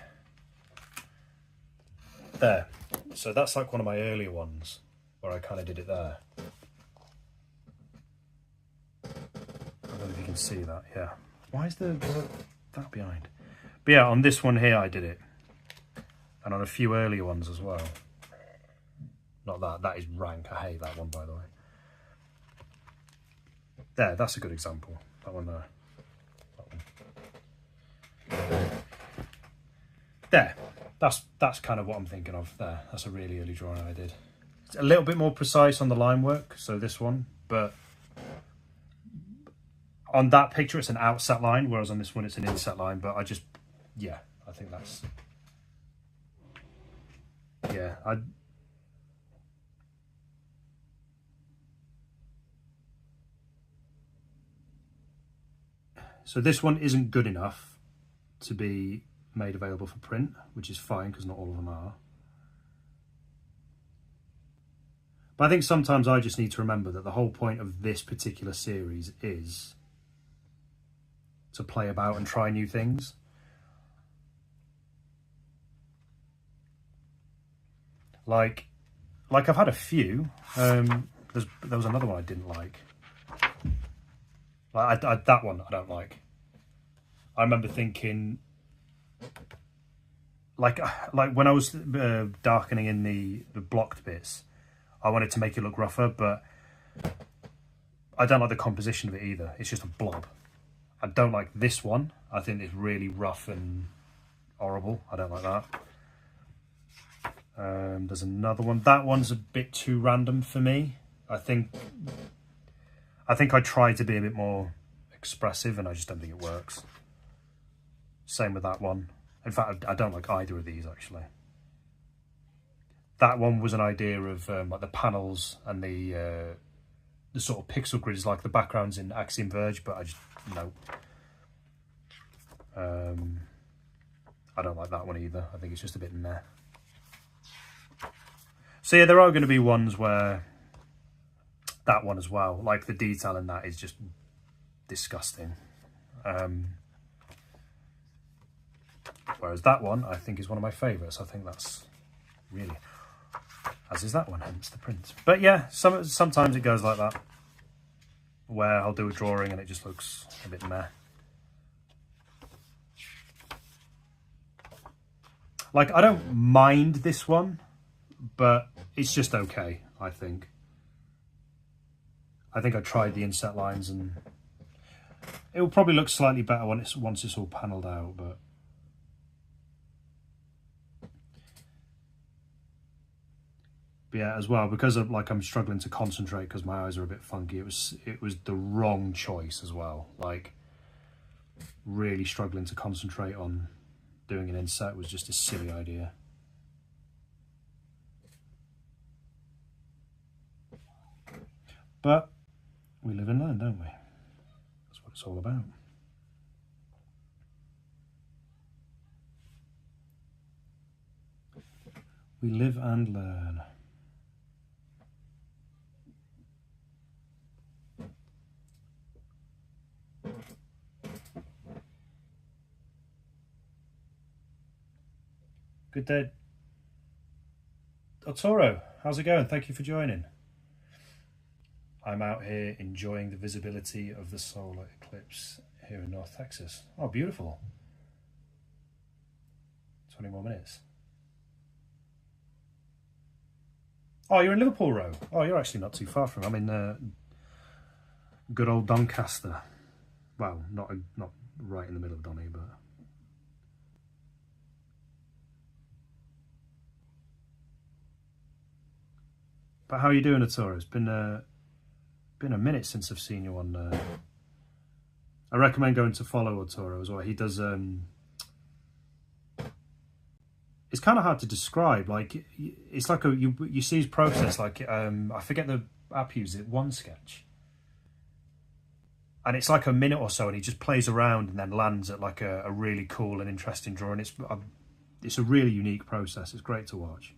There. So that's like one of my earlier ones where I kind of did it there. I don't know if you can see that. Yeah. Why is that behind? But yeah, on this one here I did it, and on a few earlier ones as well. Not that. That is rank. I hate that one, by the way. There. That's a good example. That one there. That one. There. That's kind of what I'm thinking of there. That's a really early drawing I did. It's a little bit more precise on the line work, so this one, but on that picture it's an outset line, whereas on this one it's an inset line, but I just, yeah, I think that's, yeah, so this one isn't good enough to be made available for print, which is fine because not all of them are. But I think sometimes I just need to remember that the whole point of this particular series is to play about and try new things. Like I've had a few. There was another one I didn't like. That one I don't like. I remember thinking, like when I was darkening in the blocked bits, I wanted to make it look rougher, but I don't like the composition of it either. It's just a blob. I don't like this one. I think it's really rough and horrible. I don't like that. There's another one. That one's a bit too random for me. I think I tried to be a bit more expressive and I just don't think it works. Same with that one. In fact, I don't like either of these actually. That one was an idea of like the panels and the sort of pixel grids, like the backgrounds in Axiom Verge, but I just, no. I don't like that one either. I think it's just a bit meh. So yeah, there are going to be ones where that one as well, like the detail in that is just disgusting. Whereas that one I think is one of my favourites. I think that's really, as is that one, hence the print. But yeah, sometimes it goes like that, where I'll do a drawing and it just looks a bit meh. Like, I don't mind this one, but it's just okay, I think. I tried the inset lines and it will probably look slightly better once it's all panelled out, but yeah, as well, because of, like, I'm struggling to concentrate because my eyes are a bit funky, it was the wrong choice as well. Like, really struggling to concentrate on doing an inset was just a silly idea. But we live and learn, don't we? That's what it's all about. We live and learn. Good day. Toro, how's it going? Thank you for joining. I'm out here enjoying the visibility of the solar eclipse here in North Texas. Oh, beautiful. 20 more minutes. Oh, you're in Liverpool Row. Oh, you're actually not too far from. I'm in good old Doncaster. Well, not right in the middle of Donny, but how are you doing, Atoro? It's been a minute since I've seen you on. I recommend going to follow Atoro as well. He does. It's kind of hard to describe. Like, it's like you see his process. Like, I forget the app he uses. One Sketch. And it's like a minute or so, and he just plays around and then lands at like a really cool and interesting drawing. It's a really unique process. It's great to watch.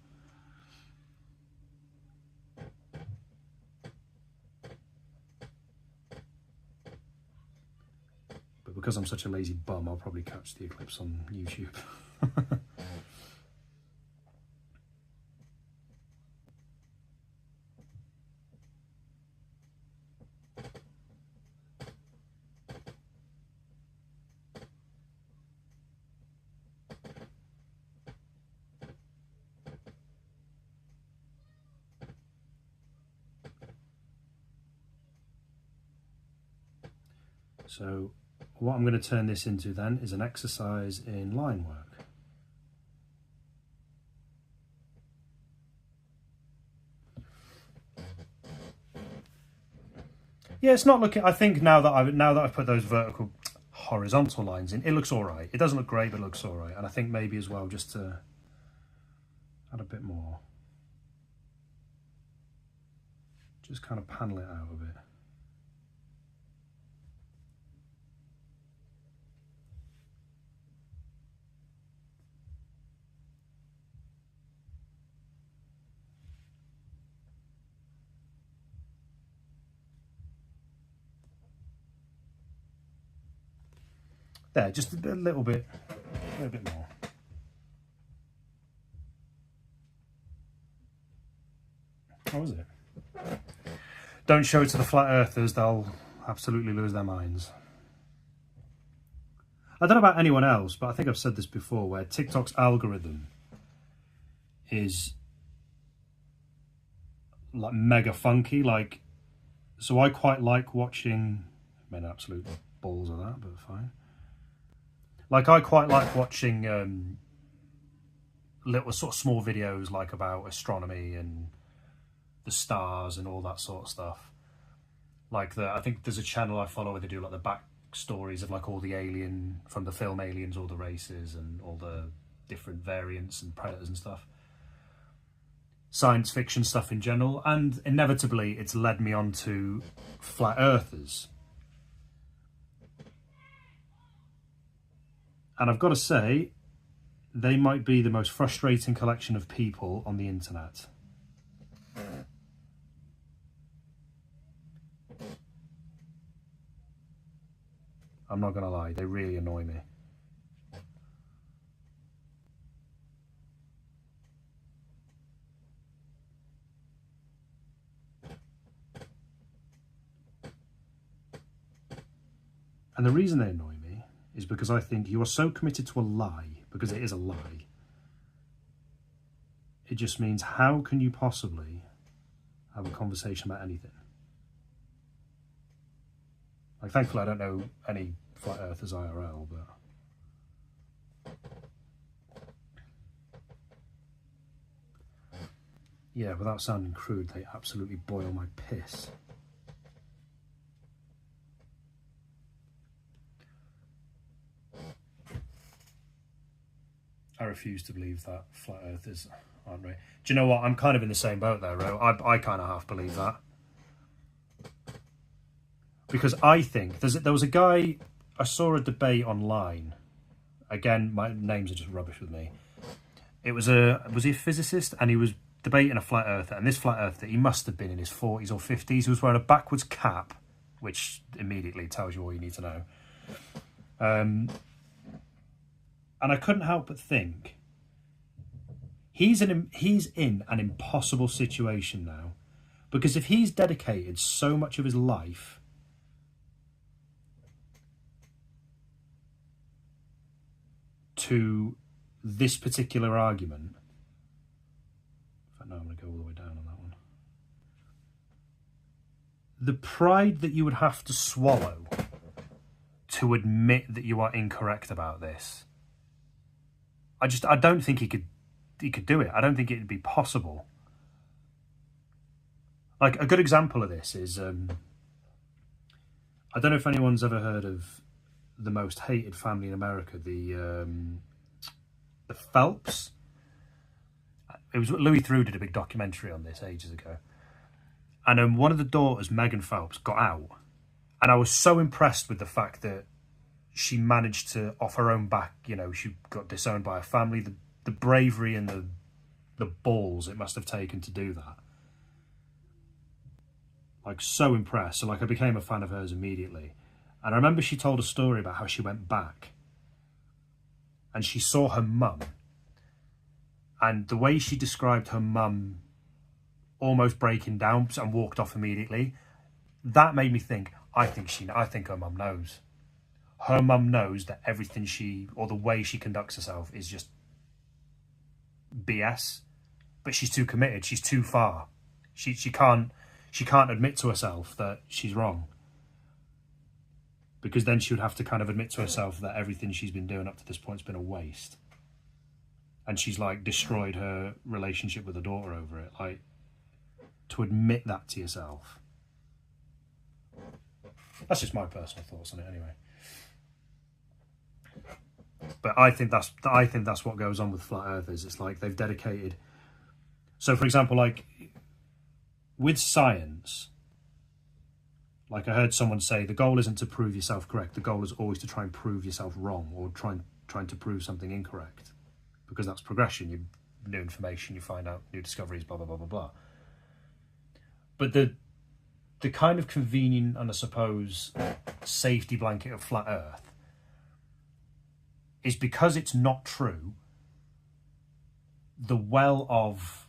But because I'm such a lazy bum, I'll probably catch the eclipse on YouTube. So what I'm going to turn this into then is an exercise in line work. Yeah, it's not looking. I think now that I've put those horizontal lines in, it looks all right. It doesn't look great, but it looks all right. And I think maybe as well, just to add a bit more, just kind of panel it out a bit. There, just a little bit more. How was it? Don't show it to the flat earthers, they'll absolutely lose their minds. I don't know about anyone else, but I think I've said this before, where TikTok's algorithm is like mega funky. Like, so I quite like watching, I mean, absolute balls of that, but fine. Like, I quite like watching little sort of small videos like about astronomy and the stars and all that sort of stuff. Like I think there's a channel I follow where they do like the backstories of like all the Alien, from the film Aliens, all the races and all the different variants and predators and stuff. Science fiction stuff in general, and inevitably it's led me on to flat earthers. And I've got to say, they might be the most frustrating collection of people on the internet. I'm not going to lie, they really annoy me. And the reason they annoy me is because I think you are so committed to a lie, because it is a lie. It just means, how can you possibly have a conversation about anything? Like, thankfully I don't know any flat earthers IRL, but yeah, without sounding crude, they absolutely boil my piss. I refuse to believe that flat earthers aren't real. Do you know what? I'm kind of in the same boat there, Ro. I kind of half believe that. Because I think there was a guy, I saw a debate online. Again, my names are just rubbish with me. It was he a physicist? And he was debating a flat earther. And this flat earther, he must have been in his 40s or 50s. He was wearing a backwards cap, which immediately tells you all you need to know. And I couldn't help but think, he's in an impossible situation now. Because if he's dedicated so much of his life to this particular argument, in fact, no, I'm going to go all the way down on that one. The pride that you would have to swallow to admit that you are incorrect about this, I don't think he could do it. I don't think it'd be possible. Like, a good example of this is, I don't know if anyone's ever heard of the most hated family in America, the Phelps. It was Louis Theroux did a big documentary on this ages ago, and one of the daughters, Megan Phelps, got out And I was so impressed with the fact that she managed to, off her own back, you know, she got disowned by her family, the bravery and the balls it must have taken to do that. Like, so impressed. So, like, I became a fan of hers immediately. And I remember she told a story about how she went back and she saw her mum. And the way she described her mum almost breaking down and walked off immediately, that made me think, I think her mum knows. Her mum knows that everything or the way she conducts herself is just BS. But she's too committed. She's too far. She can't admit to herself that she's wrong. Because then she would have to kind of admit to herself that everything she's been doing up to this point has been a waste. And she's like destroyed her relationship with her daughter over it. Like, to admit that to yourself. That's just my personal thoughts on it anyway. But I think that's what goes on with flat earthers. It's like they've dedicated. So for example, like with science, like I heard someone say, the goal isn't to prove yourself correct. The goal is always to try and prove yourself wrong, or trying to prove something incorrect, because that's progression. You new information, you find out new discoveries, blah blah blah blah blah. But the kind of convenient and I suppose safety blanket of flat Earth is because it's not true. The well of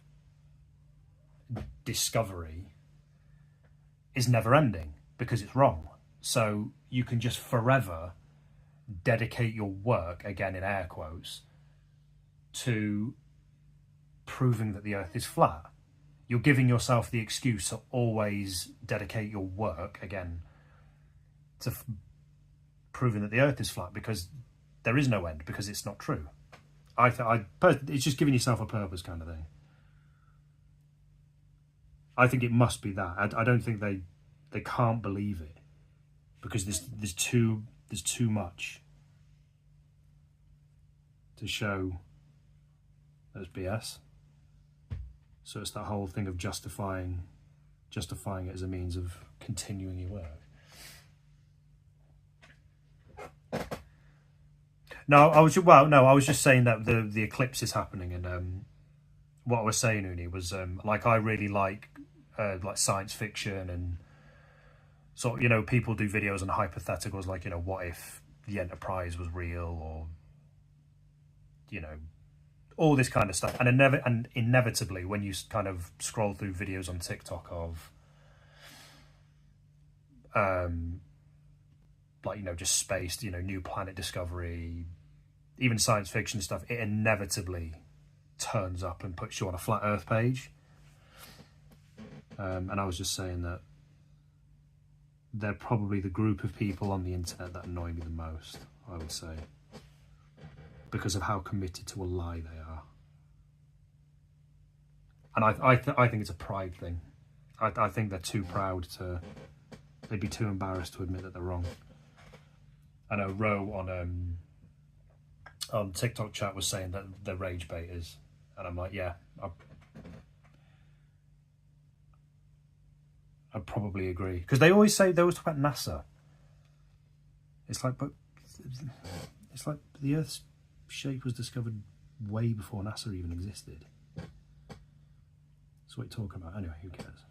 discovery is never ending because it's wrong. So you can just forever dedicate your work, again in air quotes, to proving that the Earth is flat. You're giving yourself the excuse to always dedicate your work, again, to proving that the Earth is flat, because there is no end, because it's not true. It's just giving yourself a purpose kind of thing. I think it must be that. I don't think they can't believe it, because there's too much to show as BS. So it's that whole thing of justifying it as a means of continuing your work. No, I was just saying that the eclipse is happening, and what I was saying, Uni, was like I really like science fiction, and so, you know, people do videos on hypotheticals, like, you know, what if the Enterprise was real, or, you know, all this kind of stuff. And inevitably, when you kind of scroll through videos on TikTok of like, you know, just space, you know, new planet discovery, even science fiction stuff, it inevitably turns up and puts you on a flat Earth page. And I was just saying that they're probably the group of people on the internet that annoy me the most, I would say, because of how committed to a lie they are. And I think it's a pride thing. I think they're too proud to, they'd be too embarrassed to admit that they're wrong. I know Ro on TikTok chat was saying that they're rage baiters, and I'm like, yeah, I probably agree, because they always talk about NASA. It's like, but it's like the Earth's shape was discovered way before NASA even existed. That's what you're talking about. Anyway, who cares?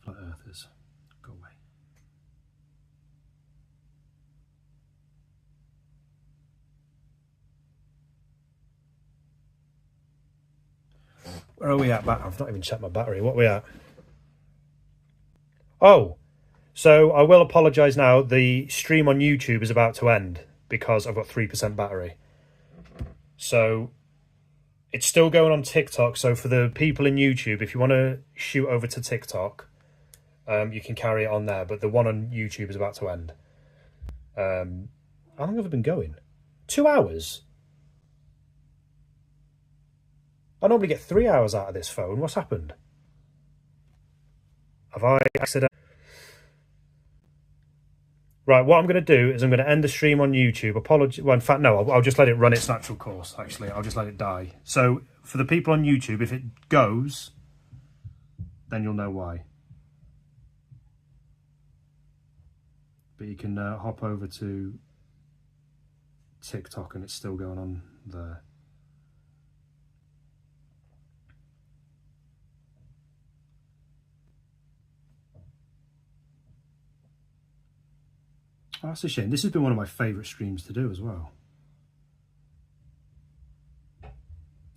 Flat Earthers, go away. Where are we at? I've not even checked my battery. What are we at? Oh, so I will apologise now. The stream on YouTube is about to end because I've got 3% battery. So it's still going on TikTok. So for the people in YouTube, if you want to shoot over to TikTok, you can carry it on there. But the one on YouTube is about to end. How long have I been going? 2 hours? I normally get 3 hours out of this phone. What's happened? Have I accidentally... Right, what I'm going to do is I'm going to end the stream on YouTube. Well, in fact, no, I'll just let it run its natural course, actually. I'll just let it die. So, for the people on YouTube, if it goes, then you'll know why. but you can hop over to TikTok and it's still going on there. Oh, that's a shame. This has been one of my favourite streams to do as well.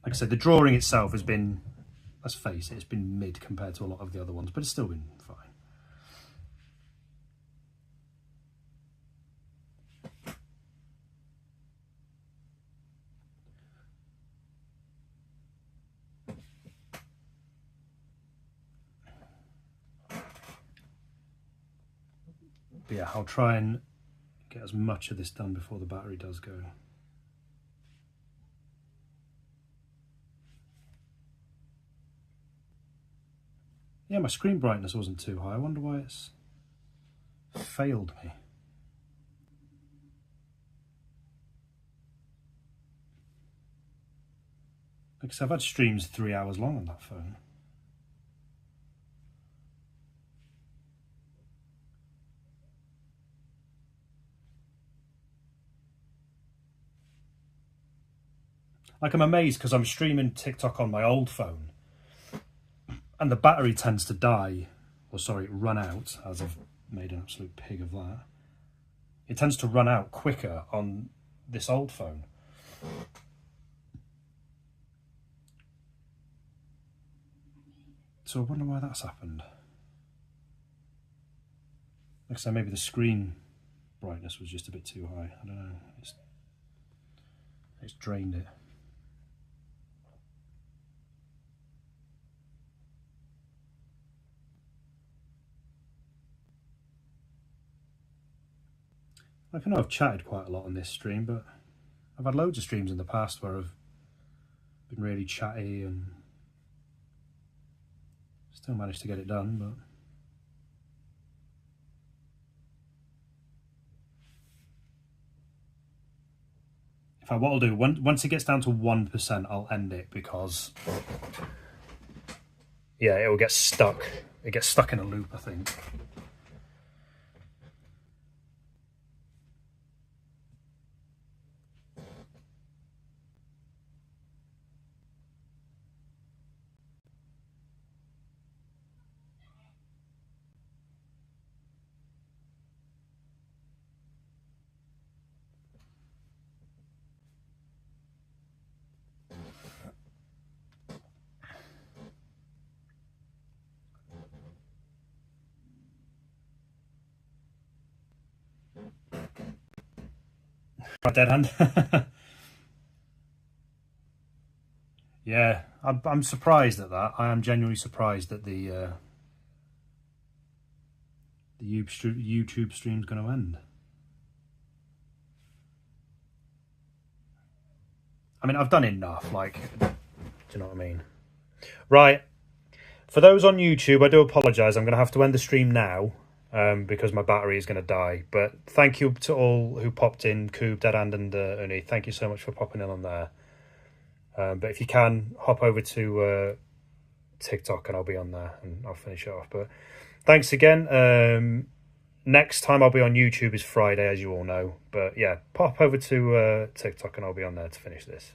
Like I said, the drawing itself has been, let's face it, it's been mid compared to a lot of the other ones, but it's still been fine. But yeah, I'll try and get as much of this done before the battery does go. Yeah, my screen brightness wasn't too high. I wonder why it's failed me. Because I've had streams 3 hours long on that phone. Like, I'm amazed because I'm streaming TikTok on my old phone and the battery tends to die, or sorry, run out, as I've made an absolute pig of that. It tends to run out quicker on this old phone. So I wonder why that's happened. Like I said, maybe the screen brightness was just a bit too high. I don't know. It's drained it. Like, I know I've chatted quite a lot on this stream, but I've had loads of streams in the past where I've been really chatty and still managed to get it done, but in fact, what I'll do, once it gets down to 1%, I'll end it, because yeah, it will get stuck. It gets stuck in a loop, I think. Right, dead hand. Yeah, I'm surprised at that. I am genuinely surprised that the YouTube stream's going to end. I mean, I've done enough, like, do you know what I mean? Right, for those on YouTube, I do apologise. I'm going to have to end the stream now because my battery is going to die. But thank you to all who popped in, Coob, Dead Hand and Uni. Thank you so much for popping in on there. But if you can, hop over to TikTok and I'll be on there and I'll finish it off. But thanks again. Next time I'll be on YouTube is Friday, as you all know. But yeah, pop over to TikTok and I'll be on there to finish this.